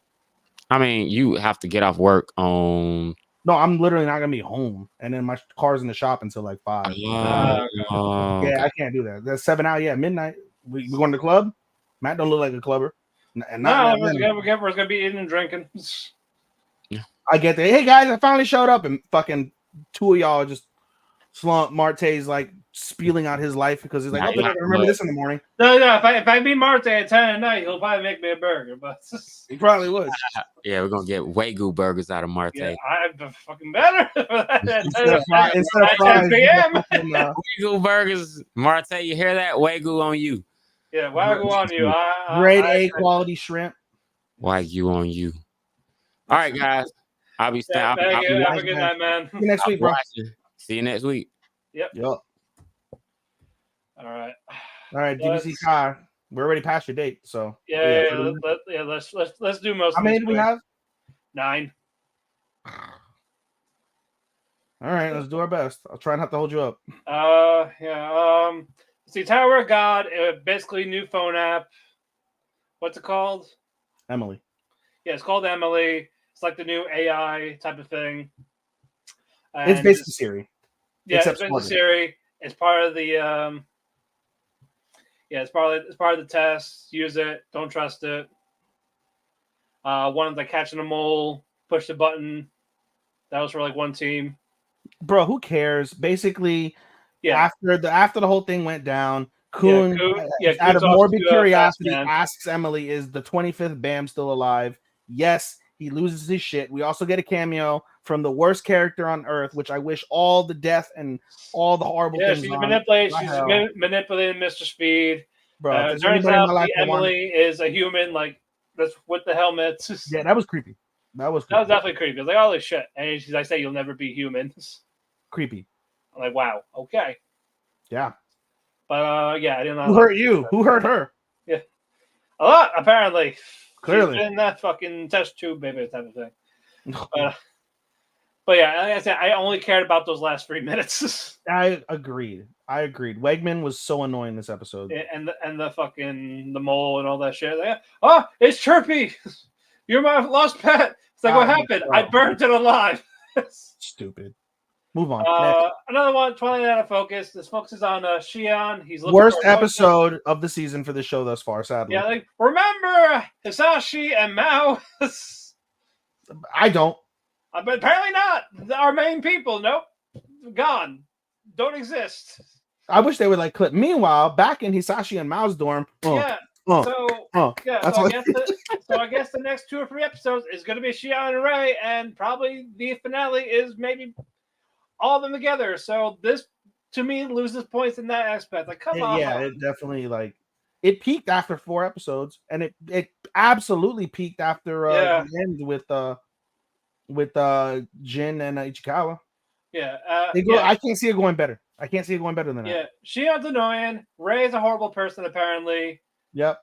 I mean, you have to get off work on. No, I'm literally not gonna be home, and then my car's in the shop until like 5. Yeah, I can't do that. That's 7 hours. Yeah, midnight. We going to the club. Matt don't look like a clubber. And we're gonna be eating and drinking. Yeah. I get that. Hey guys, I finally showed up, and fucking 2 of y'all just slump. Marte's like spieling out his life because he's like, I remember this in the morning. No. If I meet Marte at 10 at night, he'll probably make me a burger. But he probably would. Yeah, we're gonna get Wagyu burgers out of Marte. Yeah, I'm fucking better. Instead of fries, Wagyu burgers, Marte. You hear that? Wagyu on you. Yeah, Wagyu on you. Grade A quality shrimp. Wagyu on you. All right, guys. I'll be staying. Have a good night, man. See you next week, bro. See you next week. Yep. All right. DBC Kai. We're already past your date, so let's do most. How many do we have? 9. All right, let's do our best. I'll try not to hold you up. See, Tower of God, basically new phone app. What's it called? Emily. Yeah, it's called Emily. It's like the new AI type of thing. And it's basically Siri. Yeah, it's basically Siri. It's part of the it's part of the test. Use it. Don't trust it. One of the catching a mole, push the button. That was for like one team. Bro, who cares? Basically, after the whole thing went down, Kuhn out of morbid curiosity asks Emily, is the 25th BAM still alive? Yes, he loses his shit. We also get a cameo from the worst character on Earth, which I wish all the death and all the horrible things. She's manipulating Mr. Speed. Bro, turns out Emily is a human, like that's with the helmet. Yeah, that was creepy. That was definitely creepy. I was like, holy shit. And she's like, say you'll never be human. Creepy. I'm like, wow, okay. Yeah. But I didn't know. Who hurt you? Who hurt her? Yeah. A lot, apparently. Clearly. She's in that fucking test tube, baby, type of thing. But yeah, like I said, I only cared about those last 3 minutes. I agreed. Wegman was so annoying this episode. And the fucking the mole and all that shit. Like, oh, it's Chirpy. You're my lost pet. It's like, what happened? I burned it alive. Stupid. Move on. Another one, Twilight Out of Focus. This focuses on Shion. He's looking worst episode of the season for the show thus far, sadly. Yeah, like, remember Hisashi and Mao? I don't. But apparently not. Our main people, nope. Gone. Don't exist. I wish they would like clip. Meanwhile, back in Hisashi and Mao's dorm. I guess the next 2 or 3 episodes is going to be Shion and Rei, and probably the finale is maybe all of them together. So this, to me, loses points in that aspect. Like, come on. Yeah, it definitely, like, It peaked after 4 episodes, and it absolutely peaked after Yeah. the end with Jin and Ichikawa. Yeah. I can't see it going better. I can't see it going better than that. Yeah. Shion's annoying. Ray's a horrible person, apparently. Yep.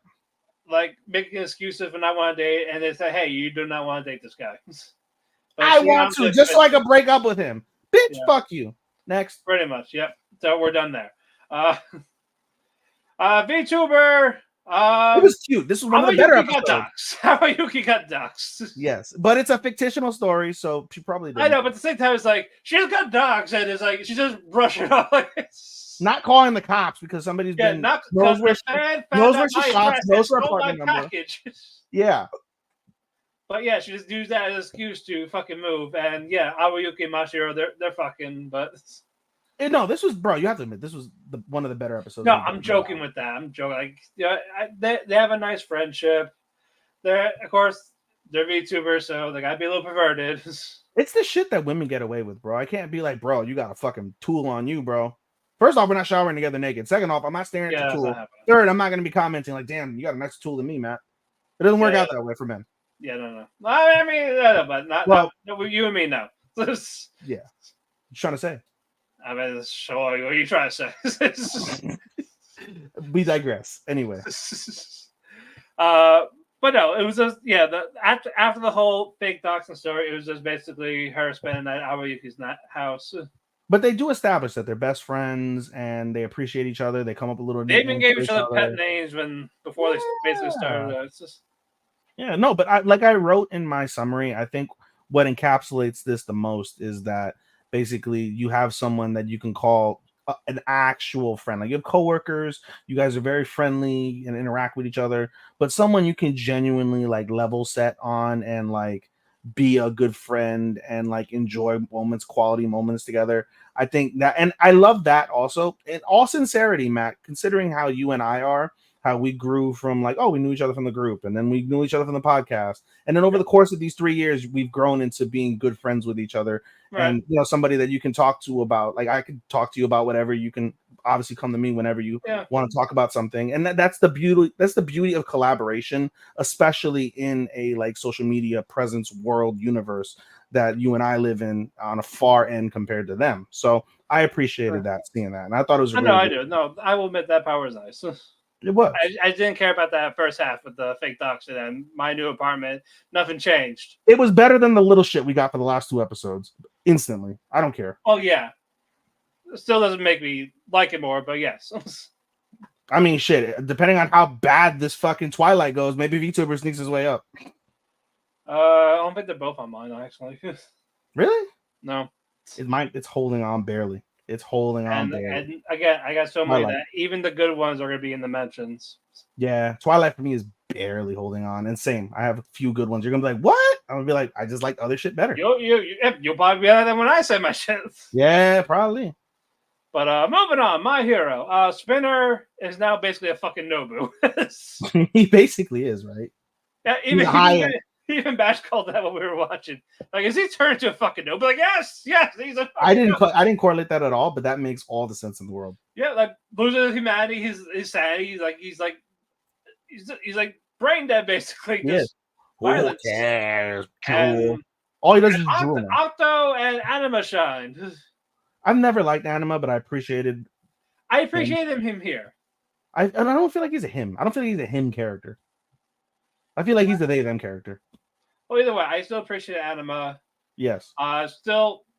Like, making excuses for not want to date, and they say, hey, you do not want to date this guy. But I want to, just so I can break up with him. Bitch, fuck you. Next. Pretty much, yep. So we're done there. VTuber. It was cute. This was one of the better episodes. Yuki got doxxed. Yes, but it's a fictional story, so she probably didn't. I know, but at the same time, it's like she's got doxxed, and it's like she just brushed it off. Not calling the cops because somebody's been knows where she shops, knows her apartment number. Yeah. But yeah, she just used that as an excuse to fucking move. And yeah, Aoyuki and Mashiro, they're fucking, but no, this was, bro, you have to admit, this was one of the better episodes. No, I'm joking with that. I'm joking. Like, yeah, they have a nice friendship. They're, of course, they're VTubers, so they gotta be a little perverted. It's the shit that women get away with, bro. I can't be like, bro, you got a fucking tool on you, bro. First off, we're not showering together naked. Second off, I'm not staring at the tool. Third, I'm not gonna be commenting like, damn, you got a nice tool to me, Matt. It doesn't work out that way for men. Yeah, no. I mean, no, but not you and me, no. Yeah. What you trying to say? I mean, sure, what are you trying to say? We digress. Anyway. But no, it was just, after the whole fake doxing story, it was just basically her spending the night at Aoyuki's house. But they do establish that they're best friends and they appreciate each other. They come up a little. They even gave each other pet names before they basically started. It's just. Yeah, no, but I wrote in my summary, I think what encapsulates this the most is that basically you have someone that you can call an actual friend. Like you have coworkers, you guys are very friendly and interact with each other, but someone you can genuinely like level set on and like be a good friend and like enjoy quality moments together. I think that, and I love that also. In all sincerity, Matt, considering how you and I are, how we grew from like, we knew each other from the group, and then we knew each other from the podcast, and then over the course of these 3 years, we've grown into being good friends with each other, and somebody that you can talk to about, like I could talk to you about whatever. You can obviously come to me whenever you want to talk about something, and that's the beauty. That's the beauty of collaboration, especially in a like social media presence world universe that you and I live in on a far end compared to them. So I appreciated that, seeing that, and I thought it was. I do. No, I will admit that power is nice. It was. I didn't care about that first half with the fake doxing and my new apartment. Nothing changed. It was better than the little shit we got for the last 2 episodes. Instantly. I don't care. Oh, yeah. It still doesn't make me like it more, but yes. I mean, shit. Depending on how bad this fucking Twilight goes, maybe VTuber sneaks his way up. I don't think they're both on mine, actually. Really? No. It's holding on barely. It's holding on barely. And again, I got so many that even the good ones are going to be in the mentions. Yeah, Twilight for me is barely holding on. And same, I have a few good ones. You're going to be like, what? I'm going to be like, I just like other shit better. You'll probably be better than when I say my shit. Yeah, probably. But moving on, my hero. Spinner is now basically a fucking Nobu. He basically is, right? Yeah, even Bash called that when we were watching. Like, is he turned to a fucking Nobu? Like, yes, he's a. I didn't correlate that at all, but that makes all the sense in the world. Yeah, like losing his humanity, he's sad. He's like brain dead basically. Yes. Violence. Who cares? All he does is drool. Octo and Anima shine. I've never liked Anima, but I appreciated him here. I don't feel like he's a him. I don't feel like he's a him character. I feel like he's a they them character. Well, either way, I still appreciate Anima. Yes.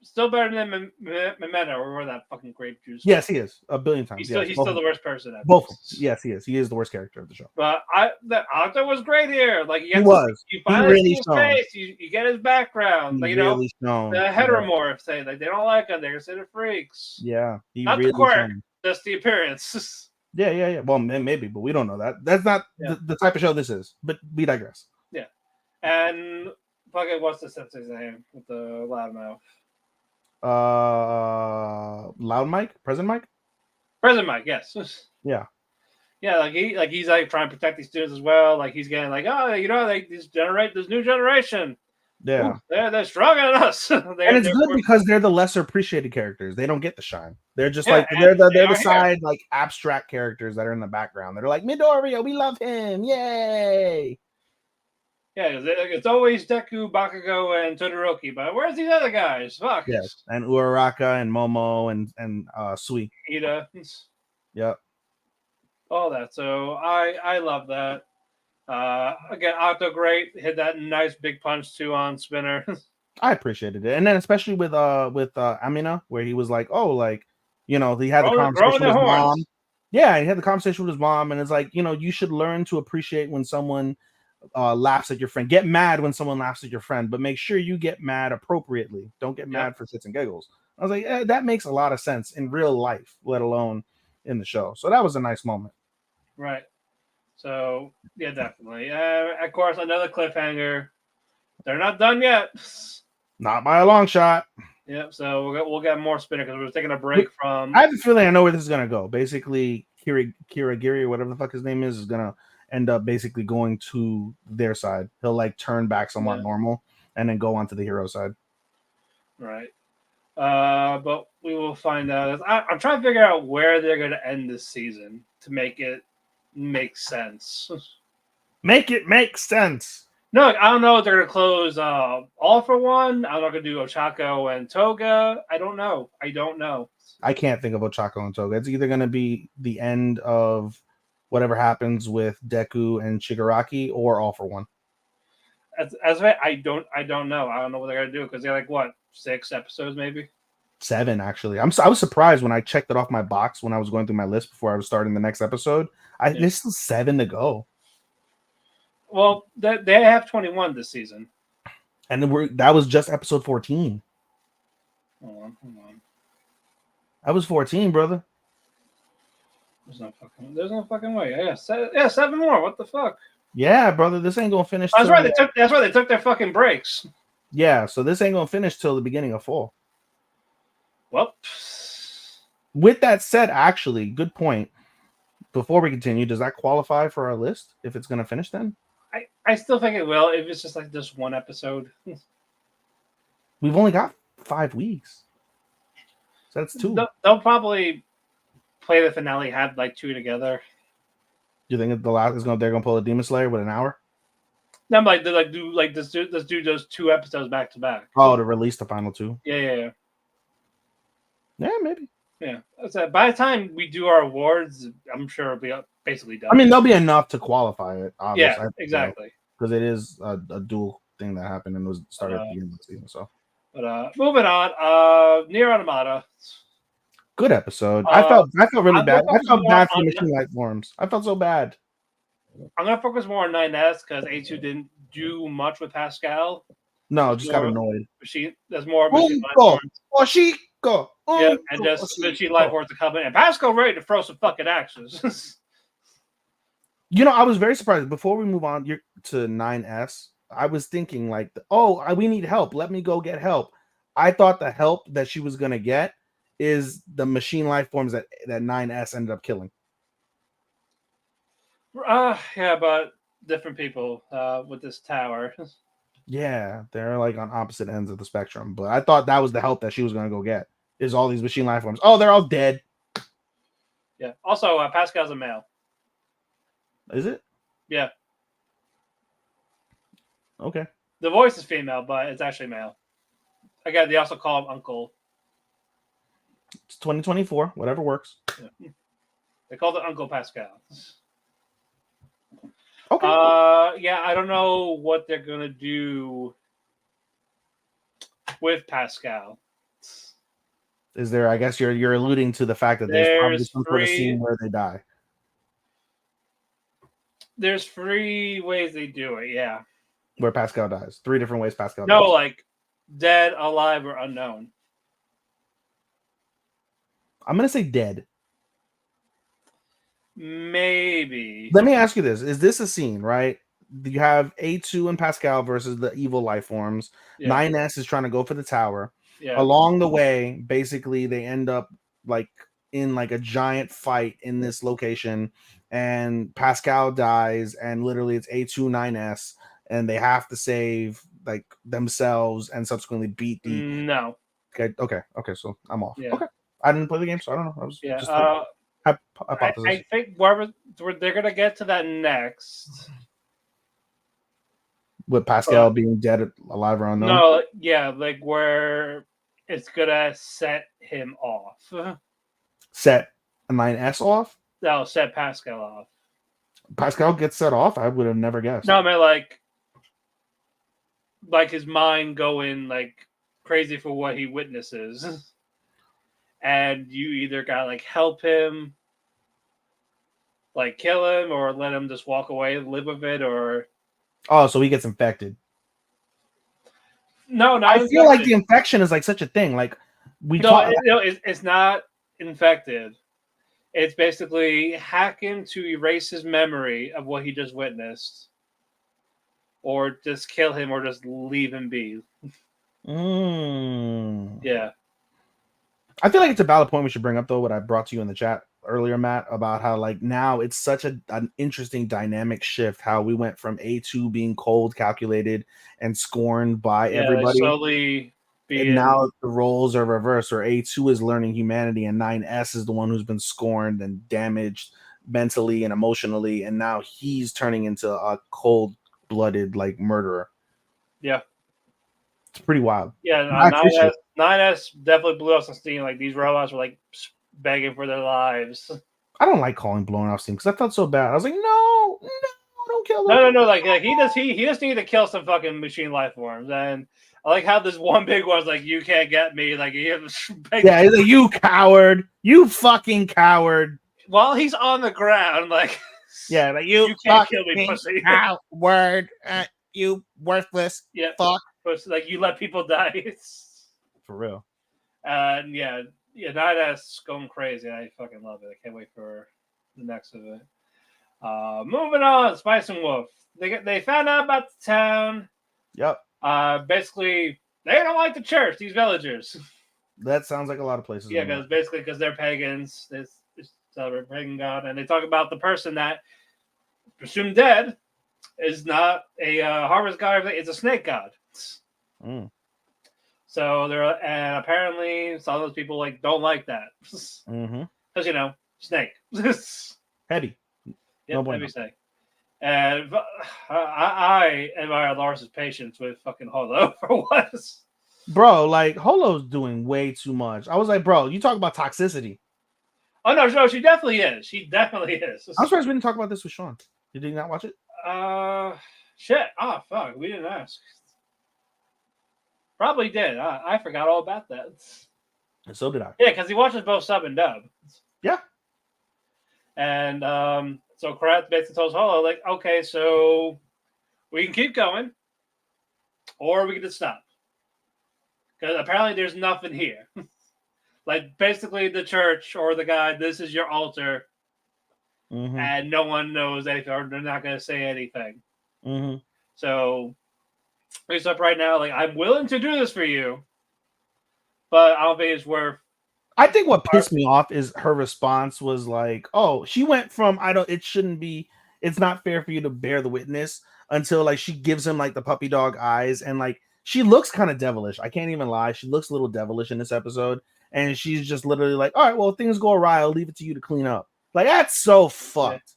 Still better than Memento or that fucking grape juice. Yes, he is a billion times. He's still the worst person ever. Both. Yes, he is. He is the worst character of the show. But the Octo was great here. Like he was. You finally see his face. You get his background. Like, really the heteromorphs say like they don't like him. They're considered freaks. Yeah, not really the quirk, just the appearance. Yeah. Well, maybe, but we don't know that. That's not the type of show this is. But we digress. Yeah, and fucking what's the sensei's name with the loudmouth? Loud Mike, Present Mike, yes. Yeah, he's like trying to protect these students as well. Like he's getting like, this new generation, Yeah. Ooh, they're stronger than us. And it's good because they're the lesser appreciated characters. They don't get the shine. They're just Yeah, like and they're they the are here. side like abstract characters that are in the background. They're like Midoriya, we love him, yay! Yeah, it's always Deku, Bakugo, and Todoroki. But where's these other guys? Fuck. Yes, and Uraraka and Momo and Sui. Ida. Yep. All that. So I love that. Again, Octo great. Hit that nice big punch too on Spinner. I appreciated it, and then especially with Amina, where he was like, "Oh, like, you know," he had the growing conversation their with his mom. horns. Yeah, he had the conversation with his mom, and it's like, you know, you should learn to appreciate when someone laughs at your friend. Get mad when someone laughs at your friend, but make sure you get mad appropriately. Don't get mad for shits and giggles. I was like, that makes a lot of sense in real life, let alone in the show. So that was a nice moment. Right. So yeah, definitely. Of course, another cliffhanger. They're not done yet. Not by a long shot. Yep. So we'll get more Spinner because we're taking a break from. I have a feeling I know where this is gonna go. Basically, Kirigiri or whatever the fuck his name is gonna end up basically going to their side. He'll like turn back somewhat normal and then go onto the hero side. Right. But we will find out. I'm trying to figure out where they're going to end this season to make it make sense. Make it make sense. No, I don't know if they're going to close All for One. I'm not going to do Ochako and Toga. I don't know. I can't think of Ochako and Toga. It's either going to be the end of whatever happens with Deku and Shigaraki or All for One. As I don't know. I don't know what they're going to do because they're like, what, 6 episodes maybe? 7, actually. I was surprised when I checked it off my box when I was going through my list before I was starting the next episode. There's still 7 to go. Well, they have 21 this season. And that was just episode 14. Hold on. That was 14, brother. There's no fucking way. Yeah, 7 more. What the fuck? Yeah, brother. This ain't gonna finish. That's right. That's why they took their fucking breaks. Yeah, so this ain't gonna finish till the beginning of fall. Well, with that said, actually, good point. Before we continue, does that qualify for our list if it's gonna finish then? I still think it will if it's just like this one episode. We've only got 5 weeks. So that's 2. They'll probably play the finale, have like 2 together. You think the last they're gonna pull a Demon Slayer with an hour? No, like they do let's do those 2 episodes back to back. Oh, to release the final 2. Yeah, maybe. Yeah. By the time we do our awards, I'm sure it'll be basically done. I mean, there'll be enough to qualify it. Obviously, yeah, exactly. Because it is a dual thing that happened and was started at the beginning of the season. So, but moving on, Nier Automata. Good episode. I felt really bad. I felt bad for Machine Light Forms. I felt so bad. I'm gonna focus more on 9S because A2 didn't do much with Pascal. No, just got annoyed. There's more Machine Light Forms. Oshiko. Yeah, and just Machine Light Forms to come in. And Pascal ready to throw some fucking axes. You know, I was very surprised. Before we move on to 9S, I was thinking like, we need help. Let me go get help. I thought the help that she was going to get is the machine life forms that 9S ended up killing. Yeah, but different people with this tower. Yeah, they're like on opposite ends of the spectrum. But I thought that was the help that she was going to go get, is all these machine life forms. Oh, they're all dead. Yeah. Also, Pascal's a male. Is it? Yeah. Okay. The voice is female, but it's actually male. Again, they also call him Uncle. It's 2024. Whatever works. Yeah. They called it Uncle Pascal. Okay. Yeah, I don't know what they're gonna do with Pascal. Is there? I guess you're alluding to the fact that there's probably some sort of scene where they die. There's 3 ways they do it, yeah. Where Pascal dies. 3 different ways Pascal dies. No, like dead, alive, or unknown. I'm going to say dead. Maybe. Let me ask you this. Is this a scene, right? You have A2 and Pascal versus the evil life forms. Yeah. 9S is trying to go for the tower. Yeah. Along the way, basically, they end up like in like a giant fight in this location. And Pascal dies, and literally it's A2 9S, and they have to save like themselves and subsequently beat the. No. Okay. So I'm off. Yeah. Okay, I didn't play the game, so I don't know. I was Yeah. just hypothesis. I think where they're gonna get to that next. With Pascal being dead, alive, or unknown. No, yeah, like where it's gonna set him off. Set a 9S off. That'll set Pascal off. Pascal gets set off. I would have never guessed. No, I mean like his mind going like crazy for what he witnesses, and you either gotta like help him, like kill him, or let him just walk away and live with it, or Oh, so he gets infected. no, I feel like the infection is like such a thing. Like it's not infected. It's basically hacking to erase his memory of what he just witnessed, or just kill him, or just leave him be. Yeah. I feel like it's a valid point we should bring up, though, what I brought to you in the chat earlier, Matt, about how like now it's such an interesting dynamic shift. How we went from A2 being cold, calculated, and scorned by everybody. Slowly and now the roles are reversed, or A2 is learning humanity, and 9S is the one who's been scorned and damaged mentally and emotionally, and now he's turning into a cold-blooded like murderer. Yeah, it's pretty wild. Yeah, 9S definitely blew off some steam. Like these robots were like begging for their lives. I don't like calling blowing off steam because I felt so bad. I was like, no, don't kill them. No. Like he just needed to kill some fucking machine life forms, and I like how this one big one's like, you can't get me. Like he's like, you coward, you fucking coward. While he's on the ground, like like you can't kill me, pussy. Coward, you worthless. Yeah, fuck. Like you let people die. For real. Yeah, 9S going crazy. I fucking love it. I can't wait for the next of it. Moving on, Spice and Wolf. They found out about the town. Yep. Basically, they don't like the church. These villagers. That sounds like a lot of places. Yeah, because they're pagans. They celebrate pagan god, and they talk about the person that presumed dead is not a harvest god. It's a snake god. So and apparently some of those people like don't like that because snake. Heavy. Yeah, heavy snake. And I admire Lars's patience with fucking Holo for once. Bro, like Holo's doing way too much. I was like, bro, you talk about toxicity. Oh no, she definitely is. She definitely is. I'm surprised we didn't talk about this with Sean. Did you not watch it? Shit. Oh fuck, we didn't ask. Probably did. I forgot all about that. And so did I. Yeah, because he watches both sub and dub. Yeah. And so Karat basically tells Holo, like, okay, so we can keep going, or we can just stop. Because apparently there's nothing here. Like, basically the church or the guy, this is your altar, and no one knows anything, or they're not going to say anything. So, we stop right now, like, I'm willing to do this for you, but I don't think it's worth. I think what pissed me off is her response was like, oh, she went from, it's not fair for you to bear the witness, until like she gives him like the puppy dog eyes, and like she looks kind of devilish. I can't even lie. She looks a little devilish in this episode, and she's just literally like, all right, well, if things go awry, I'll leave it to you to clean up. Like, that's so fucked.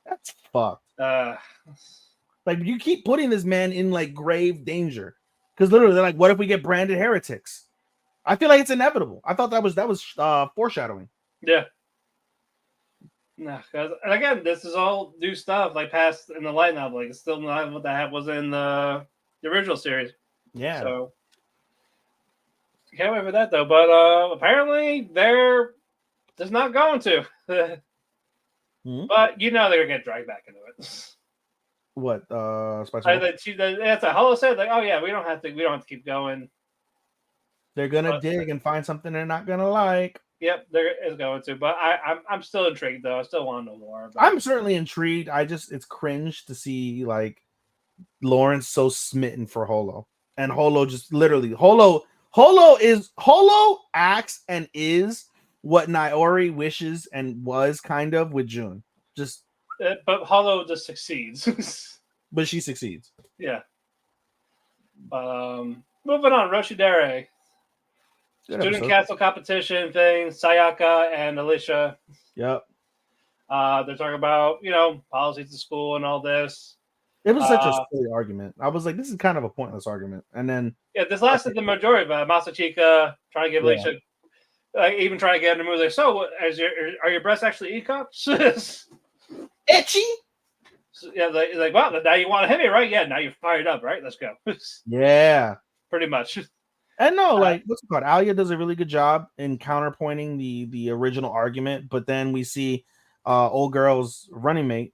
That's fucked. Like, you keep putting this man in like grave danger, because literally they're like, what if we get branded heretics? I feel like it's inevitable. I thought that was foreshadowing. Yeah. No, and again, this is all new stuff, like past in the light novel. Like, it's still not what that was in the original series. Yeah. So can't wait for that though. But apparently they're just not going to. But they're gonna get dragged back into it. What? Spice that's a Holo said, like, oh yeah, we don't have to keep going. They're gonna dig and find something they're not gonna like. Yep, there is going to. But I'm still intrigued though. I still want to know more. I'm certainly intrigued. It's cringe to see like Lawrence so smitten for Holo, and Holo just literally Holo acts and is what Naori wishes and was kind of with June. Just but Holo just succeeds. But she succeeds. Yeah. Moving on, Roshidere. Good Student episode. castle competition thing, Sayaka and Alicia. Yep. They're talking about, policies at school and all this. It was such a silly argument. I was like, this is kind of a pointless argument. And then This lasted the majority of it. Masachika trying to give Alicia, even trying to get him to move. Like, so, are your breasts actually e-cups? itchy. So, like, well, now you want to hit me, right? Yeah, now you're fired up, right? Let's go. Yeah. Pretty much. And no, like what's it called? Alia does a really good job in counterpointing the original argument, but then we see old girl's running mate,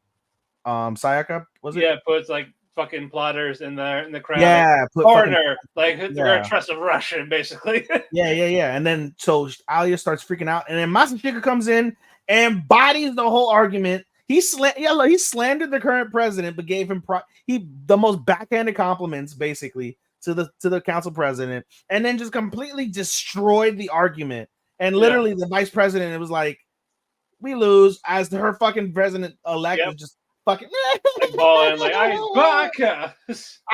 Sayaka, was it? Yeah, puts like fucking plotters in the crowd. Yeah, foreigner, like the very trusted Russian, basically. yeah. And then so Alia starts freaking out, and then Masachika comes in and bodies the whole argument. He slandered the current president, but gave him the most backhanded compliments, basically, to the council president, and then just completely destroyed the argument. And literally, the vice president, it was like, we lose, as her fucking president elect is just fucking balling like I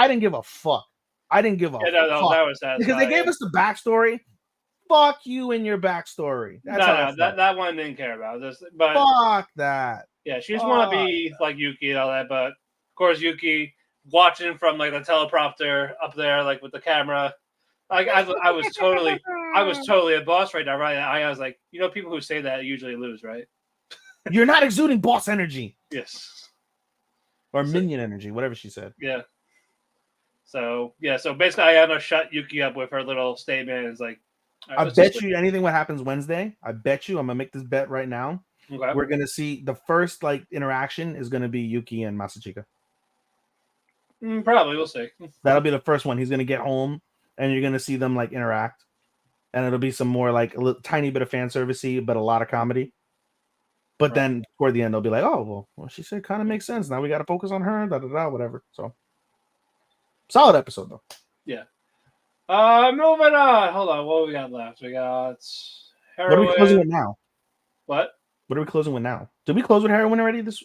didn't give a fuck. I didn't give a fuck. No, that was that because they gave us the backstory. Fuck you and your backstory. That's that one didn't care about this, but fuck that. Yeah, she just want to be like Yuki and all that, but of course Yuki watching from like the teleprompter up there, like with the camera. Like I was totally a boss right now, right? I was like, people who say that usually lose, right? You're not exuding boss energy. Yes. Or minion energy, whatever she said. Yeah. So basically Ayano shut Yuki up with her little statement. It's like, I bet you anything what happens Wednesday. I bet you I'm gonna make this bet right now. Okay. We're gonna see the first interaction is gonna be Yuki and Masachika. Probably, we'll see. That'll be the first one. He's gonna get home, and you're gonna see them interact, and it'll be some more a tiny bit of fan servicey, but a lot of comedy. But then toward the end, they'll be like, "Oh, well, she said kind of makes sense. Now we got to focus on her." Whatever. So solid episode though. Yeah. Moving on. Hold on. What we got left? We got Heroin. What are we closing with now? What? What are we closing with now? Did we close with Heroin already? This.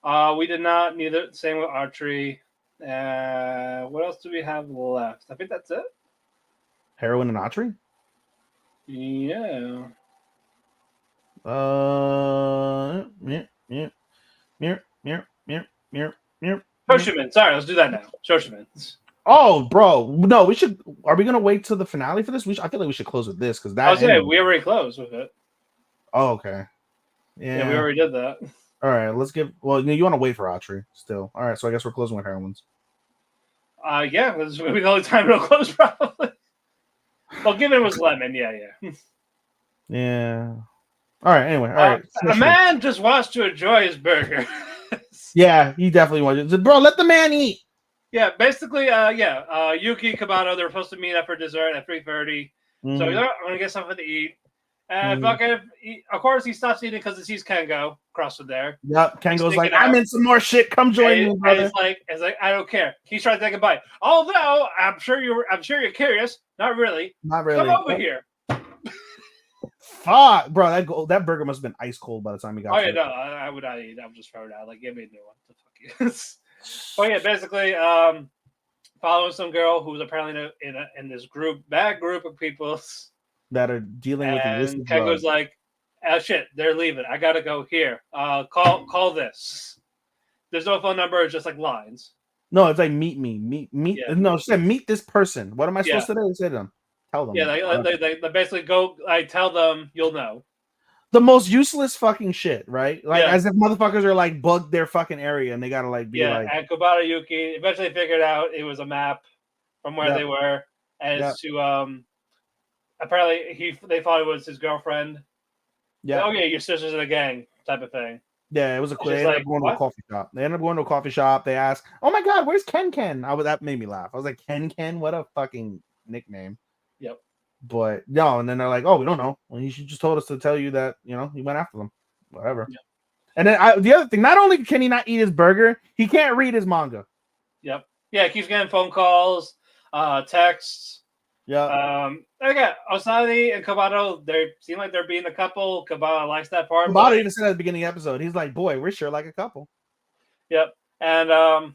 We did not. Neither. Same with Atri. What else do we have left? I think that's it. Heroin and Atri. Yeah. Shoshiman. Sorry, let's do that now. Shoshiman. Oh, bro, no, we should. Are we gonna wait till the finale for this? I feel like we should close with this because that. I was saying we already closed with it. Oh, okay. Yeah, we already did that. All right, let's give. Well, you want to wait for Atri still. All right, so I guess we're closing with Heroines. Yeah, this is gonna be the only time it'll close probably. Well, given it was Lemon, yeah. Yeah. All right. Anyway, all right. A man just wants to enjoy his burger. Yeah, he definitely wants. Bro, let the man eat. Yeah, basically, Yuki, Kabato, they're supposed to meet up for dessert at 3:30. So I'm gonna get something to eat. And of course, he stops eating because he sees Kengo across from there. Yep, Kengo's like, I'm in some more shit. Come join me, brother. It's like, I don't care. He's trying to take a bite. Although I'm sure you're curious. Not really. Not really. Come over here. Fuck, bro, that burger must have been ice cold by the time he got. Oh yeah, no, I would not eat. I would just throw it out. Like, give me a new one. The fuck is? Oh yeah, basically, following some girl who's apparently in this bad group of people that are dealing with illicit drugs. Kengo's like, shit, they're leaving. I gotta go here. Call this. There's no phone number. It's just like lines. No, it's like meet me. Yeah. No, she said meet this person. What am I supposed to do? Say to them. Tell them. Yeah, they basically go. I tell them, you'll know. The most useless fucking shit, right? Like as if motherfuckers are bugged their fucking area and they gotta be like. And Kobato Yuki eventually figured out it was a map from where they were as to apparently they thought it was his girlfriend. Yeah. Oh yeah, your sister's in a gang type of thing. Yeah, it was they ended up going to a coffee shop. They ended up going to a coffee shop. They asked, "Oh my god, where's Ken? That made me laugh. I was like, Ken, what a fucking nickname." Yep. But no, and then they're like, "Oh, we don't know. Well, you should just told us to tell you that he went after them, whatever." Yep. And then the other thing, not only can he not eat his burger, he can't read his manga. Yep. Yeah, he keeps getting phone calls, texts. Yeah. Okay, Osani and Kabato, they seem like they're being a couple. Kabato likes that part. Kabato even said at the beginning of the episode, he's like, "Boy, we're sure like a couple." Yep. And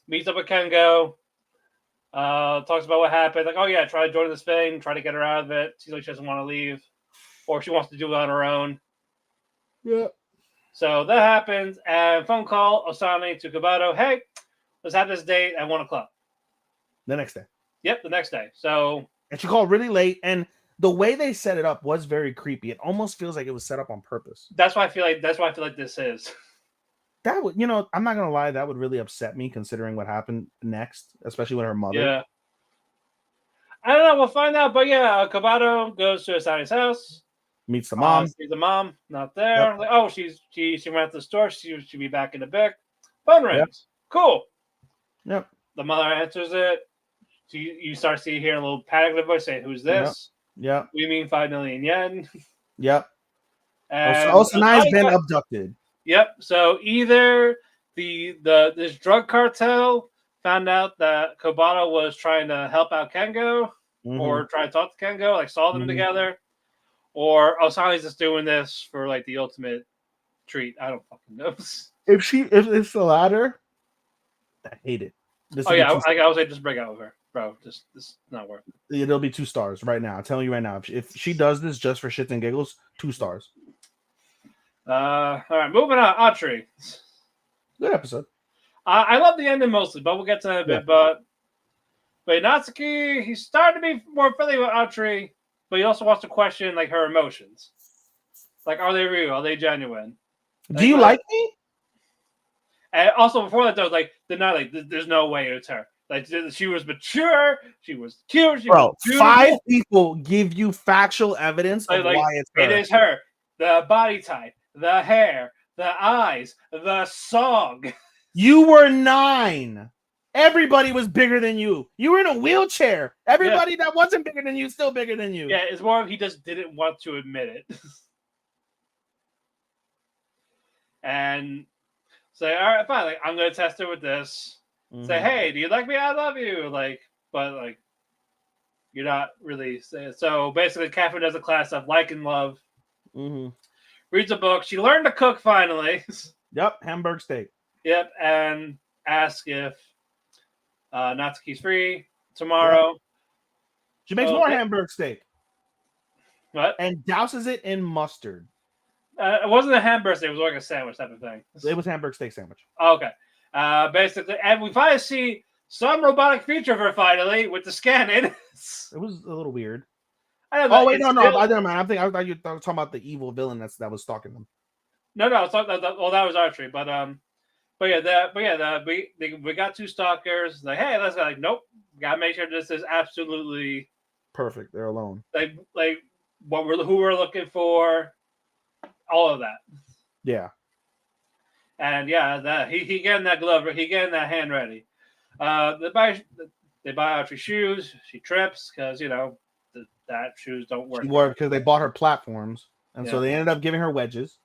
meets up with Kengo. Talks about what happened. Like, oh yeah, try to join this thing, try to get her out of it. Seems like she doesn't want to leave, or she wants to do it on her own. Yeah. So that happens, and phone call Osani to Kabato. Hey, let's have this date at 1:00. The next day. Yep, the next day. So, and she called really late, and the way they set it up was very creepy. It almost feels like it was set up on purpose. That's why I feel like this is. That would, I'm not gonna lie, that would really upset me considering what happened next, especially with her mother. Yeah. I don't know. We'll find out. But yeah, Kabato goes to Asani's house. Meets the mom. Sees the mom not there. Yep. Like, oh, she went to the store. She'll be back in the bit. Phone rings. Yep. Cool. Yep. The mother answers it. So you start to hear a little panic in the voice saying, "Who's this?" Yep. We mean 5 million yen. Yep. And Osani's been abducted. Yep. So either this drug cartel found out that Kobato was trying to help out Kengo, or try to talk to Kengo, like saw them together, or Osani's just doing this for like the ultimate treat. I don't fucking know. If it's the latter, I hate it. I was like, just break out with her, bro. This is not worth it. It'll be 2 stars right now. I'm telling you right now. If she does this just for shits and giggles, 2 stars. All right, moving on. Atri. Good episode. I love the ending mostly, but we'll get to that in a bit. But Natsuki, he's starting to be more friendly with Atri, but he also wants to question like her emotions. Like, are they real? Are they genuine? Do you like me? And also before that, though, like they're not like there's no way it's her. Like she was mature, she was cute, she was beautiful. 5 people give you factual evidence of why it's her. It is her. The body type, the hair, the eyes, the song. You were 9. Everybody was bigger than you. You were in a wheelchair. Everybody that wasn't bigger than you still bigger than you. Yeah, it's more of he just didn't want to admit it. And say, all right, fine. Like, I'm gonna test her with this. Say, hey, do you like me? I love you. Like, but like, you're not really saying. So basically, Catherine does a class of like and love. Reads a book. She learned to cook finally. Yep, Hamburg steak. Yep, and ask if Natsuki's free tomorrow. Yep. She makes more Hamburg steak. What? And douses it in mustard. It wasn't a Hamburg steak. It was like a sandwich type of thing. It was Hamburg steak sandwich. Okay. Basically, and we finally see some robotic feature of her finally with the scanning. It was a little weird. I know, wait, no, I didn't mind. I thought you were talking about the evil villain that was stalking them. No, that was Archery, we got 2 stalkers. Like, hey, let's go. Like, nope, gotta make sure this is absolutely perfect. They're alone. Like who we're looking for, all of that. Yeah. And that he getting that glove, he getting that hand ready. They buy Archery shoes. She trips because that shoes don't work. She wore because they bought her platforms, and so they ended up giving her wedges.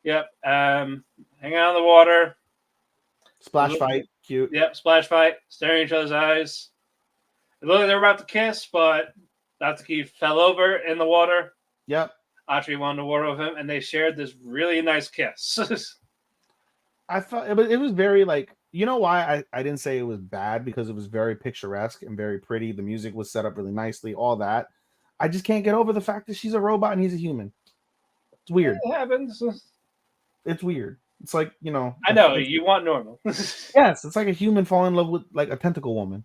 Yep. Hanging out in the water. Splash fight. Cute. Yep. Splash fight. Staring each other's eyes. It looked like they were about to kiss, but Natsuki fell over in the water. Yep. Atri wanted to water with him, and they shared this really nice kiss. I thought it was very like, why I didn't say it was bad, because it was very picturesque and very pretty. The music was set up really nicely, all that. I just can't get over the fact that she's a robot and he's a human. It's weird. It happens. It's weird. It's like, I know, you want normal. Yes, it's like a human falling in love with like a tentacle woman.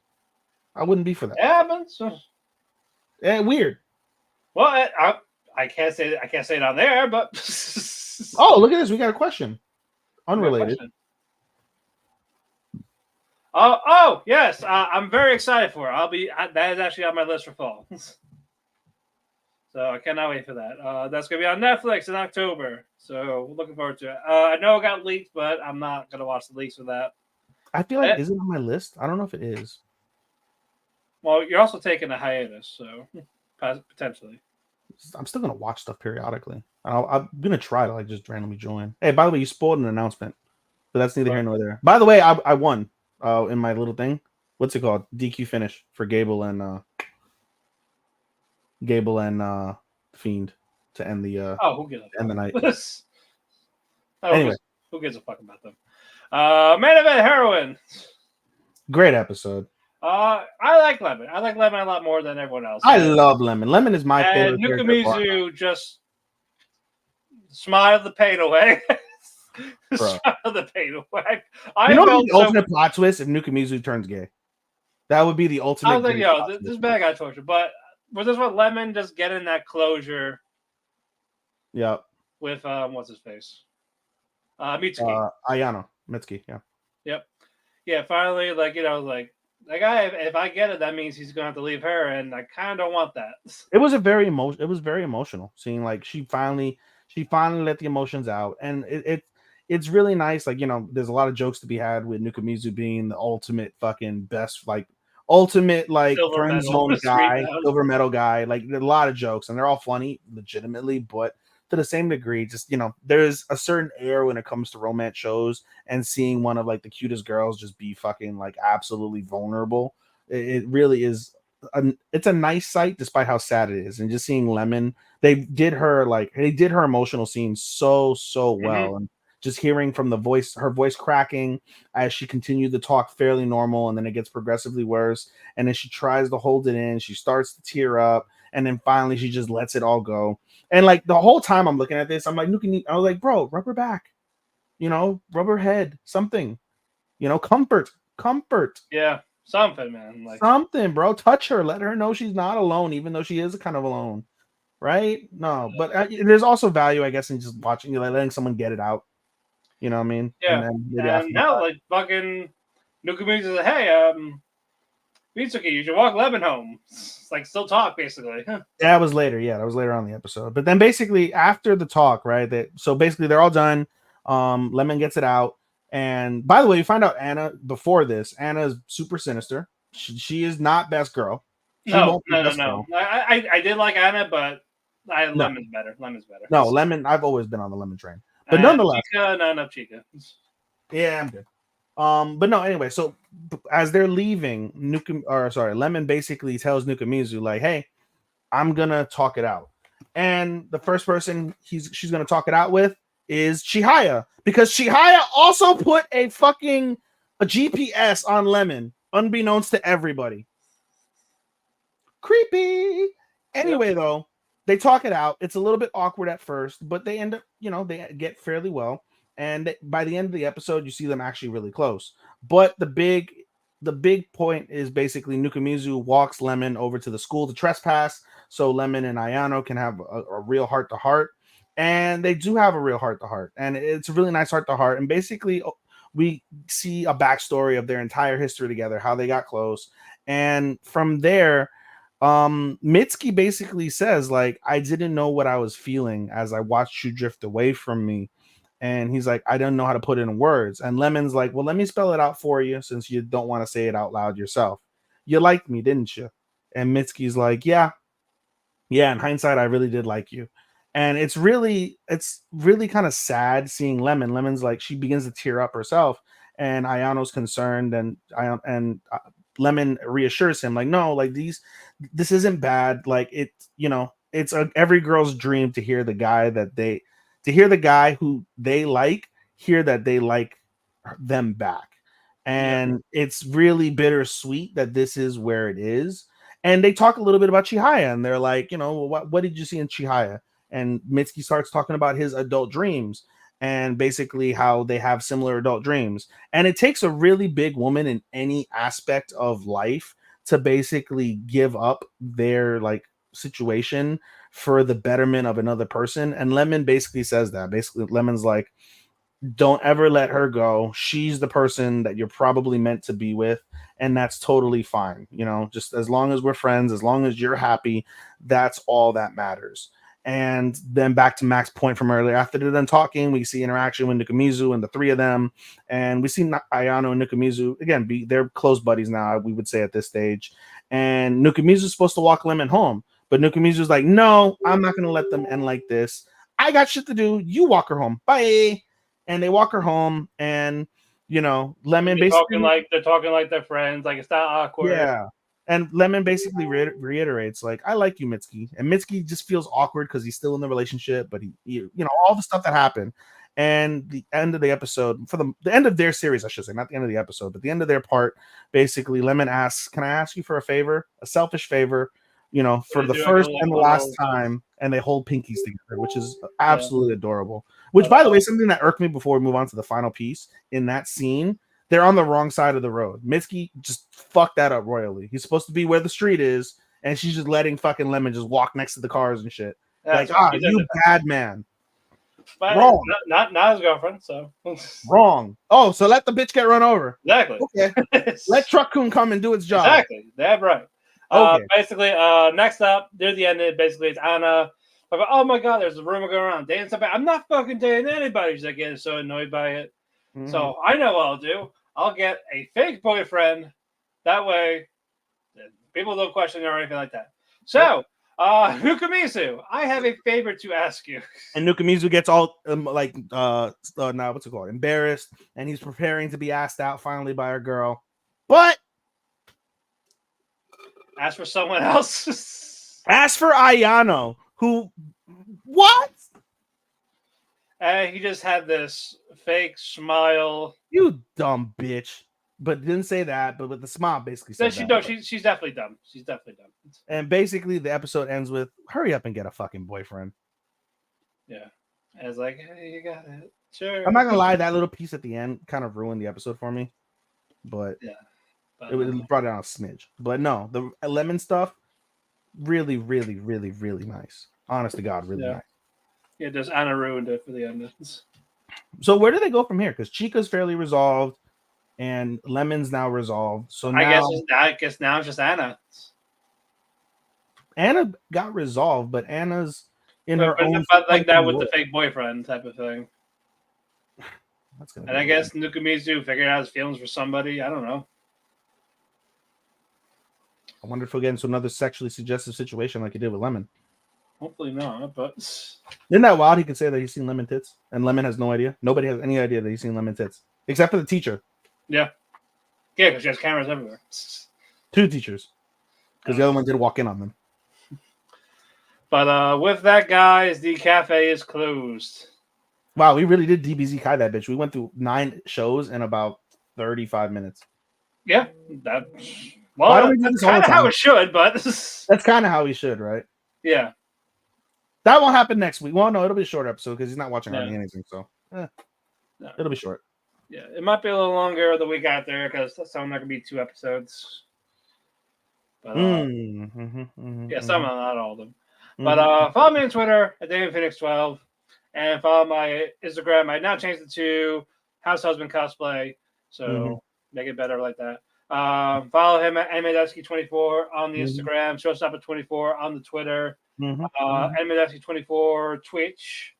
I wouldn't be for that. It happens. Weird. Well, I can't say it on there, but oh, look at this. We got a question. Unrelated. Oh, yes. I'm very excited for it. That is actually on my list for fall. So I cannot wait for that. That's going to be on Netflix in October. So looking forward to it. I know it got leaked, but I'm not going to watch the leaks for that. I feel like, is it on my list? I don't know if it is. Well, you're also taking a hiatus, so potentially. I'm still going to watch stuff periodically. I'm going to try to just randomly join. Hey, by the way, you spoiled an announcement, but that's neither here nor there. By the way, I won in my little thing. What's it called? DQ finish for Gable and Fiend to end the who gives a fuck? end the night. Anyway, who gives a fuck about them? Main event heroine. Great episode. I like Lemon. I like Lemon a lot more than everyone else. I love Lemon. Lemon is my And favorite character. Nukamizu just smiled the pain away. Bro. Smiled the pain away. You know felt the ultimate plot twist if Nukamizu turns gay. That would be the ultimate. I was like, gay yo, plot this twist. bad guy torture. But was this what Lemon just getting that closure Yep. with what's his face? Mitsuki. Ayano Mitsuki. Yeah. Yep. Yeah, finally, like, like that guy, if I get it, that means he's gonna have to leave her, and I kinda don't want that. It was very emotional seeing like she finally let the emotions out, and it's really nice. Like, there's a lot of jokes to be had with Nukamizu being the ultimate fucking best, like ultimate like Silver friend medal, zone street guy, medal. silver medal guy. Like, there's a lot of jokes, and they're all funny, legitimately, but to the same degree, just there's a certain air when it comes to romance shows, and seeing one of like the cutest girls just be fucking like absolutely vulnerable. It really is it's a nice sight despite how sad it is. And just seeing Lemon, they did her emotional scene so well. And just hearing from her voice cracking as she continued to talk fairly normal, and then it gets progressively worse, and then she tries to hold it in, she starts to tear up, and then finally she just lets it all go. And like the whole time I'm looking at this, I'm like, I was like, bro, rub her back, rub her head, something, comfort. Yeah, something, man. Like Something, bro. Touch her. Let her know she's not alone, even though she is kind of alone. Right? No, but there's also value, I guess, in just watching, letting someone get it out. You know what I mean? yeah. And now, like fucking Nukamizu's like, hey, Mitsuki, you should walk Lemon home. It's like still talk basically. that was later. Yeah, that was later on in the episode. But then basically after the talk, right? So basically they're all done. Lemon gets it out. And by the way, you find out Anna before this. Anna is super sinister. She is not best girl. She won't be best girl. I did like Anna, but No. Lemon's better. Lemon's better. No, Lemon. I've always been on the Lemon train. But nonetheless, Chica, not enough Chica. yeah, I'm good. But no, anyway, so as they're leaving, Lemon basically tells Nukamizu, like, hey, I'm gonna talk it out. And the first person she's gonna talk it out with is Chihaya, because Chihaya also put a GPS on Lemon, unbeknownst to everybody. Creepy. Anyway, though, they talk it out. It's a little bit awkward at first, but they end up, they get fairly well. And by the end of the episode, you see them actually really close. But the big point is basically Nukamizu walks Lemon over to the school to trespass, so Lemon and Ayano can have a real heart-to-heart. And they do have a real heart-to-heart. And it's a really nice heart-to-heart. And basically, we see a backstory of their entire history together, how they got close. And from there, Mitsuki basically says, like, I didn't know what I was feeling as I watched you drift away from me. And he's like, I don't know how to put it in words. And Lemon's like, well, let me spell it out for you, since you don't want to say it out loud yourself. You liked me, didn't you? And Mitsuki's like, yeah, in hindsight, I really did like you. And it's really kind of sad seeing Lemon. Lemon's like, she begins to tear up herself, and Ayano's concerned, and Lemon reassures him, like, no, like, this isn't bad. Like, it's every girl's dream to hear the guy who they like hear that they like them back. And it's really bittersweet that this is where it is. And they talk a little bit about Chihaya, and they're like, what did you see in Chihaya? And Mitsuki starts talking about his adult dreams, and basically how they have similar adult dreams. And it takes a really big woman in any aspect of life to basically give up their like situation for the betterment of another person. And Lemon basically says that. Basically, Lemon's like, don't ever let her go. She's the person that you're probably meant to be with, and that's totally fine. Just as long as we're friends, as long as you're happy, that's all that matters. And then back to Mac's point from earlier, after they're done talking, we see interaction with Nukamizu and the three of them, and we see Ayano and Nukamizu again. They're close buddies now, we would say, at this stage. And Nukamizu's supposed to walk Lemon home, but Nukamizu's like, no, I'm not going to let them end like this. I got shit to do. You walk her home. Bye. And they walk her home, and Lemon basically they're talking like they're friends. Like, it's not awkward. Yeah. And Lemon basically reiterates, like, I like you, Mitsuki. And Mitsuki just feels awkward because he's still in the relationship, but he all the stuff that happened. And the end of the episode, for the end of their series, I should say, not the end of the episode, but the end of their part, basically, Lemon asks, "Can I ask you for a favor? A selfish favor, for the first and the last time," and they hold pinkies together, which is absolutely adorable. Which, by the way, something that irked me before we move on to the final piece in that scene, they're on the wrong side of the road. Mitsuki just fucked that up royally. He's supposed to be where the street is, and she's just letting fucking Lemon just walk next to the cars and shit. You bad man. But wrong. Not his girlfriend, so wrong. Oh, so let the bitch get run over. Exactly. Okay. Let Truck-kun come and do its job. Exactly. That's right. Okay. Basically, next up, near the end, basically it's Anna. Like, oh my god, there's a rumor going around. Dating somebody. I'm not fucking dating anybody. She's like getting so annoyed by it. Mm-hmm. So I know what I'll do. I'll get a fake boyfriend. That way, people don't question her or anything like that. So, Nukamizu, I have a favor to ask you. And Nukamizu gets all what's it called? Embarrassed, and he's preparing to be asked out finally by a girl. But ask for someone else. Ask for Ayano, who what? He just had this fake smile. You dumb bitch. But didn't say that, but with the smile basically said she's definitely dumb. She's definitely dumb. And basically the episode ends with, hurry up and get a fucking boyfriend. Yeah. And it's like, hey, you got it. Sure. I'm not gonna lie, that little piece at the end kind of ruined the episode for me. But yeah. It brought it down a smidge. But no, the lemon stuff, really, really, really, really nice. Honest to God, really nice. Yeah, just Anna ruined it for the end. So where do they go from here? Because Chica's fairly resolved. And Lemon's now resolved. So now, I guess now it's just Anna. Anna got resolved, but Anna's in her own. Like that with the fake boyfriend type of thing. And I guess Nukamizu figured out his feelings for somebody. I don't know. I wonder if we'll get into another sexually suggestive situation like he did with Lemon. Hopefully not, but isn't that wild? He could say that he's seen Lemon tits, and Lemon has no idea. Nobody has any idea that he's seen Lemon tits, except for the teacher. Yeah, because she has cameras everywhere. 2 teachers, because the other one did walk in on them. But with that, guys, the cafe is closed. Wow, we really did DBZ Kai that bitch. We went through 9 shows in about 35 minutes. Yeah, that's kind of how it should, but that's kind of how we should, right? Yeah. That won't happen next week. Well, no, it'll be a short episode because he's not watching anything, so it'll be short. Yeah, it might be a little longer the week after because some not gonna be 2 episodes. But some, not all of them. But follow me on Twitter at DavidPhoenix12 and follow my Instagram. I now changed it to House Husband Cosplay, so make it better like that. Follow him at AnimeDesky24 on the Instagram, Showstopper24 on the Twitter, AnimeDesky24 Twitch.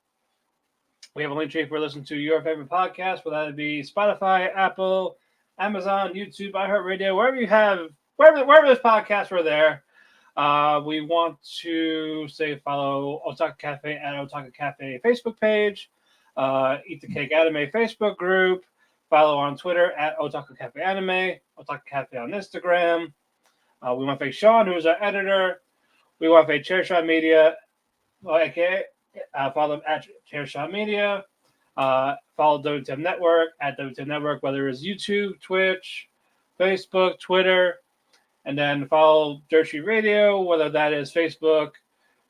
We have a link tree for listening to your favorite podcast, whether that be Spotify, Apple, Amazon, YouTube, iHeartRadio, wherever this podcast, we're there. We want to follow Otalku Cafe at Otalku Cafe Facebook page, Eat the Cake Anime Facebook group, follow on Twitter at Otalku Cafe Anime, Otalku Cafe on Instagram. We want to thank Sean, who's our editor. We want to thank Chairshot Media, aka follow them at Chairshot Media. Follow WTM Network at WTM Network, whether it's YouTube, Twitch, Facebook, Twitter. And then follow Dirt Sheet Radio, whether that is Facebook,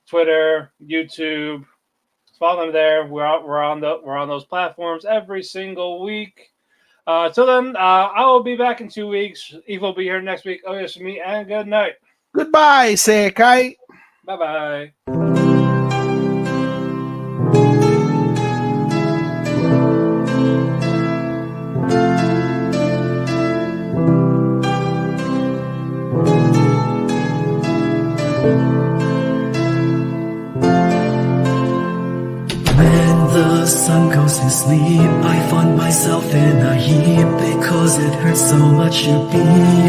Twitter, YouTube. Follow them there. We're on those platforms every single week. Till then, I will be back in 2 weeks. Eve will be here next week. Oh yes, me, and good night. Goodbye, Sekai. Bye bye. The sun goes to sleep, I find myself in a heap because it hurts so much to be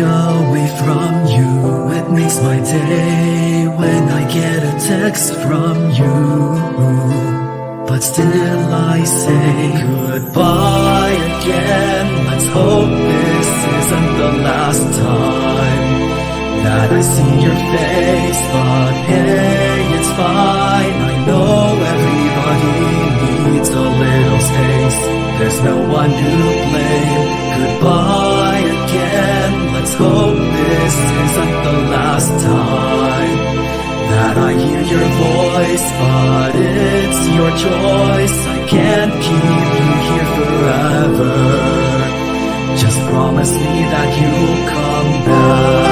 away from you. It makes my day when I get a text from you, but still I say goodbye again. Let's hope this isn't the last time that I see your face, but hey, it's fine. I know everybody needs a little space. there's no one to blame. Goodbye again, let's hope this isn't the last time that I hear your voice, but it's your choice. I can't keep you here forever. Just promise me that you'll come back.